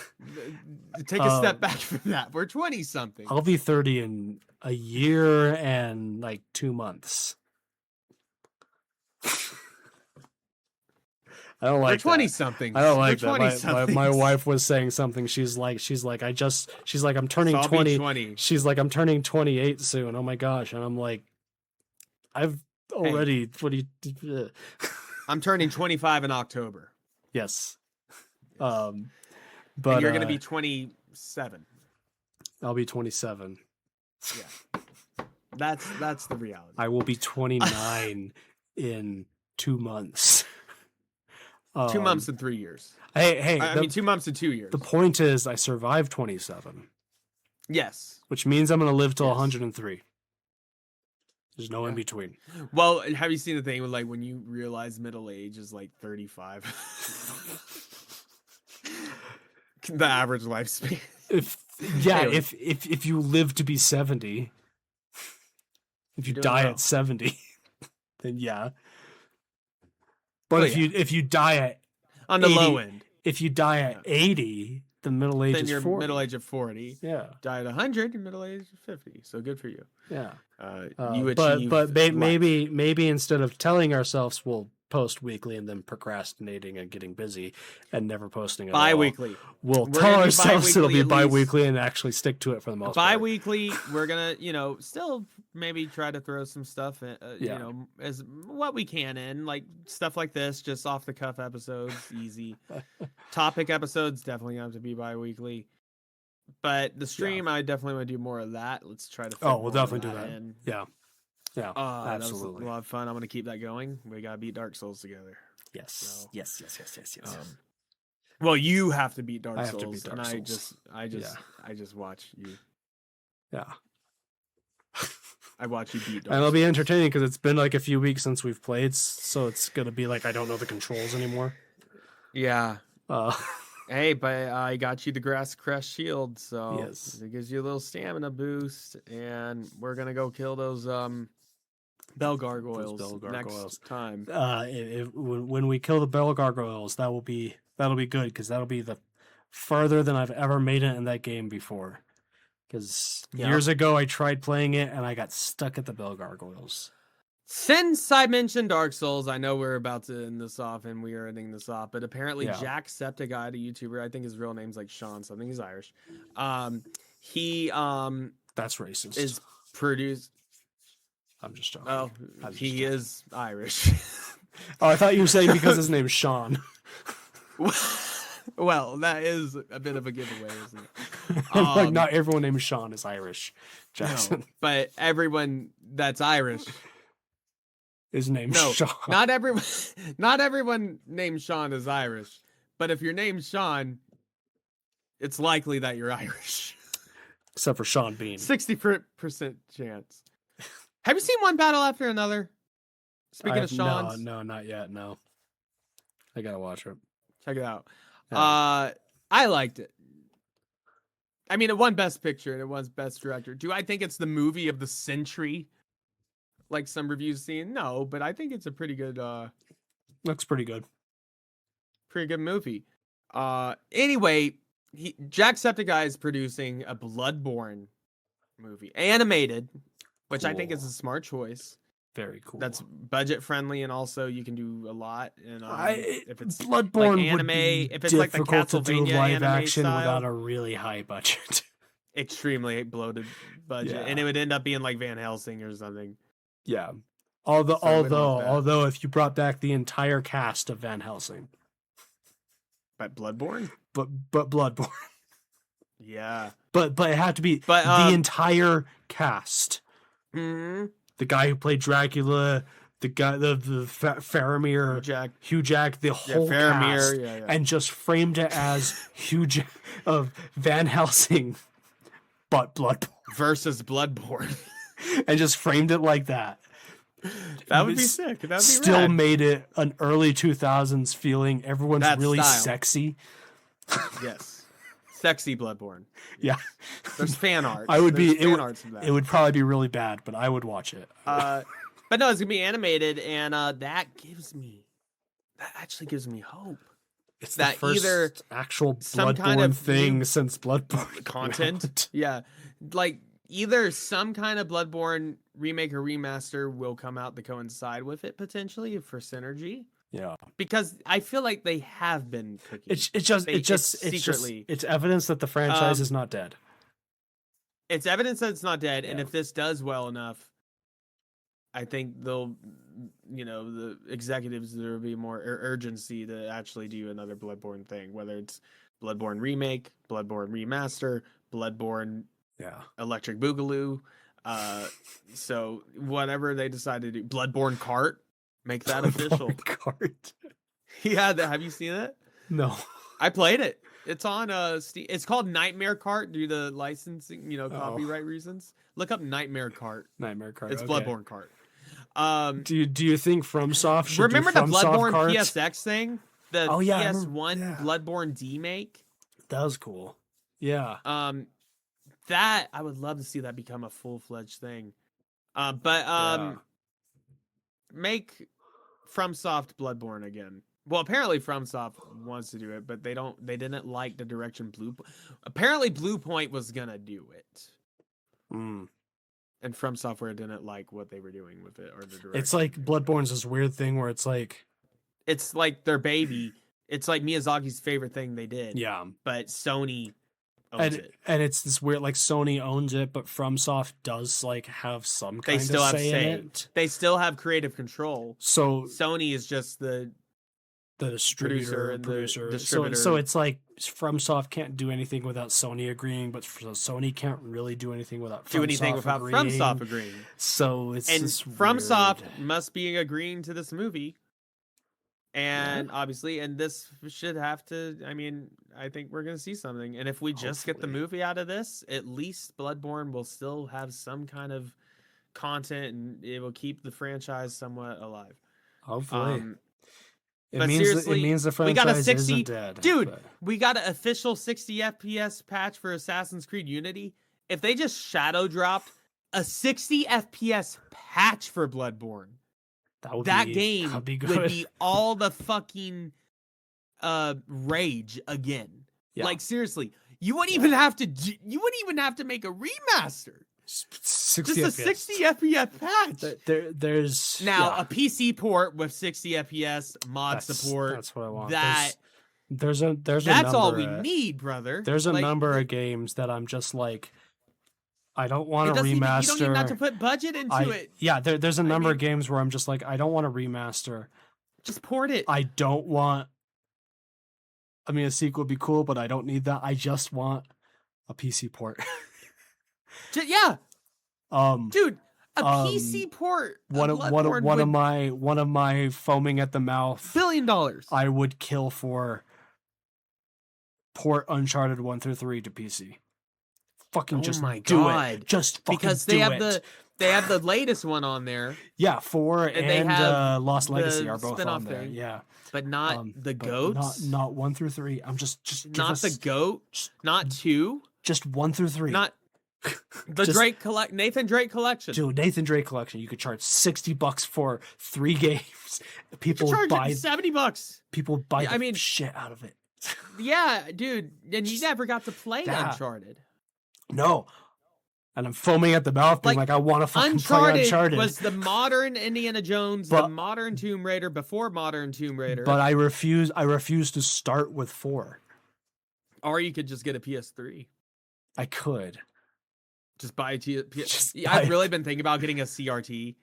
Take a step back from that. We're 20 something. I'll be 30 in a year and like 2 months. I don't We're like 20 that. something. I don't like We're that. My wife was saying something. She's like I'm turning 20. She's like, I'm turning 28 soon. Oh my gosh. And I'm like, I've already, what do you, I'm turning 25 in October. yes. But And you're going to be 27. I'll be 27. Yeah. That's the reality. I will be 29 in 2 months. 2 months and 3 years. Hey, I mean, 2 months and 2 years. the point is I survived 27, Yes. which means I'm going to live till Yes. 103. There's no in Yeah. between. Well, have you seen the thing with like when you realize middle age is like 35? The average lifespan. Anyway. Anyway. if you live to be 70, if you You're doing die well. at 70, then yeah. But Well, if you die at On the 80, low end. if you die at 80, the middle age Then is you're 40. middle age of 40. Yeah, Die at 100, you're middle age of 50. So good for you. yeah. You But achieve life. maybe instead of telling ourselves we'll post weekly and then procrastinating and getting busy and never posting at all, bi-weekly. we'll We're tell gonna do ourselves it'll bi-weekly be at least. bi-weekly and actually stick to it for the most part. Bi-weekly, we're gonna, still maybe try to throw some stuff in, Yeah. as what we can in, like stuff like this, just off the cuff episodes, easy. Topic episodes definitely have to be bi-weekly. But the stream, I definitely want to do more of that. Let's try to. Fit Oh, we'll more of definitely do that. in. Yeah, That was absolutely. a lot of fun. I'm gonna keep that going. We gotta beat Dark Souls together. Yes. So, Yes. Well, you have to beat Dark I Souls, have to beat Dark and Souls. I just watch you. Yeah. I watch you beat Dark And it'll Souls. be entertaining because it's been like a few weeks since we've played, so it's gonna be like I don't know the controls anymore. Yeah. Uh, Hey, but I got you the Grass Crest Shield, so Yes. it gives you a little stamina boost, and we're gonna go kill those bell gargoyles, bell gargoyles. next time. when we kill the bell gargoyles, that'll be good because that'll be the further than I've ever made it in that game before. Because Yeah. years ago I tried playing it and I got stuck at the bell gargoyles. Since I mentioned Dark Souls, I know we're about to end this off, and we are ending this off. But apparently, Yeah. Jacksepticeye, the YouTuber, I think his real name's like Sean something. He's Irish. He That's racist. is produced. I'm just joking. Oh, I'm just he joking. is Irish. Oh, I thought you were saying because his name's Sean. Well, that is a bit of a giveaway, isn't it? Like not everyone named Sean is Irish. Jackson. No, but everyone that's Irish. His name's No, Sean. not everyone named Sean is Irish. But if your name's Sean, it's likely that you're Irish. Except for Sean Bean. 60% chance. Have you seen One Battle After Another? Speaking of I've- Sean's, No, not yet. No. I gotta watch it. check it out. Yeah. I liked it. I mean, it won Best Picture and it won Best Director. Do I think it's the movie of the century? Like some reviews saying no, but I think it's a pretty good Looks pretty good. movie. Anyway, Jacksepticeye is producing a Bloodborne movie, animated, which I think is Cool. a smart choice. Very cool. That's budget friendly, and also you can do a lot. And if it's Bloodborne like anime, would be if it's like the difficult to do Castlevania live anime action style, without a really high budget. extremely bloated budget, Yeah. and it would end up being like Van Helsing or something. Yeah. Although So I wouldn't want that. although if you brought back the entire cast of Van Helsing, But Bloodborne, but Bloodborne. Yeah. But it had to be But, the entire cast. Mm-hmm. The guy who played Dracula, the guy, the Faramir, Hugh Jack, the whole cast, and just framed it as of Van Helsing, but Bloodborne versus Bloodborne. And just framed it like that. That would be sick. That'd be still rad. made it an early 2000s feeling. Everyone's That really style. sexy. Yes. Sexy Bloodborne. Yeah. There's fan art. I would be. It It would probably be really bad, but I would watch it. But no, it's gonna be animated, and that actually gives me hope. It's that the first either actual some Bloodborne kind of thing new since Bloodborne content. Yeah, like either some kind of Bloodborne remake or remaster will come out to coincide with it potentially for synergy. Yeah, because I feel like they have been cooking. It's evidence that the franchise is not dead. It's evidence that it's not dead, and if this does well enough, I think they'll, the executives, there will be more urgency to actually do another Bloodborne thing, whether it's Bloodborne remake, Bloodborne remaster, Bloodborne, Electric Boogaloo. So whatever they decide to do, Bloodborne Kart, make that official. Kart. Yeah, have you seen it? No, I played it. It's on Steam. It's called Nightmare Kart due to licensing, copyright reasons. Look up Nightmare Kart. Nightmare Kart. It's okay. Bloodborne Kart. Do you think FromSoft should remember do the FromSoft Bloodborne carts? PSX thing? The PS1 Bloodborne D-make? That was cool. Yeah. That I would love to see that become a full-fledged thing. Make FromSoft Bloodborne again. Well, apparently FromSoft wants to do it, but they didn't like the direction apparently Bluepoint was gonna do it. Mm. And From Software didn't like what they were doing with it or the direction. It's like Bloodborne's this weird thing where it's like their baby. It's like Miyazaki's favorite thing they did. Yeah. But Sony owns it. And it's this weird, like Sony owns it, but FromSoft does like have some kind of say in it. They still have creative control. So Sony is just the producer. So it's like FromSoft can't do anything without Sony agreeing, but Sony can't really do anything without FromSoft agreeing. So it's and this FromSoft weird... must be agreeing to this movie. And obviously, and this should have to, I think we're going to see something. And if we just get the movie out of this, at least Bloodborne will still have some kind of content and it will keep the franchise somewhat alive. Hopefully. It means the franchise isn't dead. Dude, we got an official 60 FPS patch for Assassin's Creed Unity. If they just shadow dropped a 60 FPS patch for Bloodborne, that game would be all the fucking rage again. Yeah. Like seriously, you wouldn't even have to make a remaster. 60 just a 60 FPS patch. There's now a PC port with 60 FPS mod support. That's what I want. There's that's all we need, brother. There's a number of games that I'm just like, I don't want to remaster. You don't even have to put budget into it. Yeah, there's a number of games where I'm just like, I don't want to remaster. Just port it. I don't want. A sequel would be cool, but I don't need that. I just want a PC port. Yeah. Dude, a PC port. One of my foaming at the mouth $1 billion. I would kill for port Uncharted 1 through 3 to PC. Fucking just do it. Just fucking because do it. They have the latest one on there. Yeah, 4 and they have Lost Legacy are both on there. Thing. Yeah. But not the goats. Not 1 through 3. I'm just not the goat. Not 2. Just 1 through 3. Not the Nathan Drake collection. Dude, Nathan Drake collection. You could charge $60 for 3 games. People would buy $70. People would buy the shit out of it. Yeah, dude. And you never got to play Uncharted. No. And I'm foaming at the mouth, being like I want to fucking play Uncharted. Was the modern Indiana Jones, the modern Tomb Raider before modern Tomb Raider. But I refuse to start with 4. Or you could just get a PS3. I could. Just buy a PS. I've really been thinking about getting a CRT.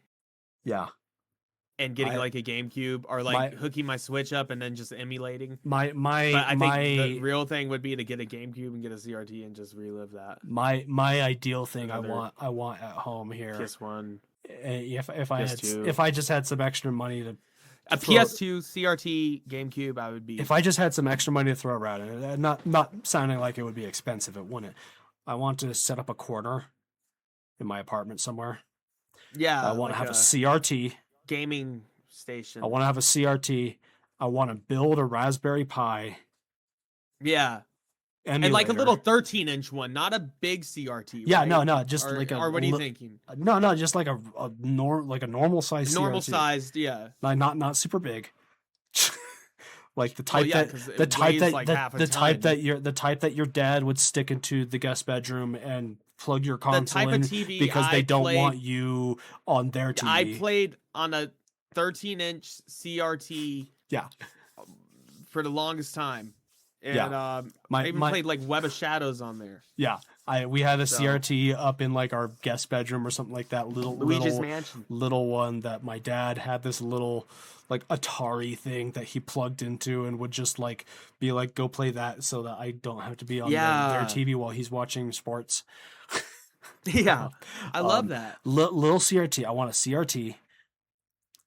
Yeah. and getting I- like a GameCube, or like hooking my Switch up and then just emulating. But I think the real thing would be to get a GameCube and get a CRT and just relive that. my ideal thing I want at home here. PS1, If I had, PS2. if I just had some extra money to a PS2, CRT, GameCube, I would be. if I just had some extra money to throw around, and not sounding like it would be expensive, it wouldn't. I want to set up a corner in my apartment somewhere. Yeah, I want to have a CRT. gaming station. I want to have a CRT. I want to build a Raspberry Pi. Yeah. Emulator. And like a little 13-inch one, not a big CRT. Yeah, right? no, just like a. Or what are you thinking? No, just like a normal size. Normal CRT. sized, yeah. Like not super big. Like the type yeah, the type that like the type that your dad would stick into the guest bedroom and plug your console in TV because they don't want you on their TV. I played on a 13-inch CRT. Yeah. For the longest time. And Yeah. I even played like Web of Shadows on there. Yeah. We had a CRT up in like our guest bedroom or something like that. Luigi's Mansion. Little one that my dad had, this little like Atari thing that he plugged into and would just like be like, go play that so that I don't have to be on their TV while he's watching sports. Yeah. I love that. Little CRT. I want a CRT.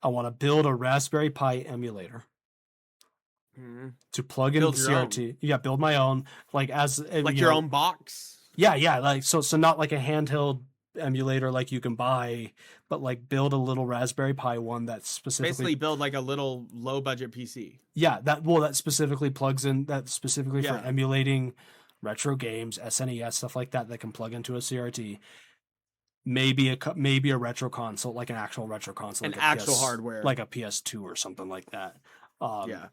I want to build a Raspberry Pi emulator. To plug into the CRT. Yeah, build my own. Like your own box? Yeah, like so not like a handheld emulator like you can buy, but like build a little Raspberry Pi one that's specifically basically build like a little low budget PC. Yeah, that specifically plugs in, that specifically for emulating retro games, SNES, stuff like that can plug into a CRT. Maybe a retro console, like an actual retro console, an actual hardware, like a PS2 or something like that. But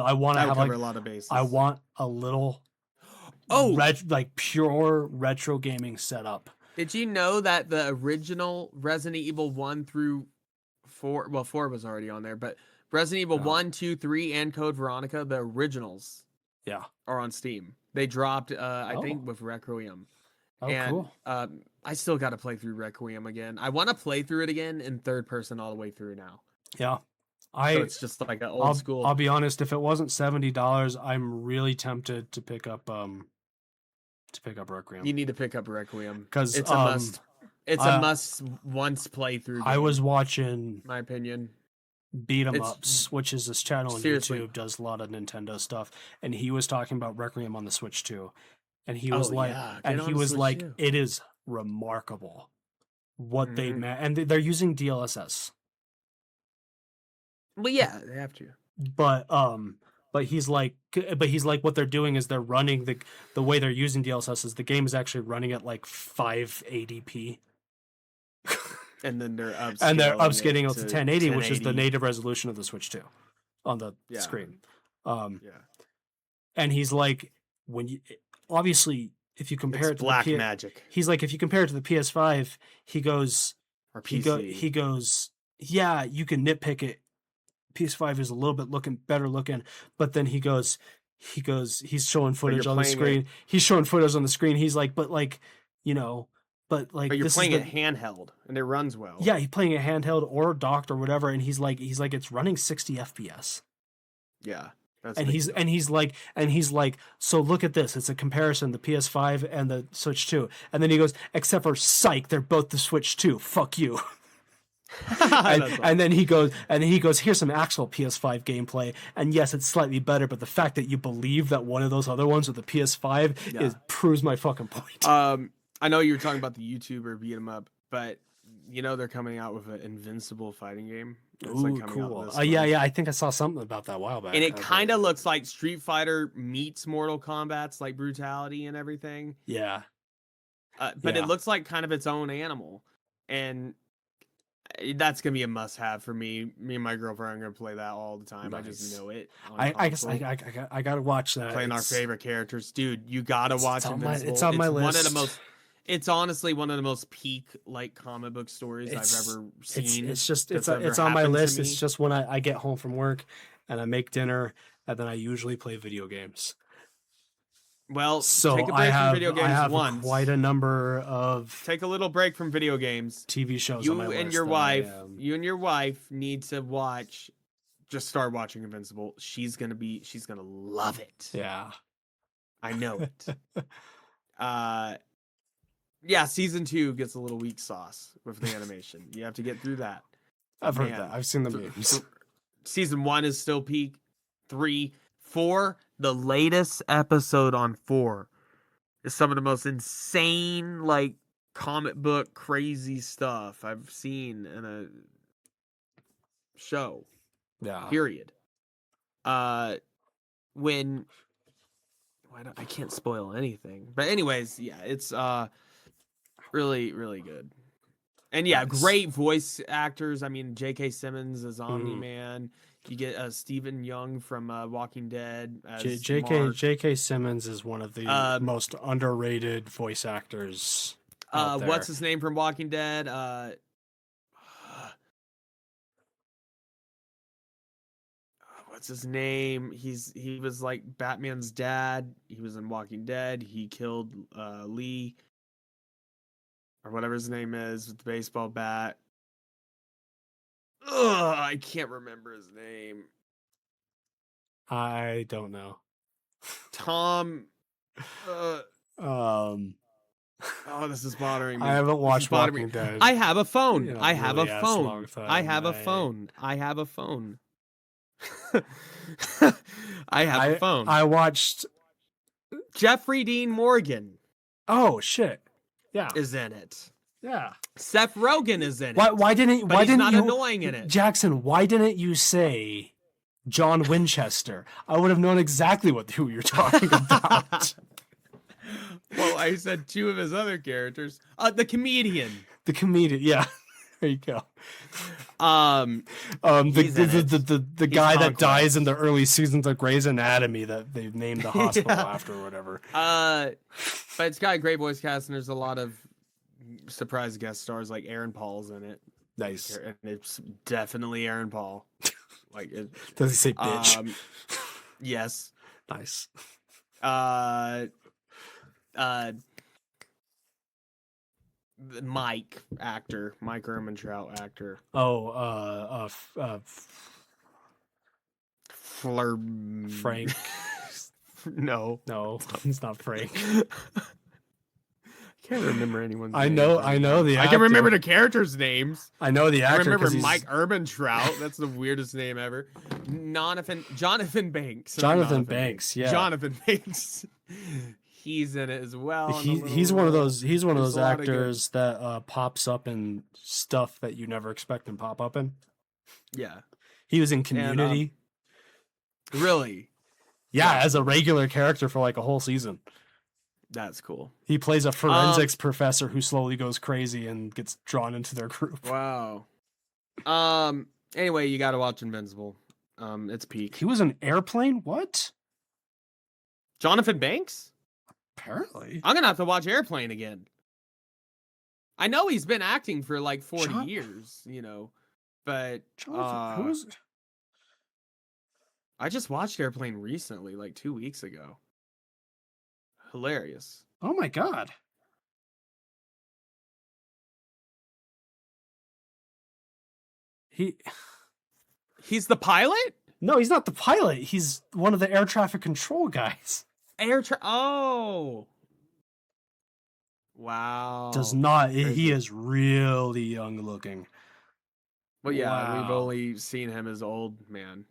I want to have like a lot of bases. I want a little like pure retro gaming setup. Did you know that the original Resident Evil 1 through 4, well 4 was already on there, but Resident Evil 1, 2, 3 and Code Veronica, the originals are on Steam. They dropped I think with Requiem. Cool. I still got to play through Requiem again. I want to play through it again in third person all the way through now. Yeah. So it's just like an old school. I'll be honest, if it wasn't $70, I'm really tempted to pick up Requiem. You need to pick up Requiem because it's a must. It's a must once playthrough game, I was watching, my opinion, Beat 'em Ups, which is this channel on YouTube, does a lot of Nintendo stuff, and he was talking about Requiem on the Switch too, and he was it is remarkable what they and they're using DLSS. Well, yeah, they have to. But he's like what they're doing is they're running the way they're using DLSS is the game is actually running at like 580p. And then they're upscaling it to 1080, which is the native resolution of the Switch 2 on the screen. And he's like, obviously if you compare it to black magic. He's like, if you compare it to the PS5, he goes, or PC. He goes, yeah, you can nitpick it. PS5 is a little bit better looking, but then he goes, he's showing footage on the screen. He's showing footage on the screen. He's like, but you're playing it handheld and it runs well. Yeah, he's playing it handheld or docked or whatever, and he's like, it's running 60 FPS. Yeah. And he's like, so look at this. It's a comparison, the PS5 and the Switch 2. And then he goes, except for psych, they're both the Switch 2. Fuck you. and then he goes, here's some actual PS5 gameplay, and yes, it's slightly better, but the fact that you believe that one of those other ones with the PS5 proves my fucking point. I know you were talking about the YouTuber Beat 'em Up, but you know they're coming out with an Invincible fighting game. Ooh, cool. Yeah, I think I saw something about that a while back. And it kind of looks like Street Fighter meets Mortal Kombat's like brutality and everything. Yeah. But it looks like kind of its own animal, and that's gonna be a must-have for me. Me and my girlfriend are gonna play that all the time. Nice. I just know it. I guess I gotta watch that. Playing our favorite characters, dude. You gotta watch Invincible. It's on my list. It's honestly one of the most peak like comic book stories I've ever seen. It's on my list. It's just when I get home from work and I make dinner and then I usually play video games. Well, So take a I break have from video games I have once. quite a number of Take a little break from video games. TV shows You on my and list your that wife, you and your wife need to watch. Just start watching Invincible. She's gonna love it. yeah. I know it. Yeah, season 2 gets a little weak sauce with the animation. You have to get through that. I've heard Man, that. I've seen the memes. Season 1 is still peak. 3, 4, the latest episode on 4 is some of the most insane, like, comic book crazy stuff I've seen in a show. Yeah. Period. When I can't spoil anything. But anyways, yeah, it's really, really good. And yeah, Nice. great voice actors. I mean, J.K. Simmons as Omni-Man. You get Stephen Young from Walking Dead as Mark. J.K. Simmons is one of the most underrated voice actors. out there. What's his name from Walking Dead? What's his name? He was like Batman's dad. He was in Walking Dead. He killed Lee or whatever his name is with the baseball bat. Ugh, I can't remember his name. I don't know. Tom. Um, Oh, this is bothering me. I haven't This is watched bothering me. Walking Dead. I have a phone. in a I have really a ass phone. long time. I have a phone. I have a phone. I have a phone. I watched. Jeffrey Dean Morgan Oh shit! Yeah, is in it. yeah. Seth Rogen is in it. Why didn't But why he's didn't not you annoying in it. Jackson? Why didn't you say John Winchester? I would have known exactly who you're talking about. Well, I said 2 of his other characters. The comedian. The comedian. Yeah, there you go. He's in it. The guy that Conquest. dies in the early seasons of Grey's Anatomy that they've named the hospital after or whatever. But it's got a great voice cast, and there's a lot of surprise guest stars, like Aaron Paul's in it. Nice. And it's definitely Aaron Paul. Like it. Does he say bitch? Yes. Nice. Mike Ehrmantraut actor. Oh, Frank. No, No, it's not Frank. I can't remember anyone's I name. know the I actor. can remember the characters' names. I know the I actor. remember 'cause he's- Mike Ehrmantraut. That's the weirdest name ever. Jonathan Banks. Not Jonathan Banks, yeah. Jonathan Banks. He's in it as well. in a He's little one of role. those There's a lot of actors that pops up in stuff that you never expect him pop up in. Yeah. He was in Community. Really? Yeah, as a regular character for like a whole season. That's cool. He plays a forensics professor who slowly goes crazy and gets drawn into their group. Wow. Anyway, you got to watch Invincible. It's peak. He was an Airplane? What? Jonathan Banks? Apparently. I'm gonna have to watch Airplane again. I know he's been acting for like 40 Jon- years, but Jonathan, who's I just watched Airplane recently, like 2 weeks ago. Hilarious. Oh my god. He's the pilot? No, he's not the pilot. He's one of the air traffic control guys. Oh. Wow. Does not. He Crazy. is really young looking. Well, yeah, we've Wow. only seen him as old man.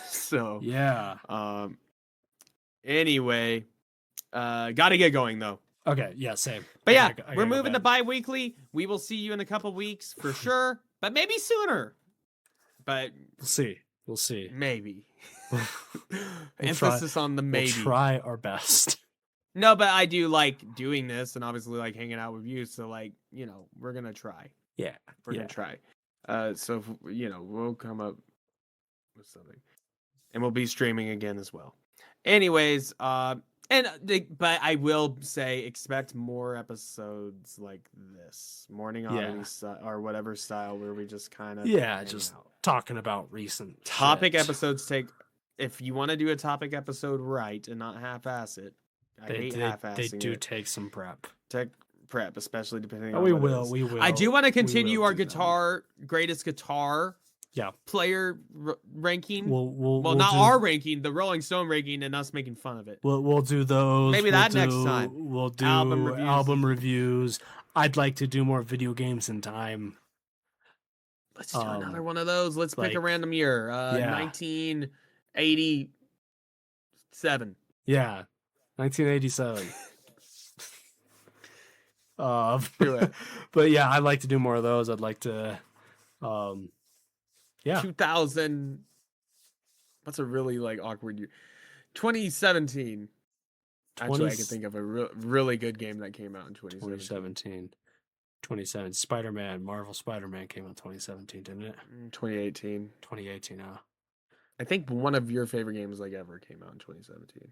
So, Yeah. Anyway, got to get going though. Okay. Yeah. Same. But I yeah, gotta- I we're gotta go moving to bed. bi-weekly. We will see you in a couple weeks for sure, but maybe sooner. But We'll see. We'll see. maybe. We'll Emphasis on the maybe. We'll try our best. No, but I do like doing this and obviously like hanging out with you. So like, we're going to try. Yeah. We're Yeah. going to try. So, we'll come up with something. And we'll be streaming again as well. Anyways, but I will say expect more episodes like this. Morning Oddity or whatever style where we just kind of Yeah. Just talking about recent topic shit. episodes take if you want to do a topic episode right and not half-ass it, I hate half-assing they do it. take some prep. Tech prep, especially depending Oh, on we what it will. is. We will. I do want to we continue will our do that. guitar greatest guitar Yeah. player ranking. We'll not do, our ranking, the Rolling Stone ranking, and us making fun of it. We'll do those. Maybe we'll that next do- time. We'll do Album reviews. I'd like to do more video games in time. Let's do another one of those. Let's pick a like, random year. yeah. 1987. Yeah, 1987. Do it. But yeah, I'd like to do more of those. I'd like to, yeah. 2000. What's a really like awkward year? 2017. Actually, I can think of a really good game that came out in 2017. 2017. Marvel Spider-Man came out 2017, didn't it? 2018. 2018, I think one of your favorite games like ever came out in 2017.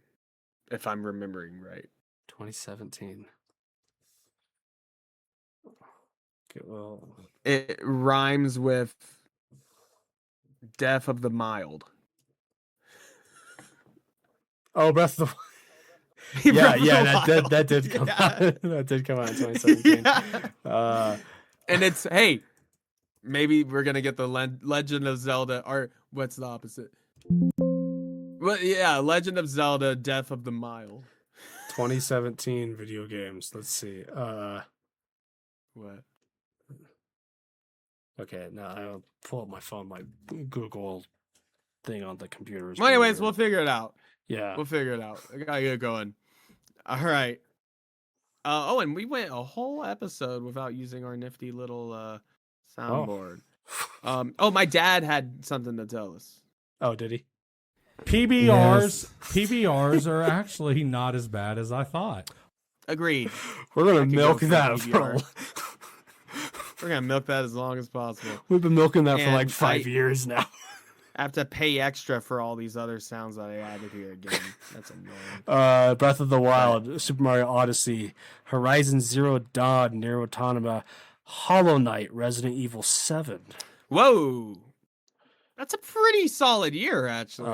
If I'm remembering right. 2017. Okay, well, It rhymes with Death of the Mild. oh, Breath of the that did come out. That did come out in 2017. Yeah. And it's hey, maybe we're gonna get the Legend of Zelda, or what's the opposite? Well, yeah, Legend of Zelda: Death of the Mild. 2017 video games. Let's see. What? Okay, now I'll pull up my phone. My Google thing on the computer. Well, anyways, we'll figure it out. Yeah. We'll figure it out. I gotta get going. All right. Oh, and we went a whole episode without using our nifty little soundboard. Oh, my dad had something to tell us. Oh, did he? PBRs are actually not as bad as I thought. Agreed. We're gonna could milk go for that PBR. for. We're gonna milk that as long as possible. We've been milking that for like And 5 years now. I have to pay extra for all these other sounds that I added here again. That's annoying. Breath of the Wild, Super Mario Odyssey, Horizon Zero Dawn, Nier Automata, Hollow Knight, Resident Evil 7. Whoa. That's a pretty solid year, actually.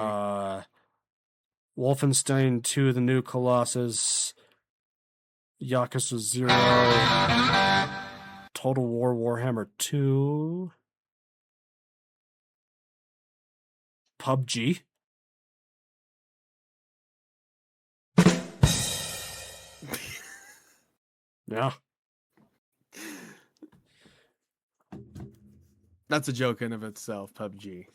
Wolfenstein 2, The New Colossus, Yakuza 0, Total War Warhammer 2, PUBG. Yeah. That's a joke in of itself, PUBG.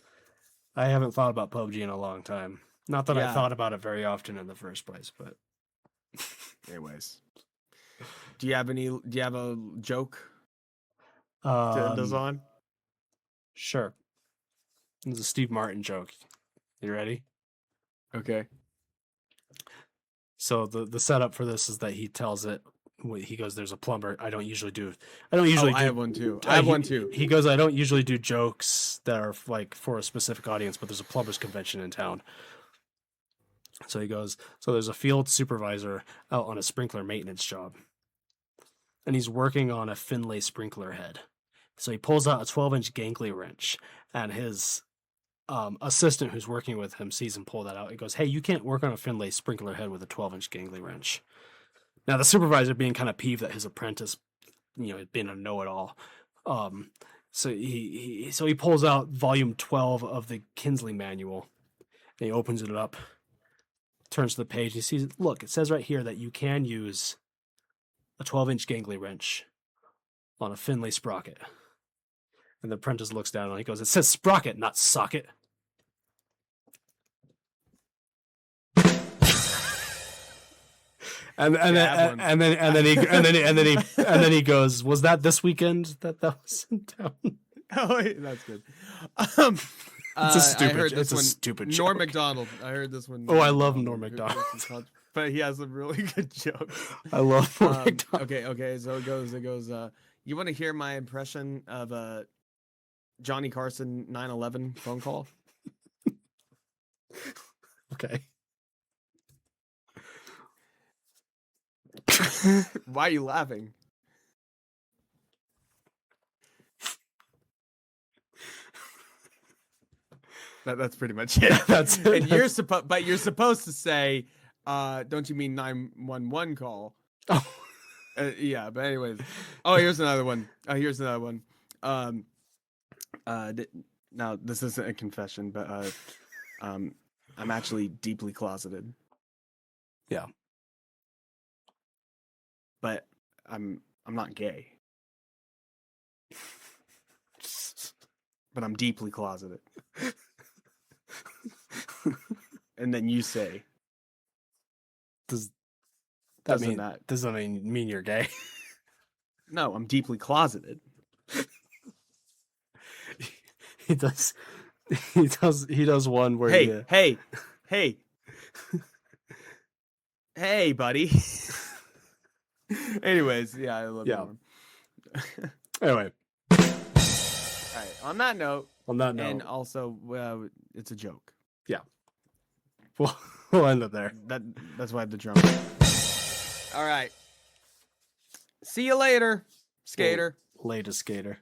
I haven't thought about PUBG in a long time. Not that I Yeah. thought about it very often in the first place, but Anyways. Do you have a joke to end us on? Sure. This is a Steve Martin joke. You ready? Okay. So the setup for this is that he tells it. He goes, "There's a plumber. I don't usually do. I have one too. I have one too. He goes, "I don't usually do jokes that are like for a specific audience, but there's a plumbers convention in town." So he goes, "So there's a field supervisor out on a sprinkler maintenance job, and he's working on a Finlay sprinkler head. So he pulls out a 12-inch gangly wrench, and his assistant who's working with him sees him pull that out. He goes, 'Hey, you can't work on a Finlay sprinkler head with a 12-inch gangly wrench.' Now the supervisor, being kind of peeved that his apprentice, being a know-it-all, so he pulls out volume 12 of the Kinsley manual, and he opens it up, turns to the page, and he sees, look, it says right here that you can use a 12-inch gangly wrench on a Finlay sprocket. And the apprentice looks down and he goes, 'It says sprocket, not socket.'" And then he goes, "Was that this weekend that was in town?" Oh, that's good. It's I heard a this one. stupid Norm joke. Macdonald. I heard this one. Oh, I love Norm Macdonald. But he has some really good jokes. I love Norm Macdonald. Okay. So it goes. You want to hear my impression of a Johnny Carson 9/11 phone call? Okay. Why are you laughing? That's pretty much it. That's it. And you're supposed to say, don't you mean 911 call? Oh. Yeah, but anyways. Oh, here's another one. Now this isn't a confession, but I'm actually deeply closeted. Yeah. But I'm not gay. But I'm deeply closeted. And then you say, Does doesn't that mean you're gay? No, I'm deeply closeted. He does one where Hey, hey, buddy. Anyways, yeah, I love you. Anyway, All right. On that note, and also, it's a joke. Yeah. We'll end it there. That's why I have the drum. All right. See you later, skater. Later, skater.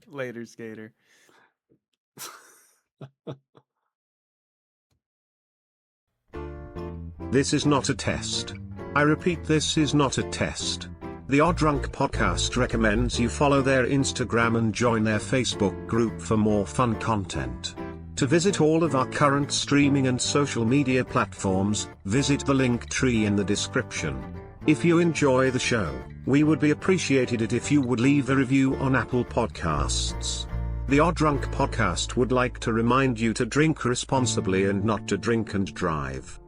Later, skater. This is not a test. I repeat, this is not a test. The Odd Drunk Podcast recommends you follow their Instagram and join their Facebook group for more fun content. To visit all of our current streaming and social media platforms, visit the link tree in the description. If you enjoy the show, we would be appreciated it if you would leave a review on Apple Podcasts. The Odd Drunk Podcast would like to remind you to drink responsibly and not to drink and drive.